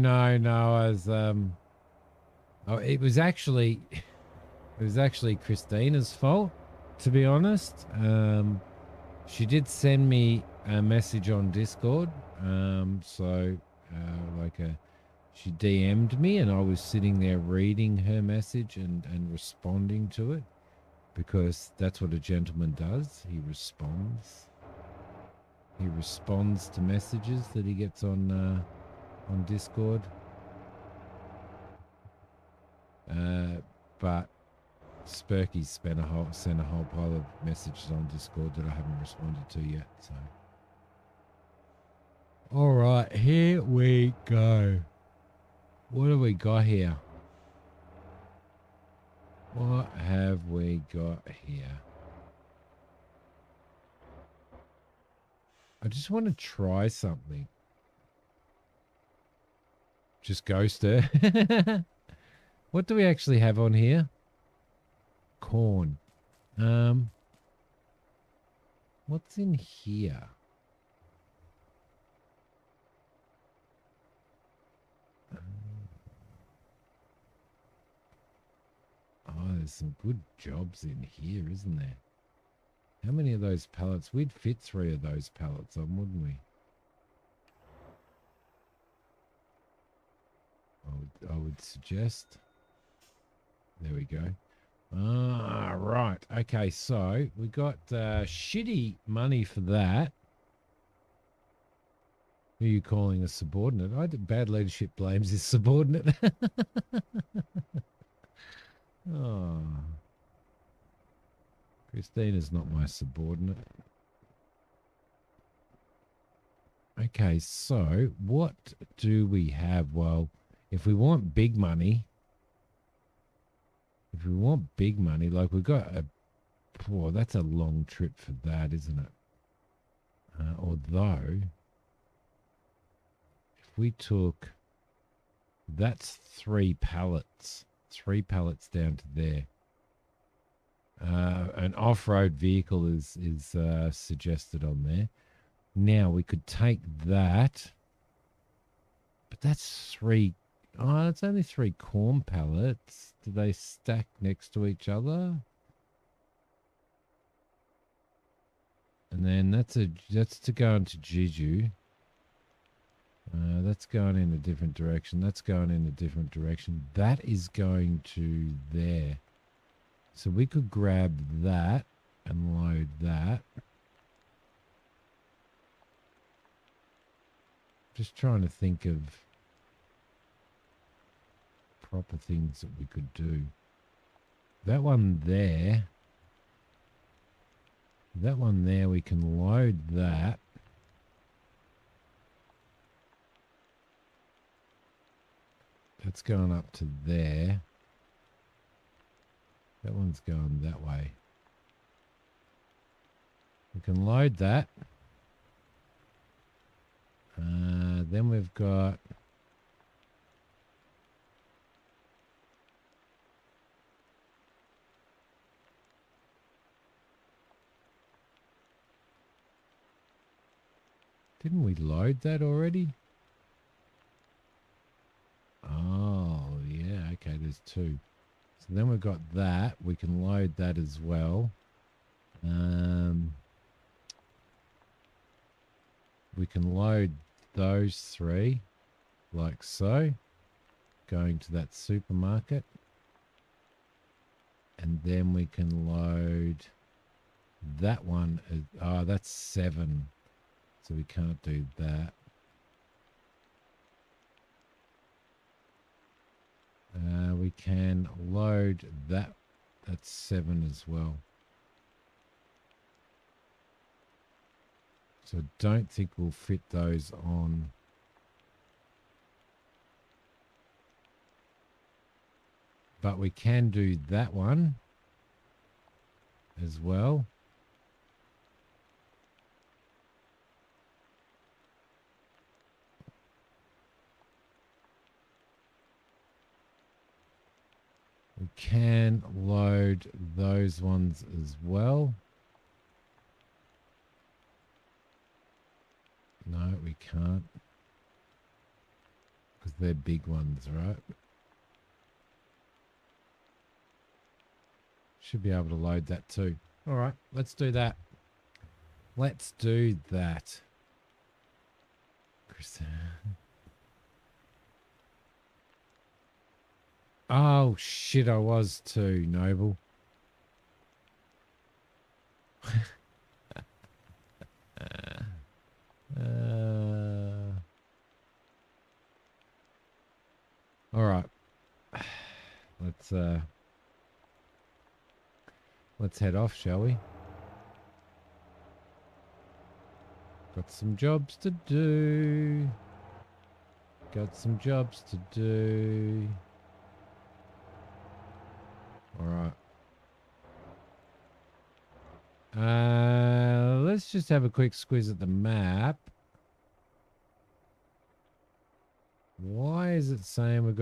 It was actually Christina's fault, to be honest. She did send me a message on Discord. She DM'd me and I was sitting there reading her message and responding to it, because that's what a gentleman does. He responds. He responds to messages that he gets on Discord. But Spurky sent a whole pile of messages on Discord that I haven't responded to yet. So, all right, here we go. What have we got here? What have we got here? I just want to try something. Just ghost her. What do we actually have on here? Corn. What's in here? Oh, there's some good jobs in here, isn't there? How many of those pallets? We'd fit 3 of those pallets on, wouldn't we? I would suggest. There we go. Ah, right. Okay, so we got shitty money for that. Who are you calling a subordinate? Bad leadership blames his subordinate. Oh. Christina's not my subordinate. Okay, so what do we have? Well, if we want big money, like we've got that's a long trip for that, isn't it? Although, if we took, that's 3 pallets. 3 pallets down to there. An off-road vehicle is suggested on there. Now we could take that, but that's 3. Oh, that's only 3 corn pallets. Do they stack next to each other? And then that's to go into Jeju. That's going in a different direction. That's going in a different direction. That is going to there. So we could grab that and load that. Just trying to think of proper things that we could do. That one there, we can load that. That's going up to there. That one's going that way. We can load that. Then we've got didn't we load that already? Oh, yeah, okay, there's two. So then we've got that. We can load that as well. We can load those three like so, going to that supermarket. And then we can load that one. Oh, that's 7. So we can't do that. We can load that. That's 7 as well. So I don't think we'll fit those on. But we can do that one as well. We can load those ones as well. No, we can't. Because they're big ones, right? Should be able to load that too. All right, let's do that. Let's do that. Oh, shit, I was too, Noble. All right. Let's head off, shall we? Got some jobs to do. Got some jobs to do. All right. Let's just have a quick squeeze at the map. Why is it saying we've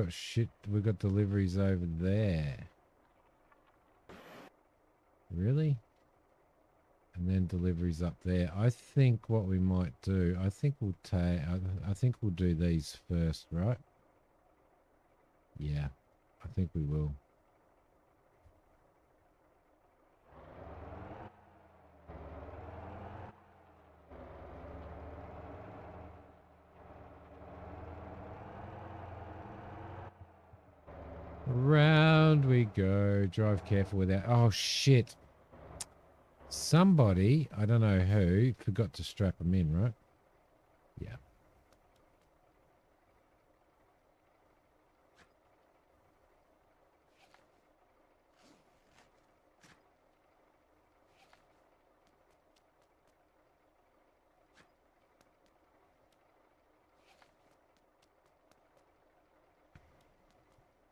got deliveries over there? Really? And then deliveries up there. I think what we might do, I think we'll do these first, right? Yeah, I think we will. Around we go. Drive careful with that. Oh, shit. Somebody, I don't know who, forgot to strap them in, right? Yeah.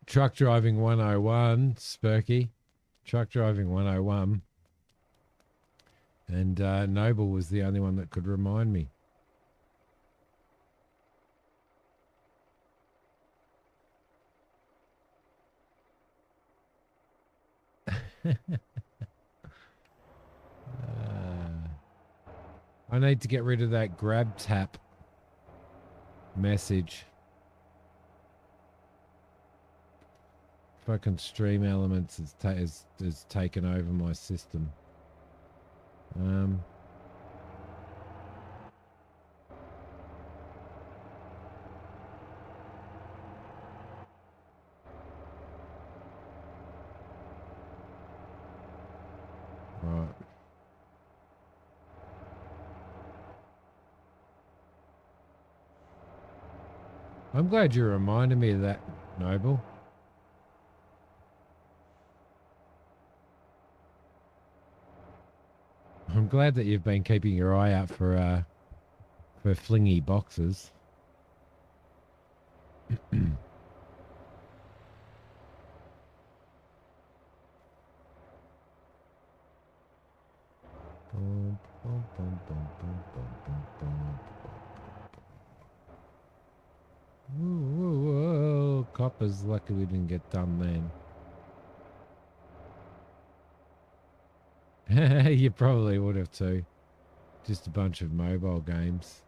Truck driving 101, Spurky. Truck driving 101. And Noble was the only one that could remind me. I need to get rid of that grab tap message. Fucking Stream Elements has taken over my system. Right. I'm glad you reminded me of that, Noble. I'm glad that you've been keeping your eye out for flingy boxes. Whoa, Copper's lucky we didn't get done then. You probably would have too. Just a bunch of mobile games.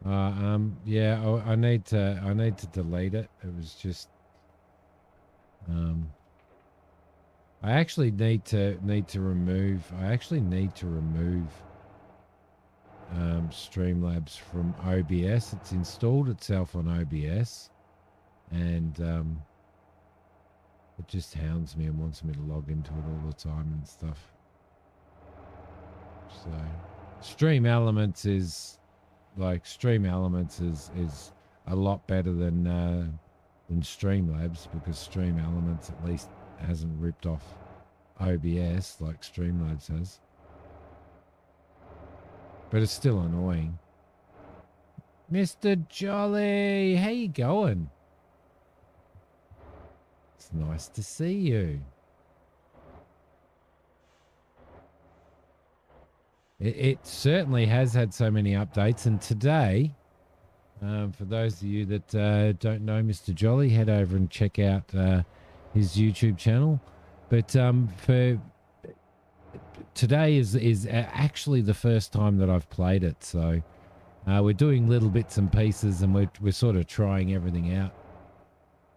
Yeah, I need to delete it. It was just I actually need to remove Streamlabs from OBS. It's installed itself on OBS, and it just hounds me and wants me to log into it all the time and stuff. So Stream Elements is a lot better than Streamlabs, because Stream Elements at least hasn't ripped off OBS like Streamlabs has. But it's still annoying. Mr. Jolly, how you going? It's nice to see you. It certainly has had so many updates, and today, for those of you that don't know Mr. Jolly, head over and check out his YouTube channel. But for today is actually the first time that I've played it, so we're doing little bits and pieces, and we're sort of trying everything out.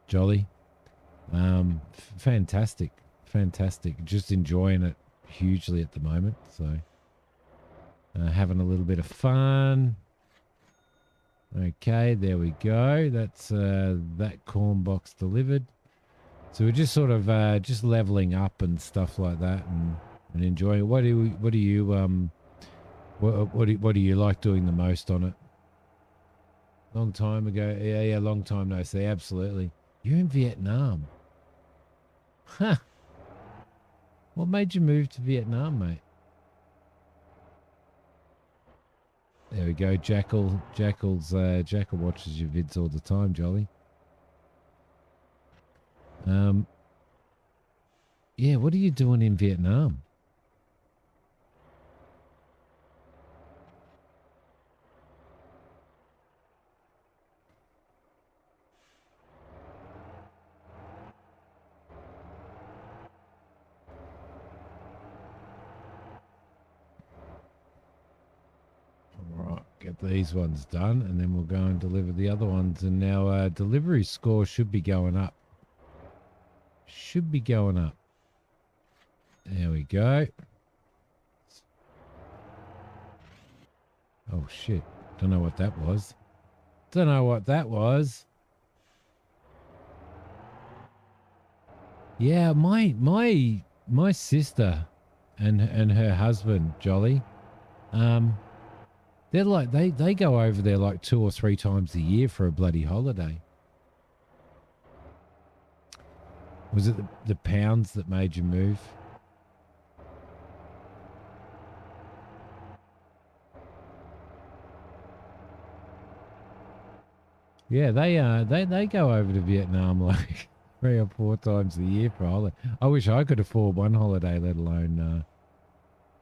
Jolly, fantastic, just enjoying it hugely at the moment. So having a little bit of fun. Okay, there we go. That's that corn box delivered. So we're just sort of just leveling up and stuff like that, and enjoying. What do you like doing the most on it? Long time ago, yeah, long time no see. Absolutely. You're in Vietnam, huh? What made you move to Vietnam, mate? There we go. Jackal watches your vids all the time, Jolly. Yeah, what are you doing in Vietnam? All right, get these ones done, and then we'll go and deliver the other ones. And now delivery score should be going up. There we go. Oh shit! Don't know what that was. Yeah, my sister and her husband Jolly, they're like they go over there like 2 or 3 times a year for a bloody holiday. Was it the pounds that made you move? Yeah, they go over to Vietnam like 3 or 4 times a year for a holiday. I wish I could afford one holiday, let alone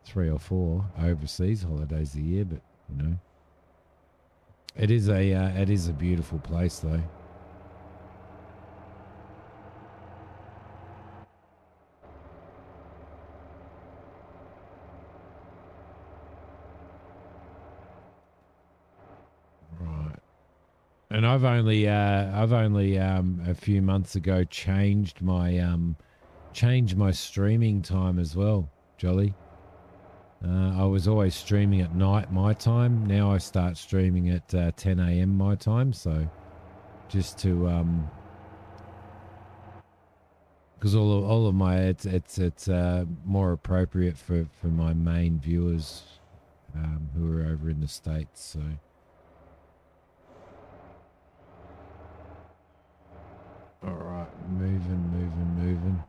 3 or 4 overseas holidays a year. But you know, it is a beautiful place though. Right. And I've only a few months ago changed my streaming time as well, Jolly. I was always streaming at night my time. Now I start streaming at 10 a.m. my time. So just to because all of my it's more appropriate for my main viewers who are over in the States. So moving.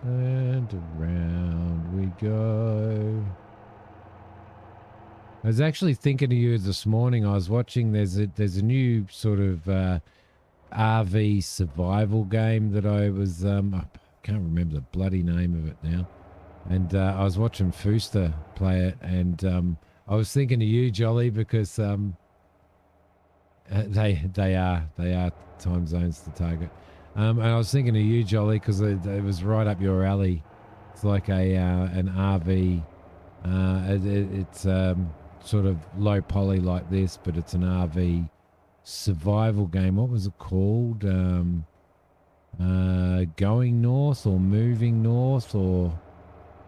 And around we go. I was actually thinking of you this morning. I was watching. There's a new sort of RV survival game that I was. I can't remember the bloody name of it now. And I was watching Fooster play it, and I was thinking of you, Jolly, because they are time zones to target. And I was thinking of you, Jolly, because it was right up your alley. It's like an RV. It's sort of low poly like this, but it's an RV survival game. What was it called? Going north or moving north or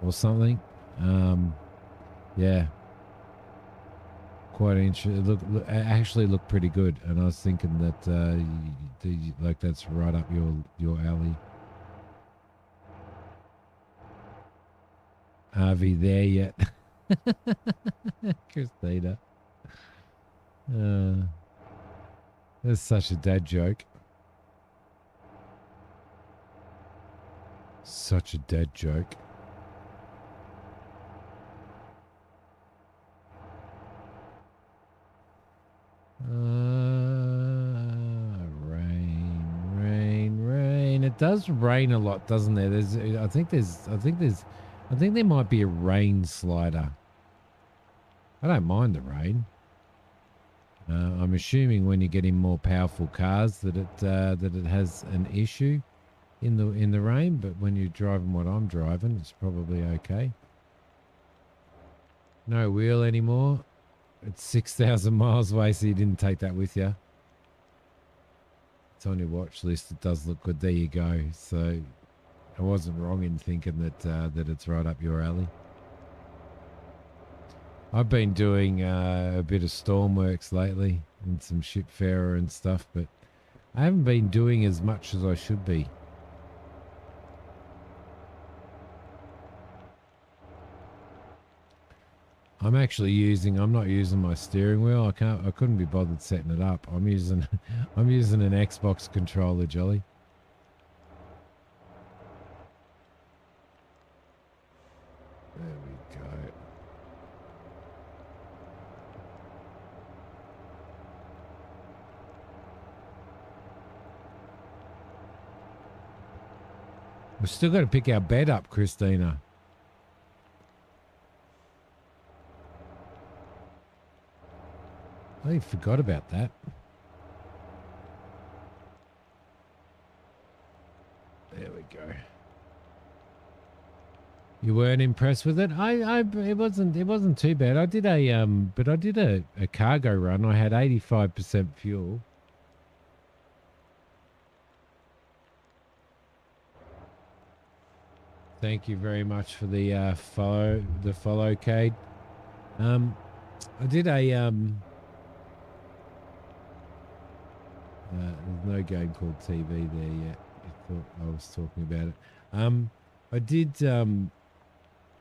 something. Yeah, quite interesting. Look, actually looked pretty good, and I was thinking that like that's right up your alley. RV there yet? Christina. That's such a dad joke. Such a dad joke. Rain. It does rain a lot, doesn't there? I think there might be a rain slider. I don't mind the rain. I'm assuming when you're getting more powerful cars that it has an issue in the rain, but when you're driving what I'm driving, it's probably okay. No wheel anymore. It's 6,000 miles away, so you didn't take that with you. It's on your watch list. It does look good. There you go. So I wasn't wrong in thinking that it's right up your alley. I've been doing a bit of stormworks lately and some shipfarer and stuff, but I haven't been doing as much as I should be. I'm not using my steering wheel. I couldn't be bothered setting it up. I'm using an Xbox controller, Jolly. There we go. We've still got to pick our bed up, Christina. I forgot about that. There we go. You weren't impressed with it? It wasn't too bad. I did a cargo run. I had 85% fuel. Thank you very much for the follow, Cade. I did a there's no game called TV there yet. I thought I was talking about it. I did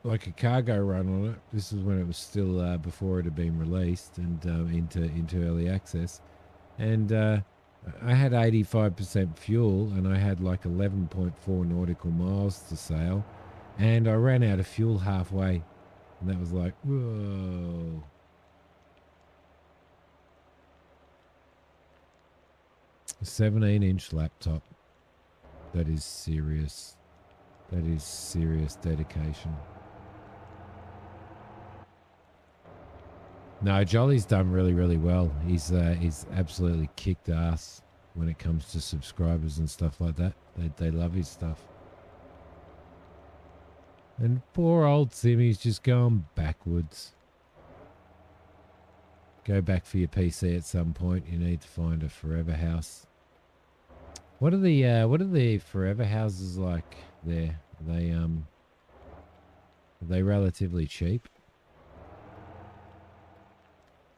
like a cargo run on it. This is when it was still before it had been released and into early access, and I had 85% fuel and I had like 11.4 nautical miles to sail, and I ran out of fuel halfway, and that was like, whoa. A 17-inch laptop. That is serious. That is serious dedication. No, Jolly's done really, really well. He's absolutely kicked ass when it comes to subscribers and stuff like that. They love his stuff. And poor old Simmy's just going backwards. Go back for your PC at some point. You need to find a forever house. What are the forever houses like there? Are they relatively cheap?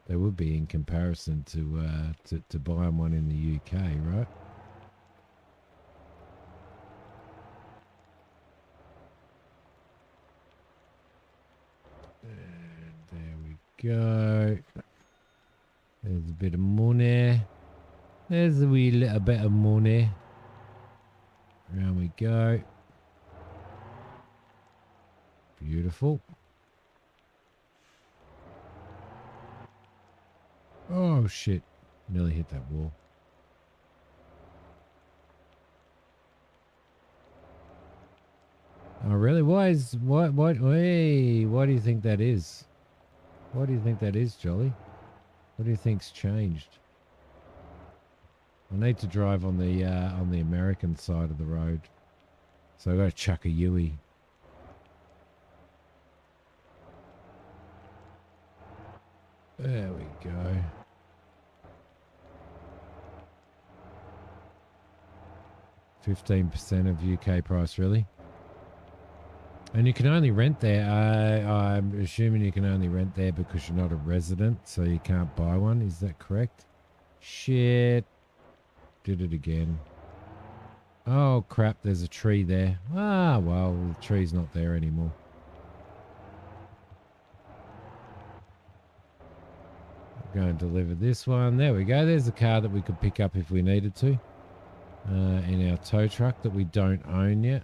They would be in comparison to buying one in the UK, right? go. There's a bit of money. There's a wee little bit of money. Around we go. Beautiful. Oh, shit. Nearly hit that wall. Oh, really? Hey, why do you think that is? Why do you think that is, Jolly? What do you think's changed? I need to drive on the American side of the road. So I got to chuck a Yui. There we go. %15% of UK price, really? And you can only rent there. I'm assuming you can only rent there because you're not a resident, so you can't buy one. Is that correct? Shit. Did it again. Oh, crap. There's a tree there. Ah, well, the tree's not there anymore. I'm going to deliver this one. There we go. There's a car that we could pick up if we needed to. In our tow truck that we don't own yet.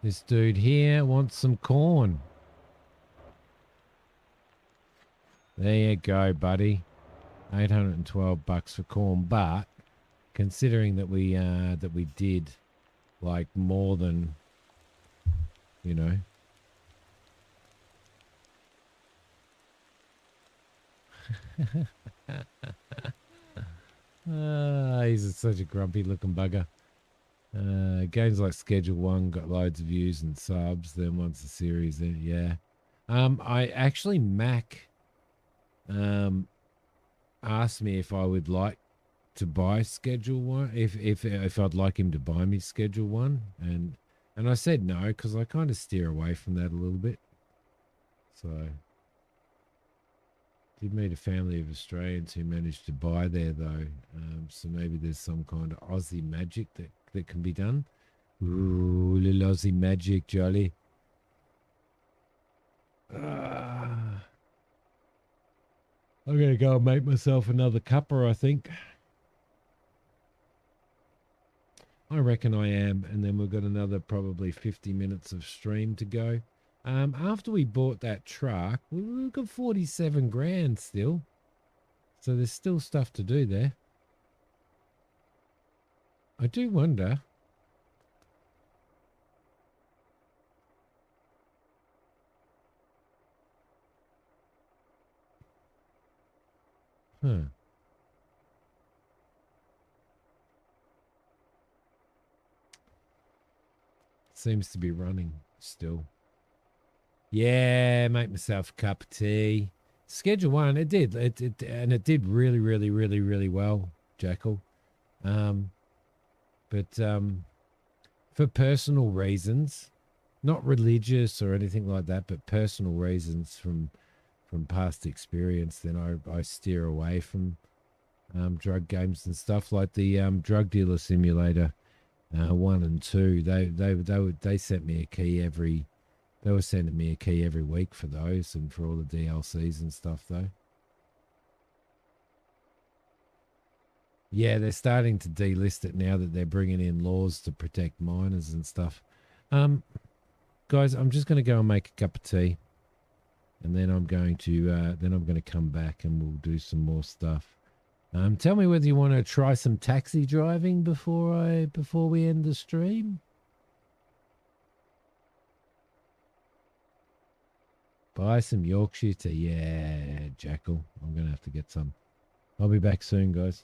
This dude here wants some corn. There you go, buddy. $812 for corn, but considering that we did like more than, you know. He's such a grumpy looking bugger. Games like Schedule 1 got loads of views and subs. Then once the series, then yeah. I actually Mac asked me if I would like to buy Schedule 1, if I'd like him to buy me Schedule 1, and I said no because I kind of steer away from that a little bit. So did meet a family of Australians who managed to buy there though. So maybe there's some kind of Aussie magic that can be done. Ooh, little Aussie magic, Jolly. I'm going to go and make myself another cuppa, I think. I reckon I am. And then we've got another probably 50 minutes of stream to go. After we bought that truck, we've got 47 grand still. So there's still stuff to do there. I do wonder. Huh. Seems to be running still. Yeah, make myself a cup of tea. Schedule 1, it did. It did really, really, really, really well, Jackal. But for personal reasons, not religious or anything like that, but personal reasons from past experience, then I steer away from drug games and stuff like the drug dealer simulator 1 and 2. They sent me a key every. They were sending me a key every week for those and for all the DLCs and stuff, though. Yeah, they're starting to delist it now that they're bringing in laws to protect minors and stuff. Guys, I'm just going to go and make a cup of tea, and then I'm going to come back and we'll do some more stuff. Tell me whether you want to try some taxi driving before we end the stream. Buy some Yorkshire tea. Yeah, Jackal. I'm going to have to get some. I'll be back soon, guys.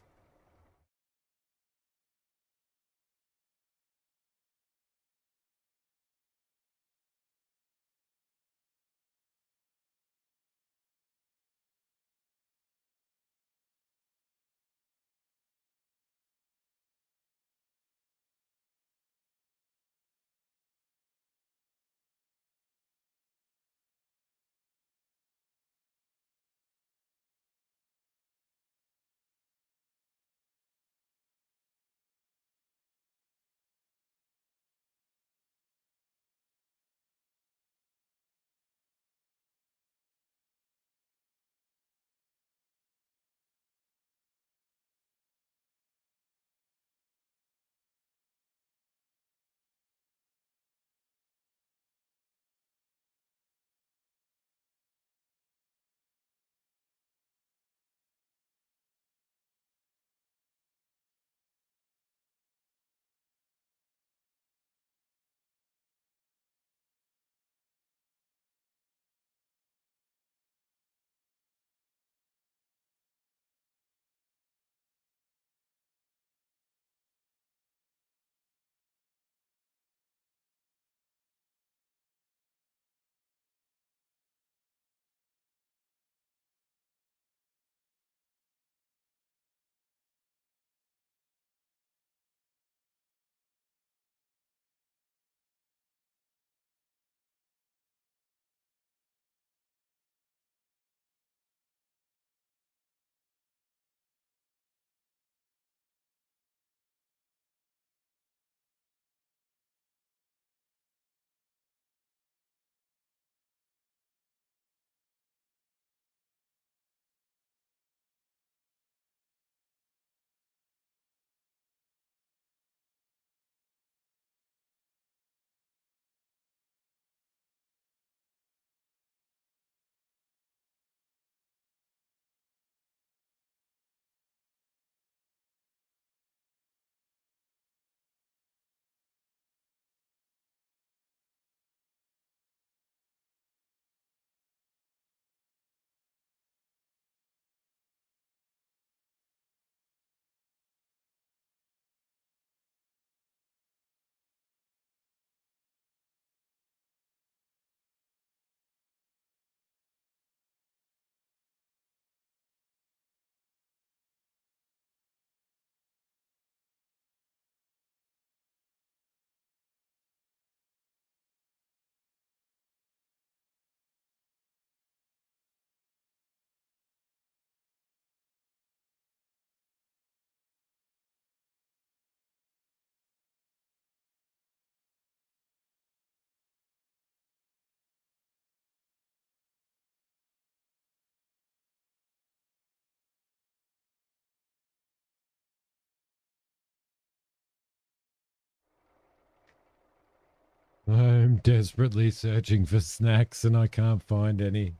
I'm desperately searching for snacks and I can't find any.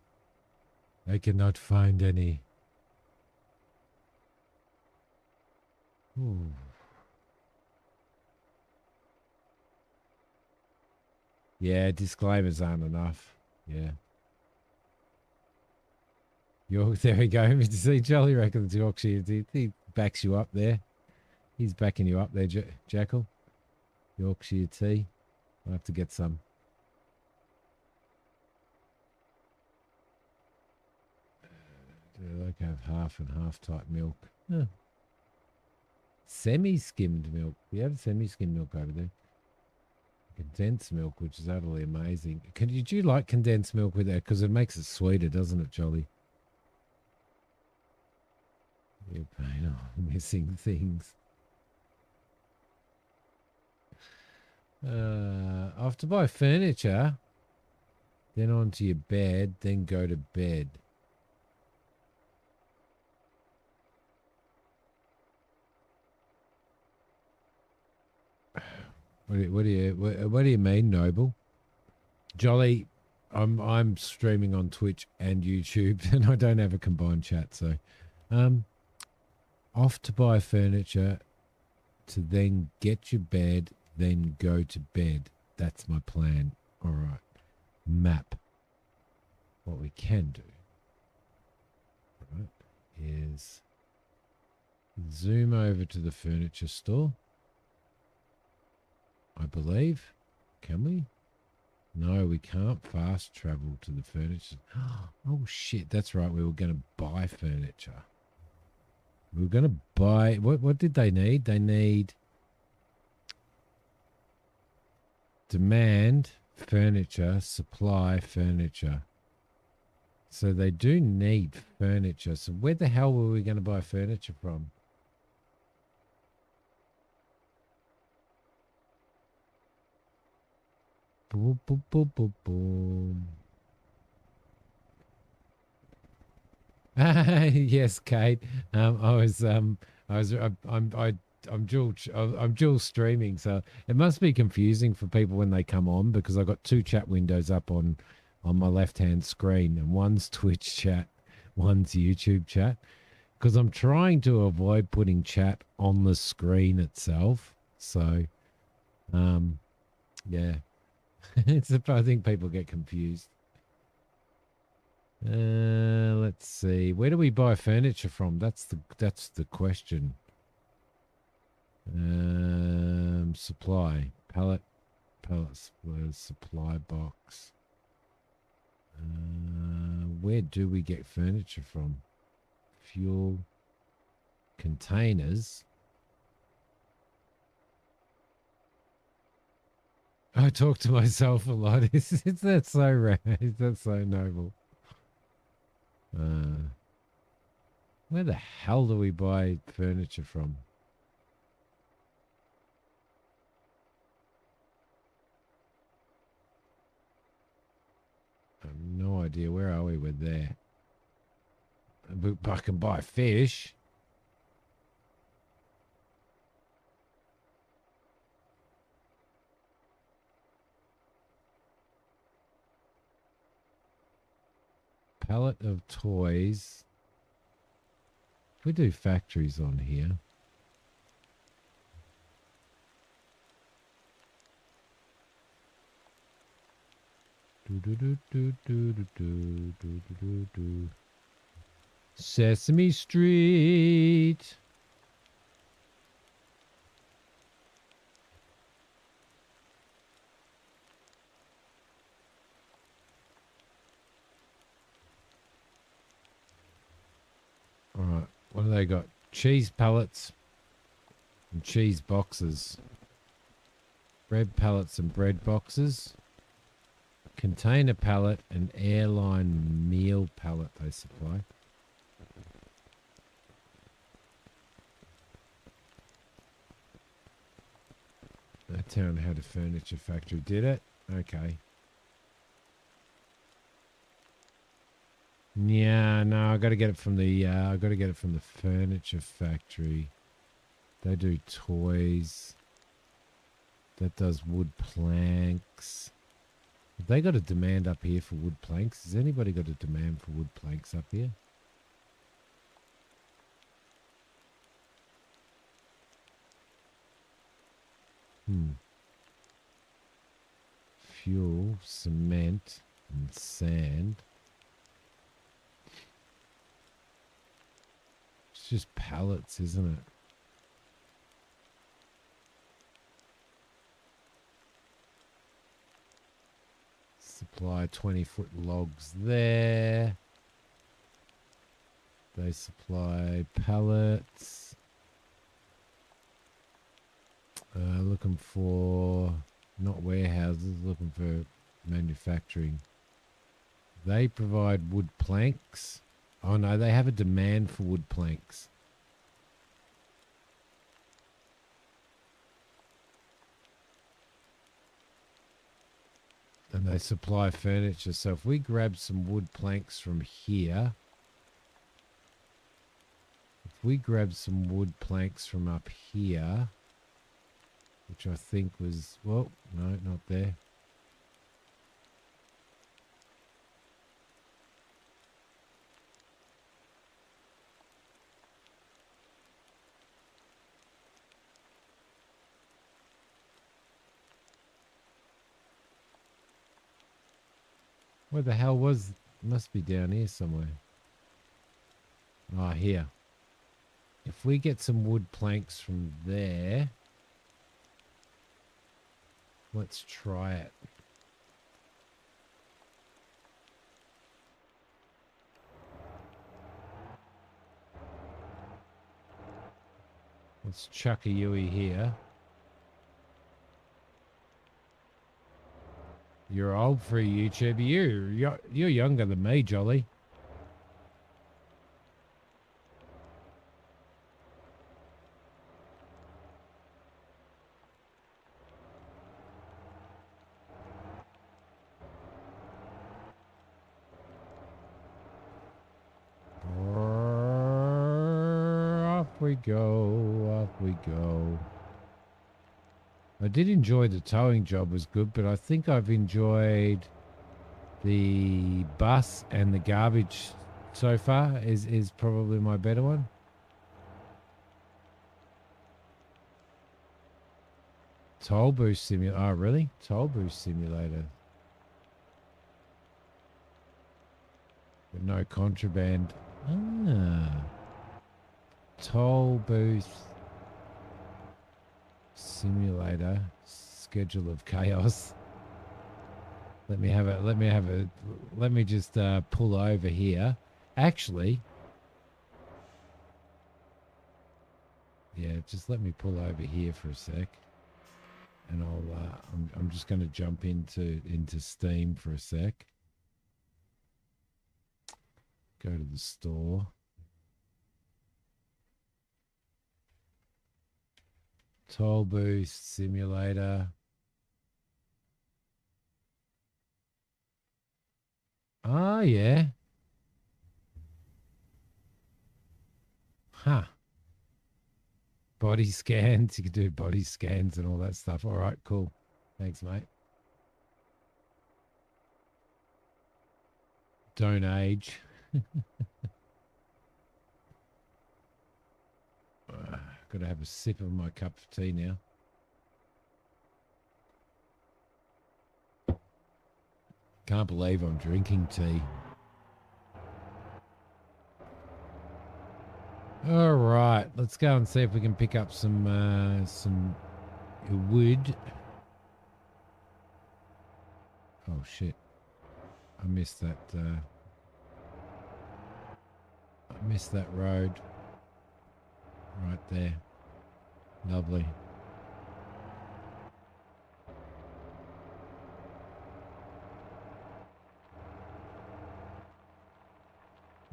I cannot find any. Ooh. Yeah, disclaimers aren't enough. Yeah. There we go. You see, Jolly reckons Yorkshire. He backs you up there. He's backing you up there, Jackal. Yorkshire tea. I'll have to get some. Do I like have half and half type milk? Huh. Semi-skimmed milk. We have semi-skimmed milk over there. Condensed milk, which is utterly amazing. Did you like condensed milk with that? Because it makes it sweeter, doesn't it, Jolly? You're paying missing things. Off to buy furniture, then onto your bed, then go to bed. What do you mean, Noble? Jolly, I'm streaming on Twitch and YouTube, and I don't have a combined chat, so off to buy furniture, to then get your bed, then go to bed. That's my plan. All right. Map. What we can do, right, is zoom over to the furniture store. I believe. Can we? No, we can't fast travel to the furniture. Oh, shit. That's right. We were going to buy furniture. We were going to buy... What did they need? They need... demand furniture, supply furniture. So they do need furniture. So where the hell were we going to buy furniture from? Boom, boom, boom, boom, boom. Yes, Kate. I'm dual streaming, so it must be confusing for people when they come on because I got two chat windows up on my left hand screen, and one's Twitch chat, one's YouTube chat, because I'm trying to avoid putting chat on the screen itself. So, yeah, I think people get confused. Let's see. Where do we buy furniture from? That's the question. Supply pallets, supply box. Where do we get furniture from? Fuel containers. I talk to myself a lot. Is that so rare? Is that so noble? Where the hell do we buy furniture from? I have no idea. Where are we? We're there. I can buy fish. Pallet of toys. We do factories on here. Sesame Street. All right. What do they got? Cheese pallets and cheese boxes. Bread pallets and bread boxes. Container pallet and airline meal pallet they supply. A town had a furniture factory. Did it? Okay. Yeah, no, I got to get it from the. I got to get it from the furniture factory. They do toys. That does wood planks. Have they got a demand up here for wood planks? Has anybody got a demand for wood planks up here? Fuel, cement, and sand. It's just pallets, isn't it? Supply 20-foot logs there. They supply pallets. Looking for, not warehouses, looking for manufacturing. They provide wood planks. Oh no, they have a demand for wood planks. And they supply furniture. So if we grab some wood planks from here, if we grab some wood planks from up here, which I think was, well, no, not there. Where the hell was, must be down here somewhere. Ah, here. If we get some wood planks from there, let's try it. Let's chuck a Yui here. You're old for a YouTuber. You're younger than me, Jolly. Off we go, off we go. I did enjoy the towing job, was good, but I think I've enjoyed the bus and the garbage so far is probably my better one. Toll booth simulator. Oh, really? Toll booth simulator. But no contraband. Ah. Toll booth simulator. Schedule of chaos. Let me just pull over here. Actually, yeah, just let me pull over here for a sec. And I'm just going to jump into Steam for a sec. Go to the store. Toll booth simulator. Oh yeah. Huh. Body scans. You can do body scans and all that stuff. All right, cool. Thanks, mate. Don't age. Got to have a sip of my cup of tea now. Can't believe I'm drinking tea. All right, let's go and see if we can pick up some wood. Oh shit! I missed that. I missed that road. Right there. Lovely.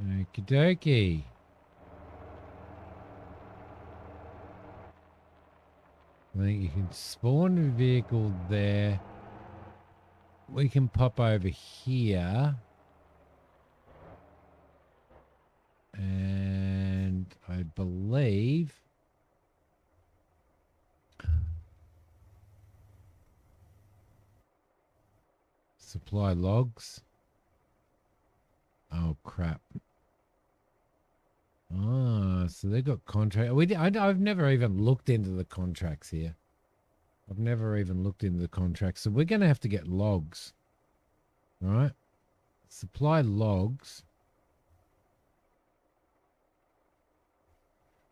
Okie dokie. I think you can spawn a vehicle there. We can pop over here. And I believe Supply logs. Oh, crap. Ah, so they got contract. I've never even looked into the contracts here. I've never even looked into the contracts. So we're going to have to get logs. Right? Supply logs.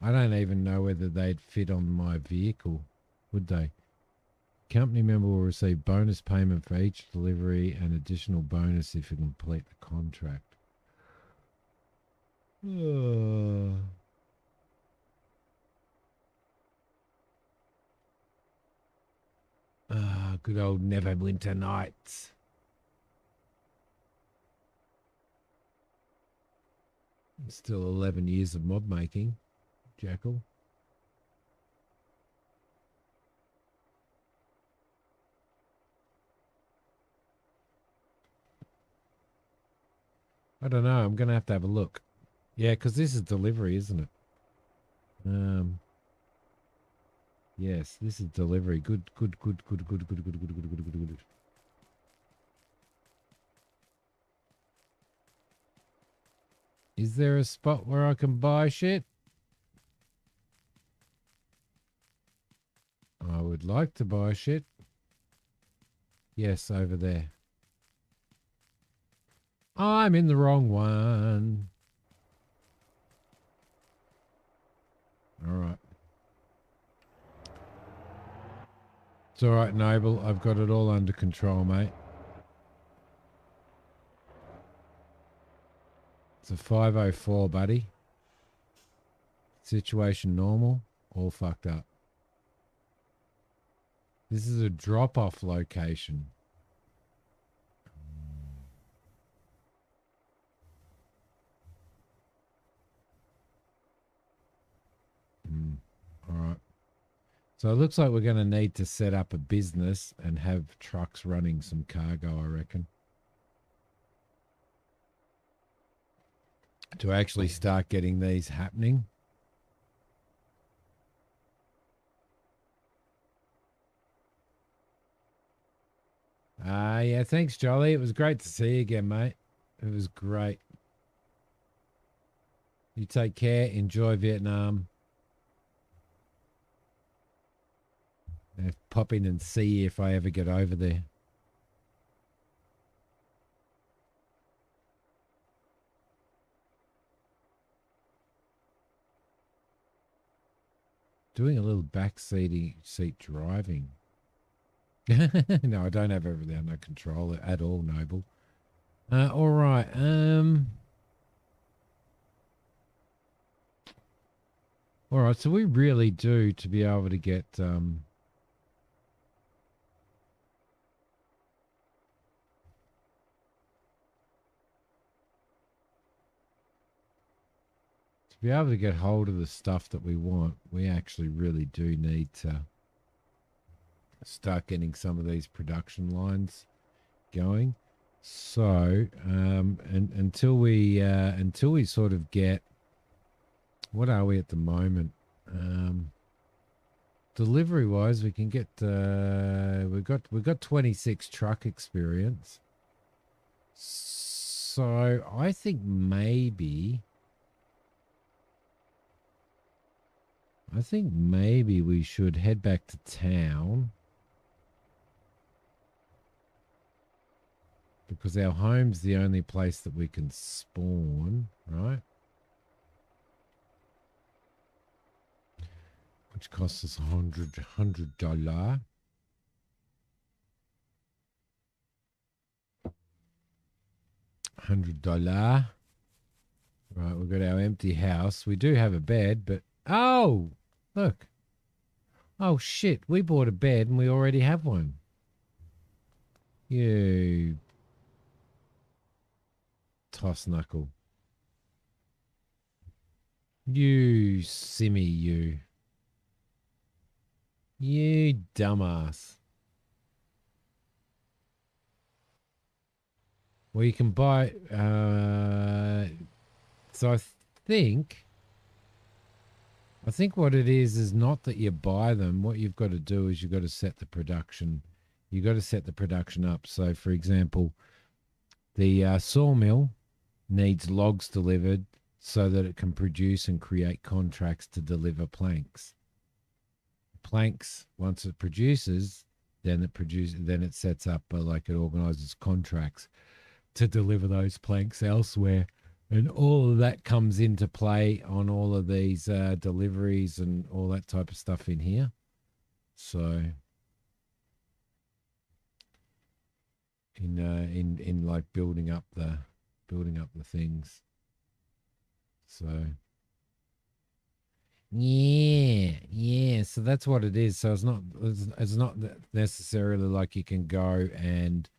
I don't even know whether they'd fit on my vehicle, would they? Company member will receive bonus payment for each delivery and additional bonus if you complete the contract. Good old Neverwinter Nights. Still 11 years of mob making, Jackal. I don't know. I'm going to have a look. Yeah, because this is delivery, isn't it? Yes, this is delivery. Good. Is there a spot where I can buy shit? I would like to buy shit. Yes, over there. I'm in the wrong one. All right. It's all right, Noble. I've got it all under control, mate. It's a 504, buddy. Situation normal. All fucked up. This is a drop-off location. All right. So it looks like we're going to need to set up a business and have trucks running some cargo, I reckon. To actually start getting these happening. Yeah, thanks, Jolly. It was great to see you again, mate. It was great. You take care. Enjoy Vietnam. And pop in and see you if I ever get over there. Doing a little seat driving. No, I don't have everything under control at all, Noble. All right. All right. So we really do to be able to get to be able to get hold of the stuff that we want. We actually really do need to start getting some of these production lines going. So, and until we sort of get, what are we at the moment? Delivery wise, we can get we've got 26 truck experience. So I think maybe we should head back to town. Because our home's the only place that we can spawn, right? Which costs us $100. $100. Right, we've got our empty house. We do have a bed, but oh, look. Oh shit, we bought a bed and we already have one. You toss knuckle. You simmy, you. You dumbass. Well, you can buy, so I think what it is not that you buy them. What you've got to do is you've got to set the production You got to set the production up. So, for example, the sawmill needs logs delivered so that it can produce and create contracts to deliver planks. Planks, once it produces, then it sets up like it organizes contracts to deliver those planks elsewhere. And all of that comes into play on all of these deliveries and all that type of stuff in here. So in like building up the things. So yeah. So that's what it is. So it's not necessarily like you can go and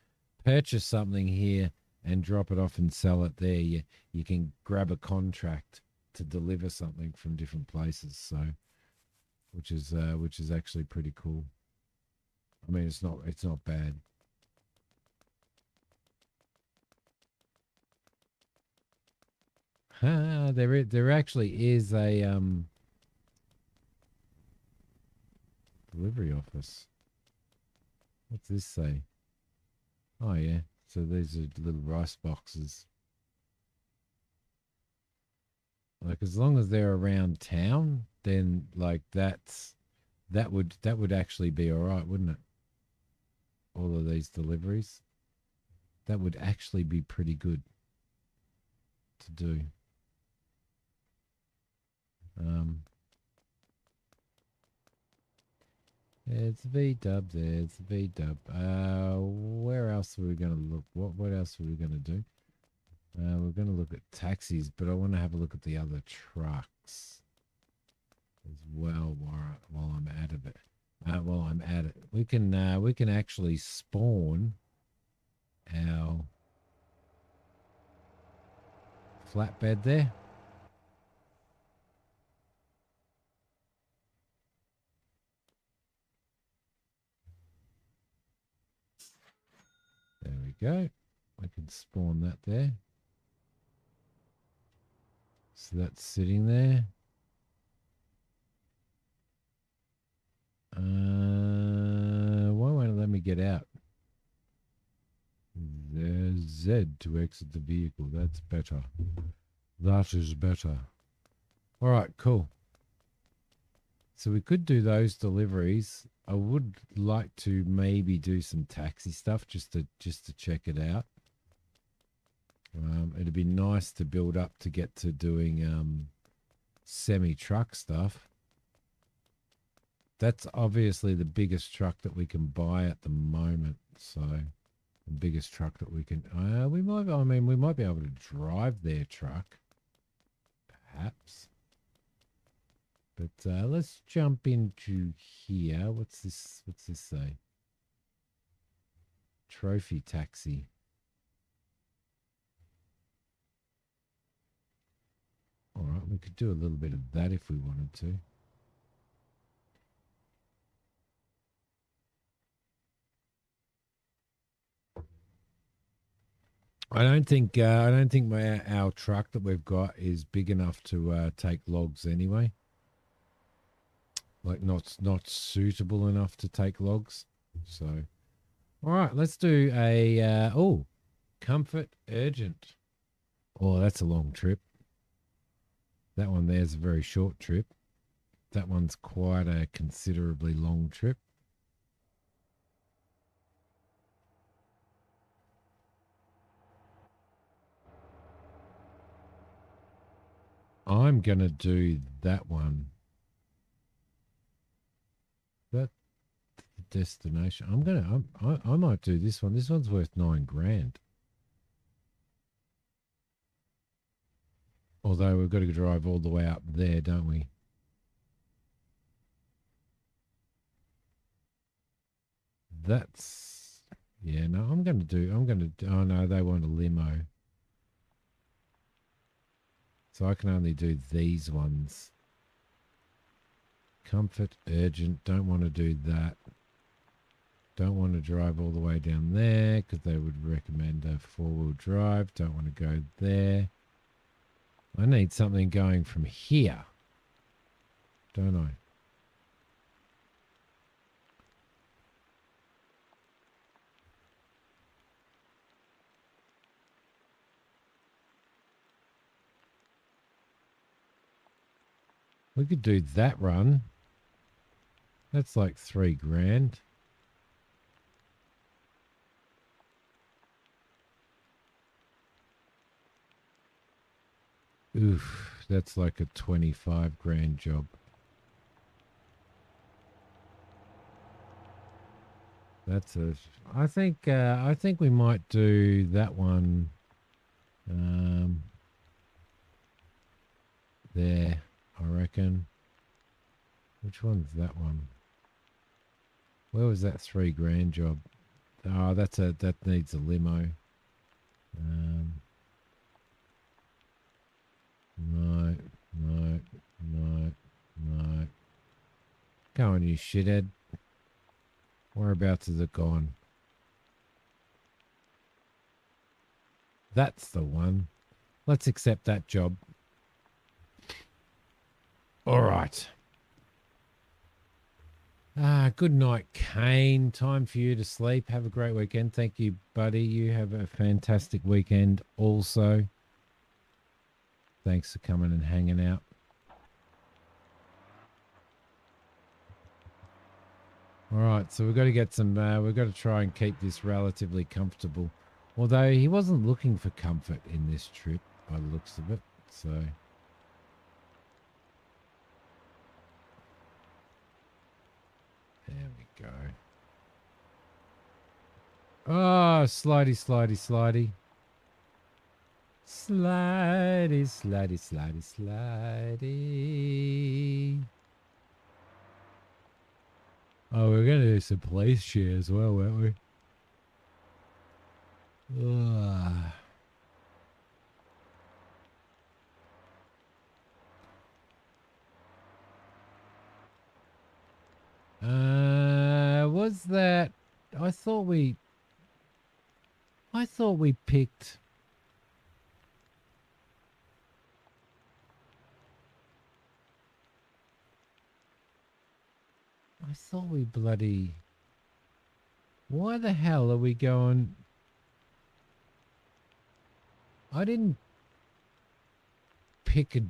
purchase something here and drop it off and sell it there. You can grab a contract to deliver something from different places. So which is actually pretty cool. I mean, it's not bad. There actually is a delivery office. What's this say? Oh yeah. So these are little rice boxes. Like as long as they're around town, then like that would actually be all right, wouldn't it? All of these deliveries. That would actually be pretty good to do. It's V-dub there. It's V-dub. Where else are we going to look? What else are we going to do? We're going to look at taxis, but I want to have a look at the other trucks as well while I'm out of it. While I'm at it, we can actually spawn our flatbed there. There we go. I can spawn that there. So that's sitting there. Why won't it let me get out? There's Z to exit the vehicle. That's better. That is better. All right, cool. So we could do those deliveries. I would like to maybe do some taxi stuff just to check it out. It'd be nice to build up to get to doing semi-truck stuff. That's obviously the biggest truck that we can buy at the moment. So the biggest truck that we can we might be able to drive their truck, perhaps. But let's jump into here. What's this say? Trophy taxi. All right, we could do a little bit of that if we wanted to. I don't think our truck that we've got is big enough to take logs anyway. Like not suitable enough to take logs. So, all right, let's do a comfort urgent. Oh, that's a long trip. That one there's a very short trip. That one's quite a considerably long trip. I'm gonna do that one. That destination. I might do this one. This one's worth $9,000. Although we've got to drive all the way up there, don't we? That's yeah. No, I'm gonna do. Oh no, they want a limo. So I can only do these ones. Comfort, urgent, don't want to do that. Don't want to drive all the way down there because they would recommend a four-wheel drive. Don't want to go there. I need something going from here, don't I? We could do that run. That's like 3 grand. Oof, that's like a 25 grand job. That's a. I think we might do that one. There, I reckon. Which one's that one? Where was that 3 grand job? Oh, that needs a limo. No, no, no, no. Go on, you shithead. Whereabouts is it gone? That's the one. Let's accept that job. All right. Good night, Kane. Time for you to sleep. Have a great weekend. Thank you, buddy. You have a fantastic weekend also. Thanks for coming and hanging out. All right, so we've got to get some, we've got to try and keep this relatively comfortable. Although he wasn't looking for comfort in this trip by the looks of it, so. There we go. Oh, slidey, slidey, slidey. Slidey, slidey, slidey, slidey. Oh, we're going to do some place share as well, weren't we? Was that... I thought we picked... I thought we bloody... Why the hell are we going... I didn't pick a...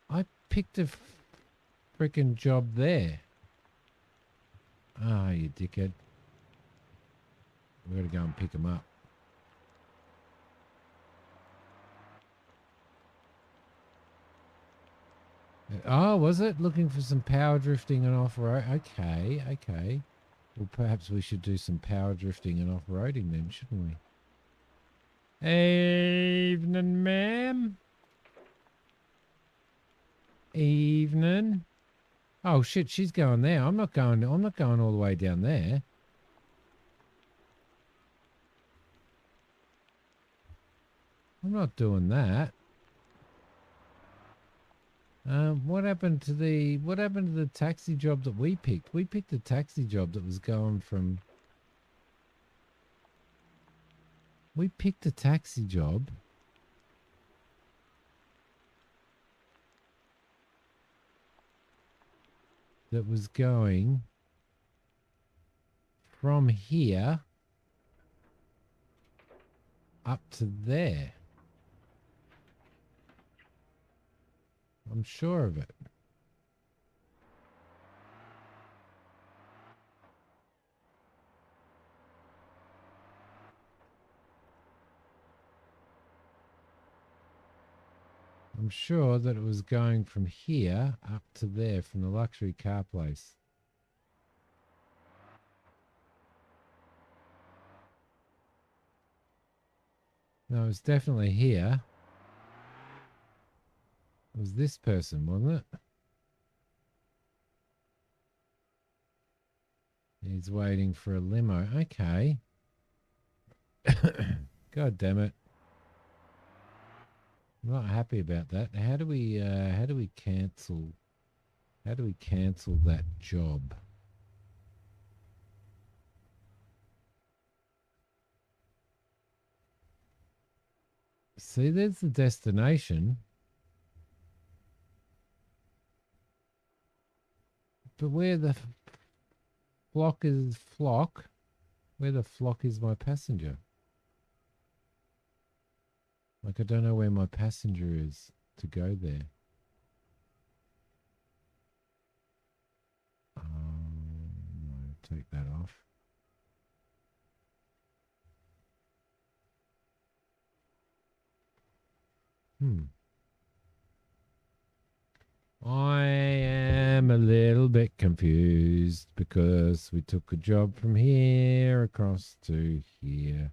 I picked a freaking job there. Ah, you dickhead. We've got to go and pick them up. Oh, was it? Looking for some power drifting and off-road? Okay, okay. Well, perhaps we should do some power drifting and off-roading then, shouldn't we? Evening, ma'am. Evening. Oh shit, she's going there. I'm not going all the way down there. I'm not doing that. What happened to the taxi job that we picked? We picked a taxi job that was going from... We picked a taxi job. That was going from here up to there. I'm sure of it. I'm sure that it was going from here up to there from the luxury car place. No, it was definitely here. It was this person, wasn't it? He's waiting for a limo. Okay. God damn it. I'm not happy about that. How do we cancel that job? See, there's the destination. But where the flock is flock, where the flock is my passenger. Like, I don't know where my passenger is to go there. No, take that off. I am a little bit confused because we took a job from here across to here.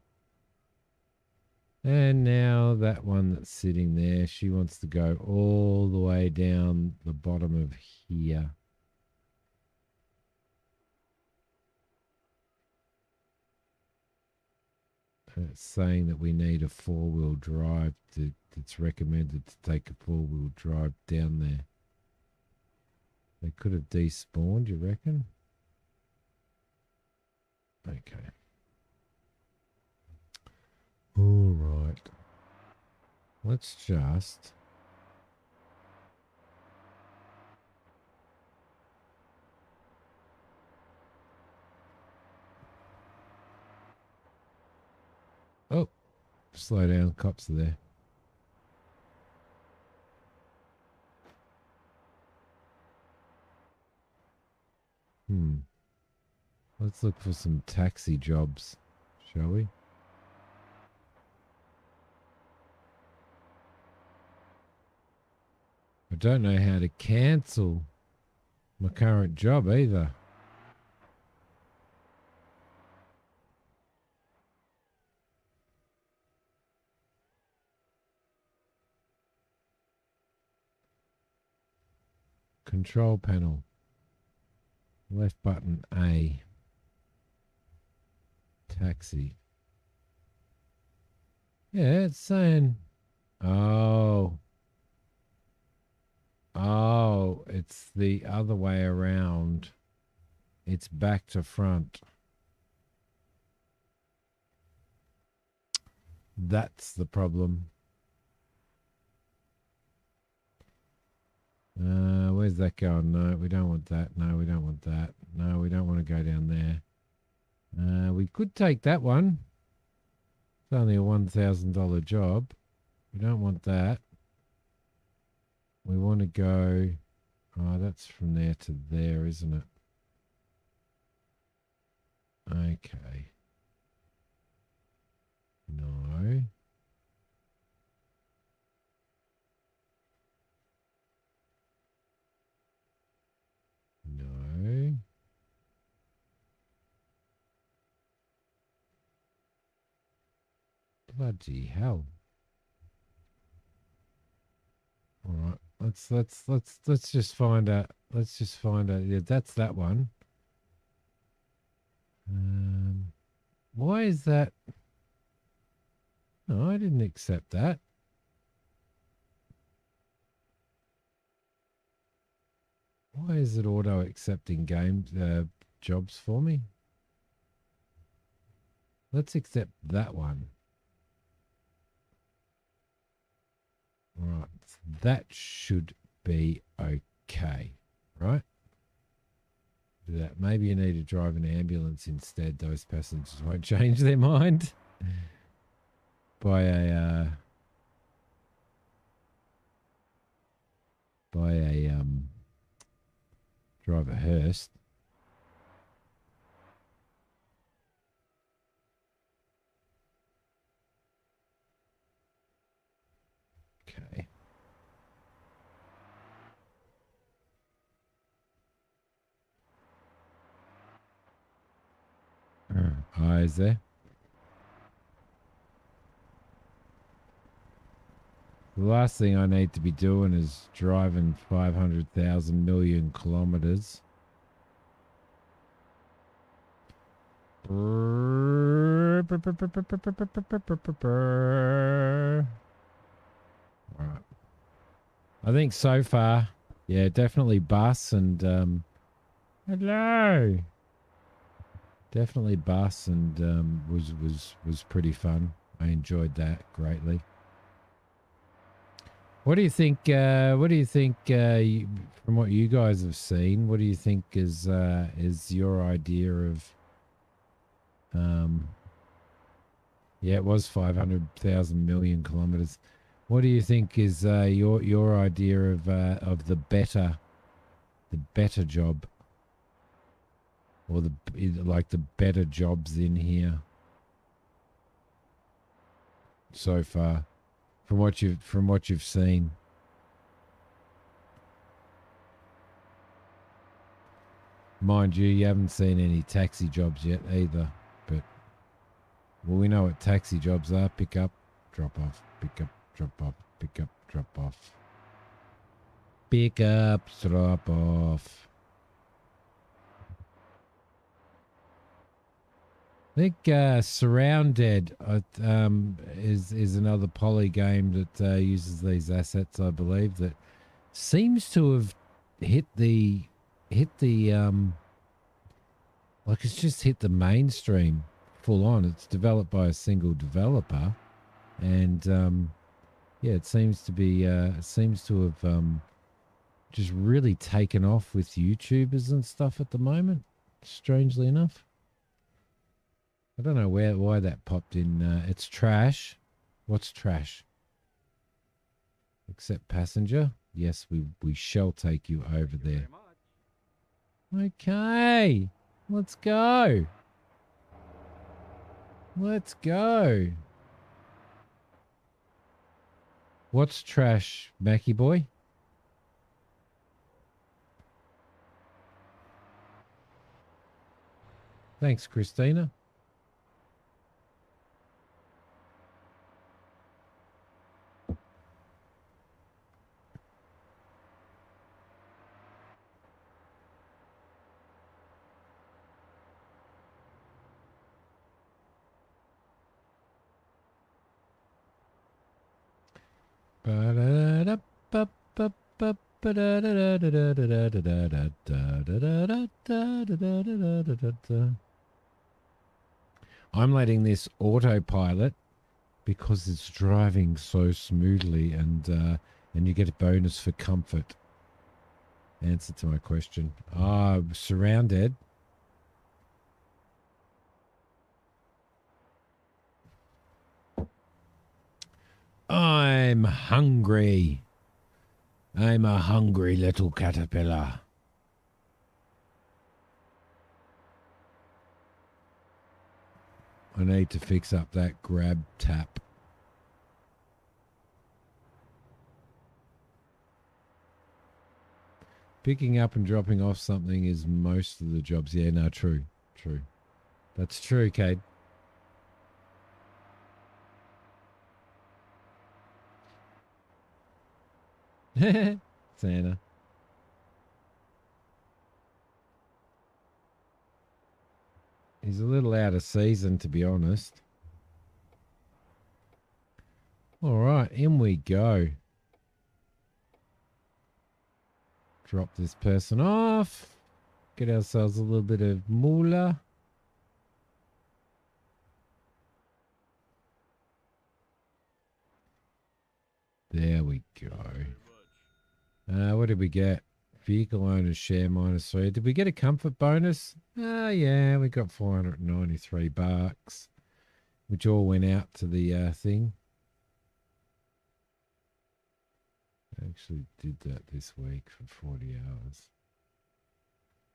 And now that one that's sitting there, she wants to go all the way down the bottom of here. It's saying that we need a four-wheel drive. It's recommended to take a four-wheel drive down there. They could have despawned, you reckon? Okay. All right. Let's just... Oh, slow down. Cops are there. Let's look for some taxi jobs, shall we? I don't know how to cancel my current job either. Control panel. Left button A. Taxi. Yeah, it's saying... Oh. Oh, it's the other way around. It's back to front. That's the problem. Where's that going? No, we don't want that. No, we don't want that. No, we don't want to go down there. We could take that one. It's only a $1,000 job. We don't want that. We want to go... Oh, that's from there to there, isn't it? Okay. No. No. Bloody hell. All right. Let's just find out. Let's just find out. Yeah, that's that one. Why is that? No, I didn't accept that. Why is it auto accepting game jobs for me? Let's accept that one. Right, that should be okay, right? Do that. Maybe you need to drive an ambulance instead. Those passengers won't change their mind. By a driver hearse. Okay. Is there? The last thing I need to be doing is driving 500,000 million kilometers. All right. I think so far, yeah, definitely bus and hello. Definitely bus and was pretty fun. I enjoyed that greatly. What do you think? What do you think from what you guys have seen? What do you think is your idea of Yeah, it was 500,000 million kilometers. What do you think is your idea of the better job, or the better jobs in here so far from what you've seen? Mind you, you haven't seen any taxi jobs yet either, but well, we know what taxi jobs are: pick up, drop off, pick up, drop off, pick up, drop off, pick up, drop off. I think Surrounded is another poly game that uses these assets. I believe that seems to have hit the like it's just hit the mainstream full on. It's developed by a single developer, and yeah, it seems to have just really taken off with YouTubers and stuff at the moment. Strangely enough. I don't know why that popped in. It's trash. What's trash? Accept passenger. Yes, we shall take you over there. Okay. Let's go. Let's go. What's trash, Mackie boy? Thanks, Christina. I'm letting this autopilot because it's driving so smoothly, and you get a bonus for comfort. Answer to my question. Surrounded. I'm hungry. I'm a hungry little caterpillar. I need to fix up that grab tap. Picking up and dropping off something is most of the jobs. Yeah, no, true. True. That's true, Kate. Santa. He's a little out of season, to be honest. All right, in we go. Drop this person off. Get ourselves a little bit of moolah. There we go. What did we get? Vehicle owners share -3. Did we get a comfort bonus? Yeah, we got 493 bucks, which all went out to the thing. I actually did that this week for 40 hours.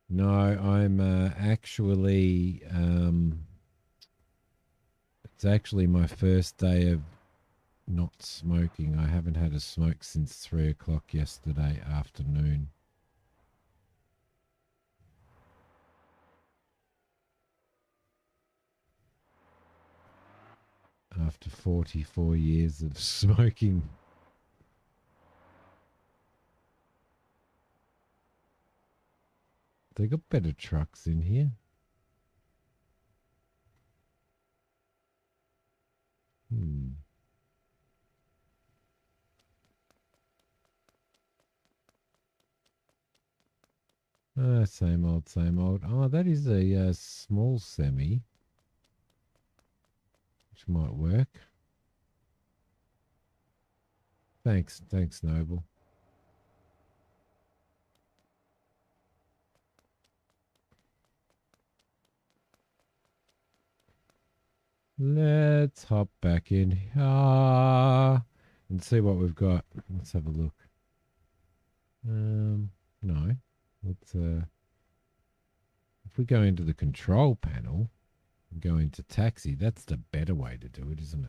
No, I'm actually, it's actually my first day of not smoking. I haven't had a smoke since 3 o'clock yesterday afternoon. After 44 years of smoking. They got better trucks in here. Same old, same old. Oh, that is a small semi, which might work. Thanks, Noble. Let's hop back in here and see what we've got. Let's have a look. No. Let's if we go into the control panel and go into taxi, that's the better way to do it, isn't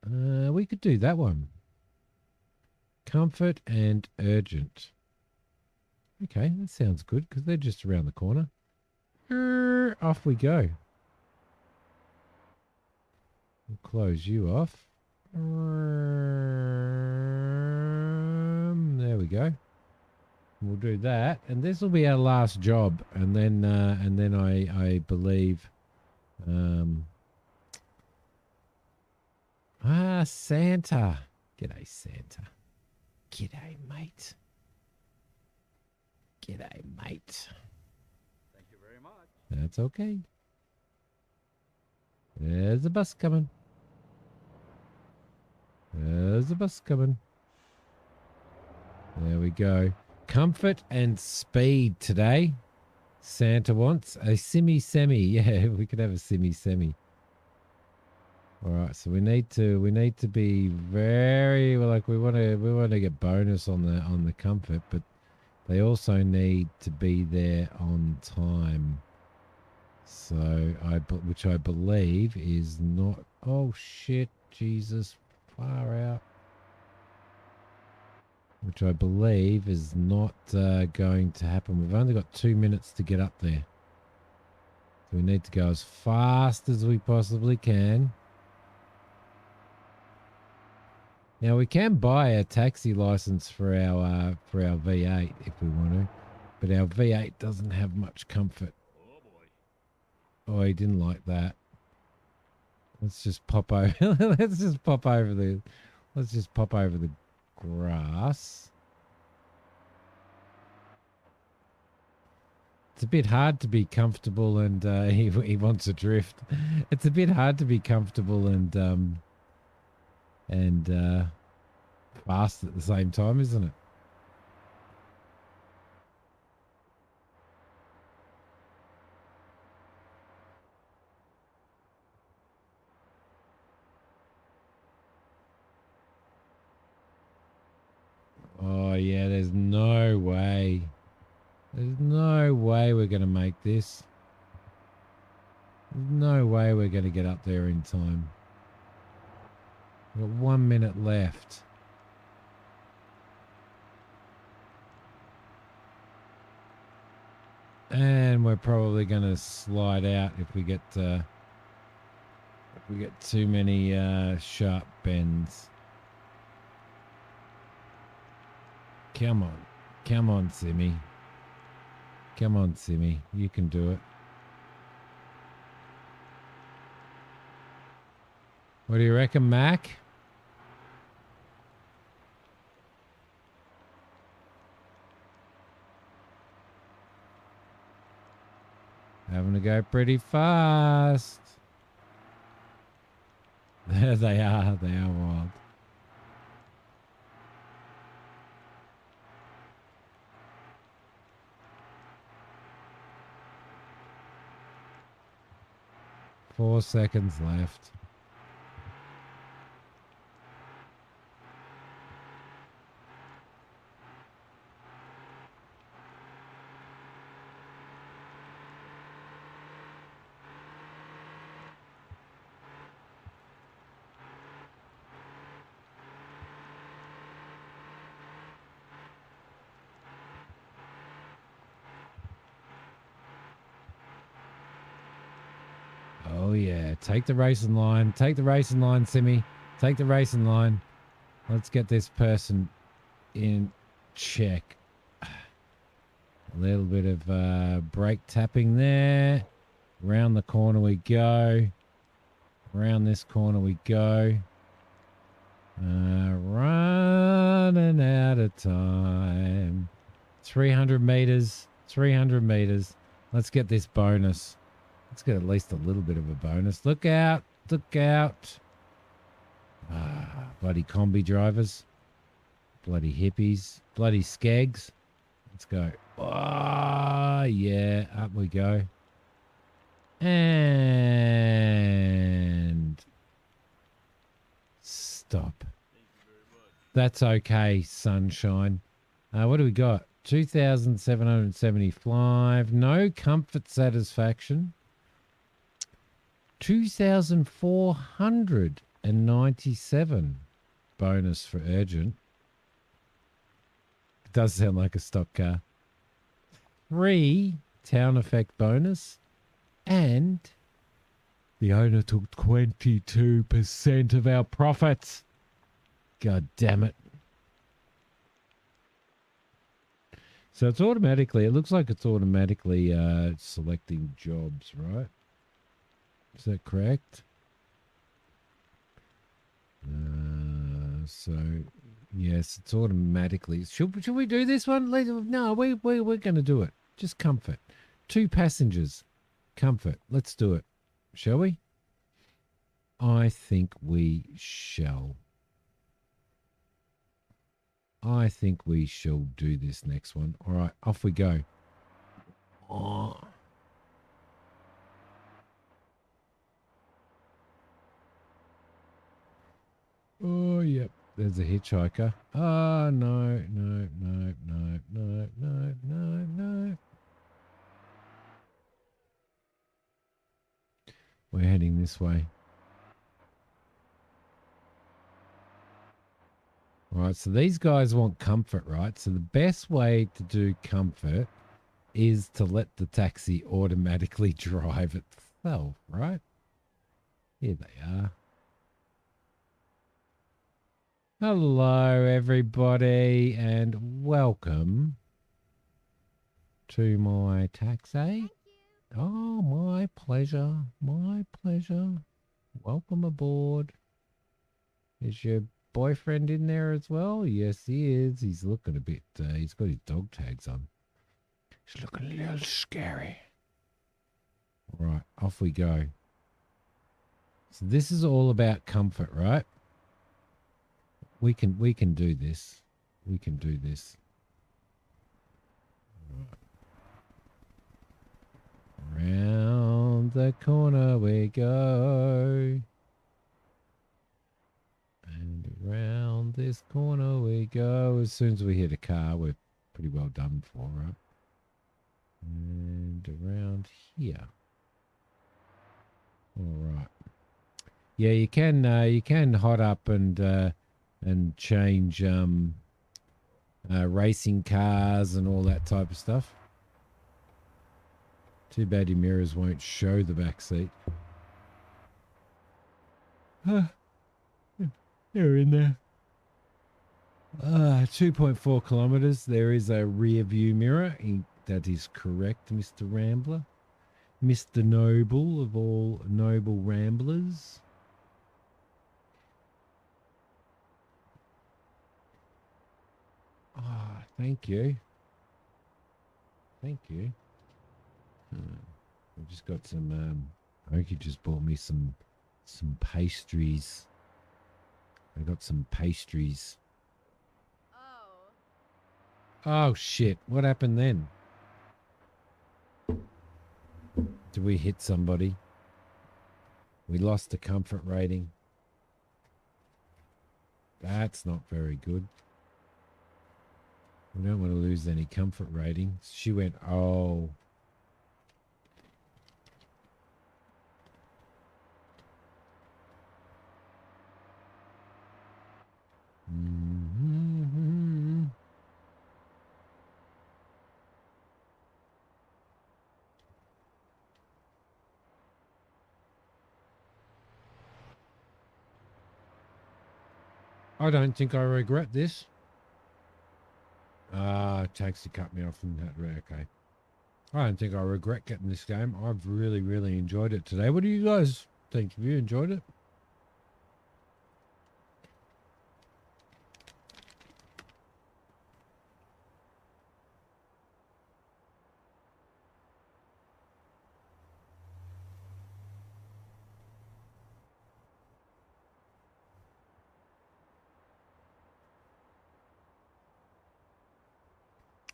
it? We could do that one. Comfort and urgent. Okay, that sounds good because they're just around the corner. Off we go. We'll close you off. There we go. We'll do that, and this will be our last job, and then I believe, Santa. G'day, Santa. G'day, mate. G'day, mate. Thank you very much. That's okay. There's a bus coming. There's a bus coming. There we go. Comfort and speed today. Santa wants a semi. Yeah, we could have a semi. All right, so we need to be very like we want to get bonus on the comfort, but they also need to be there on time. So which I believe is not. Oh shit, Jesus, far out. Which I believe is not going to happen. We've only got 2 minutes to get up there. So we need to go as fast as we possibly can. Now we can buy a taxi license for our V8 if we want to, but our V8 doesn't have much comfort. Oh boy. Oh, he didn't like that. Let's just pop over. Let's just pop over the grass. It's a bit hard to be comfortable and he wants a drift. It's a bit hard to be comfortable and fast at the same time, isn't it? Oh yeah, there's no way. There's no way we're going to make this. There's no way we're going to get up there in time. We've got 1 minute left. And we're probably going to slide out if we get too many sharp bends. Come on, Simi. Come on, Simi. You can do it. What do you reckon, Mac? Having to go pretty fast. There they are. They are wild. Four seconds left. Oh yeah, take the racing line. Take the racing line, Simi. Take the racing line. Let's get this person in check. A little bit of brake tapping there. Round the corner we go. Around this corner we go. Running out of time. 300 meters. 300 meters. Let's get this bonus. Let's get at least a little bit of a bonus. Look out. Look out. Bloody combi drivers. Bloody hippies. Bloody skegs. Let's go. 'Oh, yeah. Up we go. And That's okay, sunshine. What do we got? 2,775. No comfort satisfaction. 2,497 bonus for urgent. Does sound like a stock car. 3 town effect bonus. And the owner took 22% of our profits. God damn it. So it's automatically, it looks like it's automatically selecting jobs, right? Is that correct? So, yes, it's automatically. Should we do this one? No, we're going to do it. Just comfort. 2 passengers. Comfort. Let's do it. Shall we? I think we shall. I think we shall do this next one. All right, off we go. Oh. Oh, yep. There's a hitchhiker. Oh, no, no, no, no, no, no, no, no. We're heading this way. All right, so these guys want comfort, right? So the best way to do comfort is to let the taxi automatically drive itself, right? Here they are. Hello, everybody, and welcome to my taxi. Oh, my pleasure. My pleasure. Welcome aboard. Is your boyfriend in there as well? Yes, he is. He's looking a bit, he's got his dog tags on. He's looking a little scary. All right, off we go. So this is all about comfort, right? We can do this. We can do this. Round the corner we go. And around this corner we go. As soon as we hit a car, we're pretty well done for, right? And around here. All right. Yeah, you can hot up and change racing cars and all that type of stuff. Too bad your mirrors won't show the back seat. They're in there. 2.4 kilometers. There is a rear view mirror. That is correct, Mr. Rambler. Mr. Noble of all noble ramblers. Ah, thank you. Thank you. I've just got some, Oki just bought me some pastries. I got some pastries. Oh, shit. What happened then? Did we hit somebody? We lost the comfort rating. That's not very good. We don't want to lose any comfort rating. She went, oh. Mm-hmm. I don't think I regret this. Taxi cut me off in that way. Okay. I don't think I regret getting this game. I've really, really enjoyed it today. What do you guys think? Have you enjoyed it?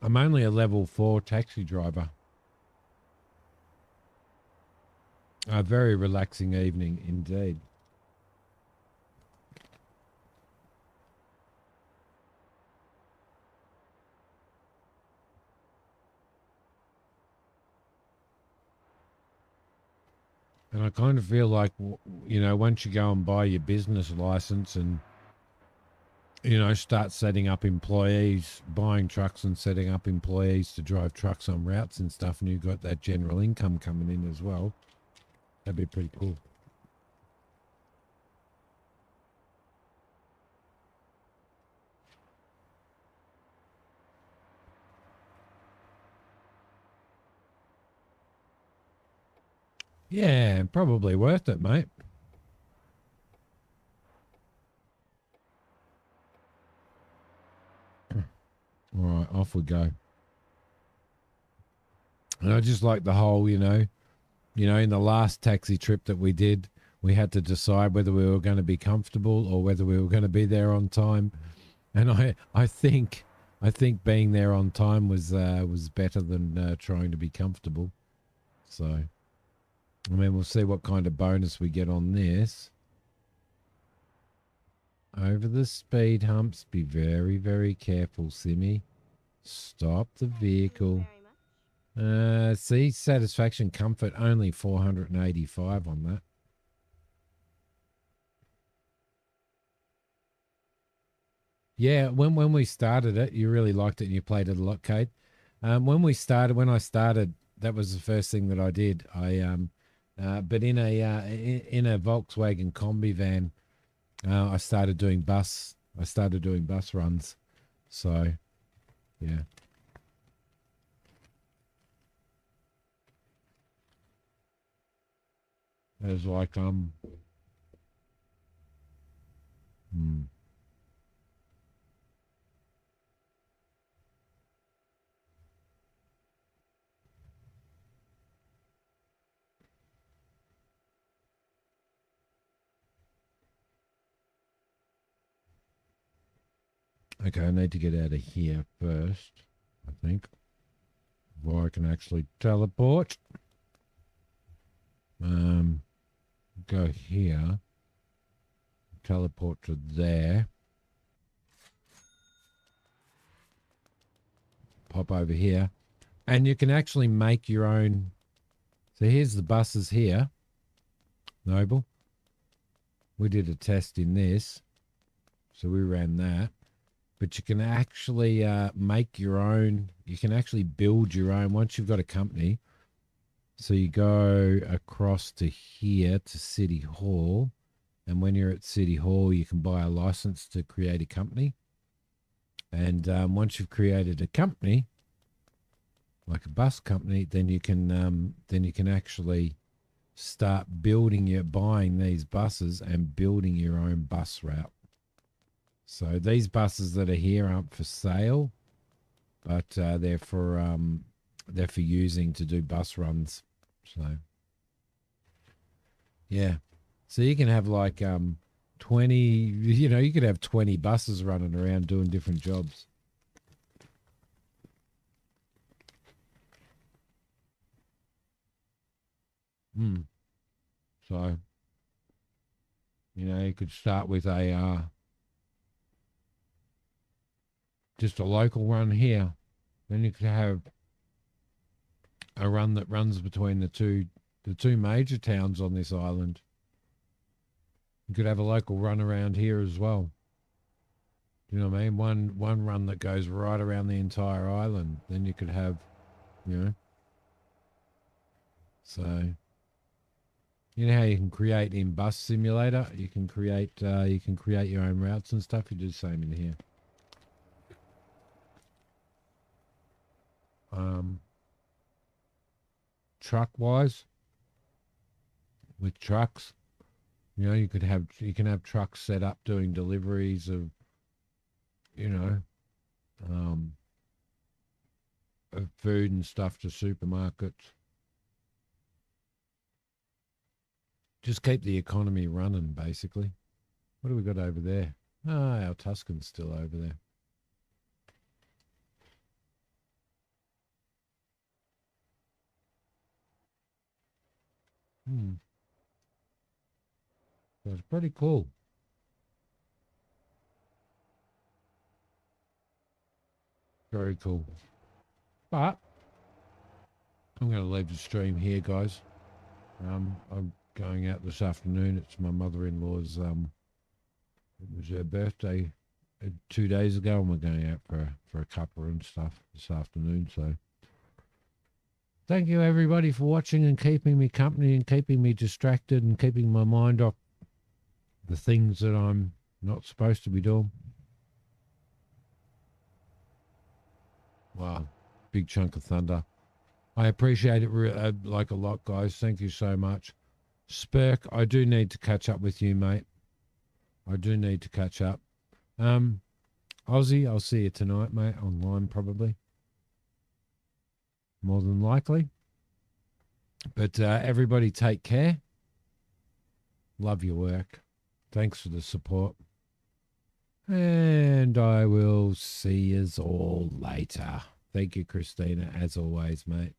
I'm only a level 4 taxi driver. A very relaxing evening indeed. And I kind of feel like, you know, once you go and buy your business license and, you know, start setting up employees, buying trucks and setting up employees to drive trucks on routes and stuff, and you've got that general income coming in as well, that'd be pretty cool. Yeah, probably worth it, mate. All right, off we go. And I just like the whole, in the last taxi trip that we did, we had to decide whether we were going to be comfortable or whether we were going to be there on time. And I think being there on time was better than trying to be comfortable. So, I mean, we'll see what kind of bonus we get on this. Over the speed humps, be very, very careful, Simi. Stop the vehicle. See, satisfaction, comfort, only 485 on that. Yeah, when we started it, you really liked it and you played it a lot, Kate. When I started, that was the first thing that I did. But in a Volkswagen combi van, I started doing bus. I started doing bus runs. So, yeah. It was like hmm. Okay, I need to get out of here first, I think, before I can actually teleport. Go here, teleport to there, pop over here, and you can actually make your own. So here's the buses here, Noble. We did a test in this, so we ran that. But you can actually make your own. You can actually build your own once you've got a company. So you go across to here to City Hall. And when you're at City Hall, you can buy a license to create a company. And once you've created a company, like a bus company, then you can actually start buying these buses and building your own bus route. So these buses that are here aren't for sale, but they're for using to do bus runs. So yeah, so you can have like 20. You could have 20 buses running around doing different jobs. Hmm. So you could start with a just a local run here. Then you could have a run that runs between the two major towns on this island. You could have a local run around here as well. You know what I mean? One run that goes right around the entire island. Then you could have, you know. So you know how you can create in Bus Simulator? You can create your own routes and stuff. You do the same in here. Truck wise, with trucks, you can have trucks set up doing deliveries of, you know, um, of food and stuff to supermarkets. Just keep the economy running, basically. What do we got over there? Ah, our Tuscan's still over there. So it's pretty cool. Very cool. But I'm going to leave the stream here, guys. going out this afternoon. It's my mother-in-law's. It was her birthday 2 days ago, and we're going out for a cuppa and stuff this afternoon. So, thank you everybody for watching and keeping me company and keeping me distracted and keeping my mind off the things that I'm not supposed to be doing. Wow, big chunk of thunder. I appreciate it like a lot, guys. Thank you so much. Spurk, I do need to catch up with you, mate. I do need to catch up. Aussie, I'll see you tonight, mate, online probably. More than likely. But everybody take care. Love your work. Thanks for the support. And I will see yous all later. Thank you, Christina, as always, mate.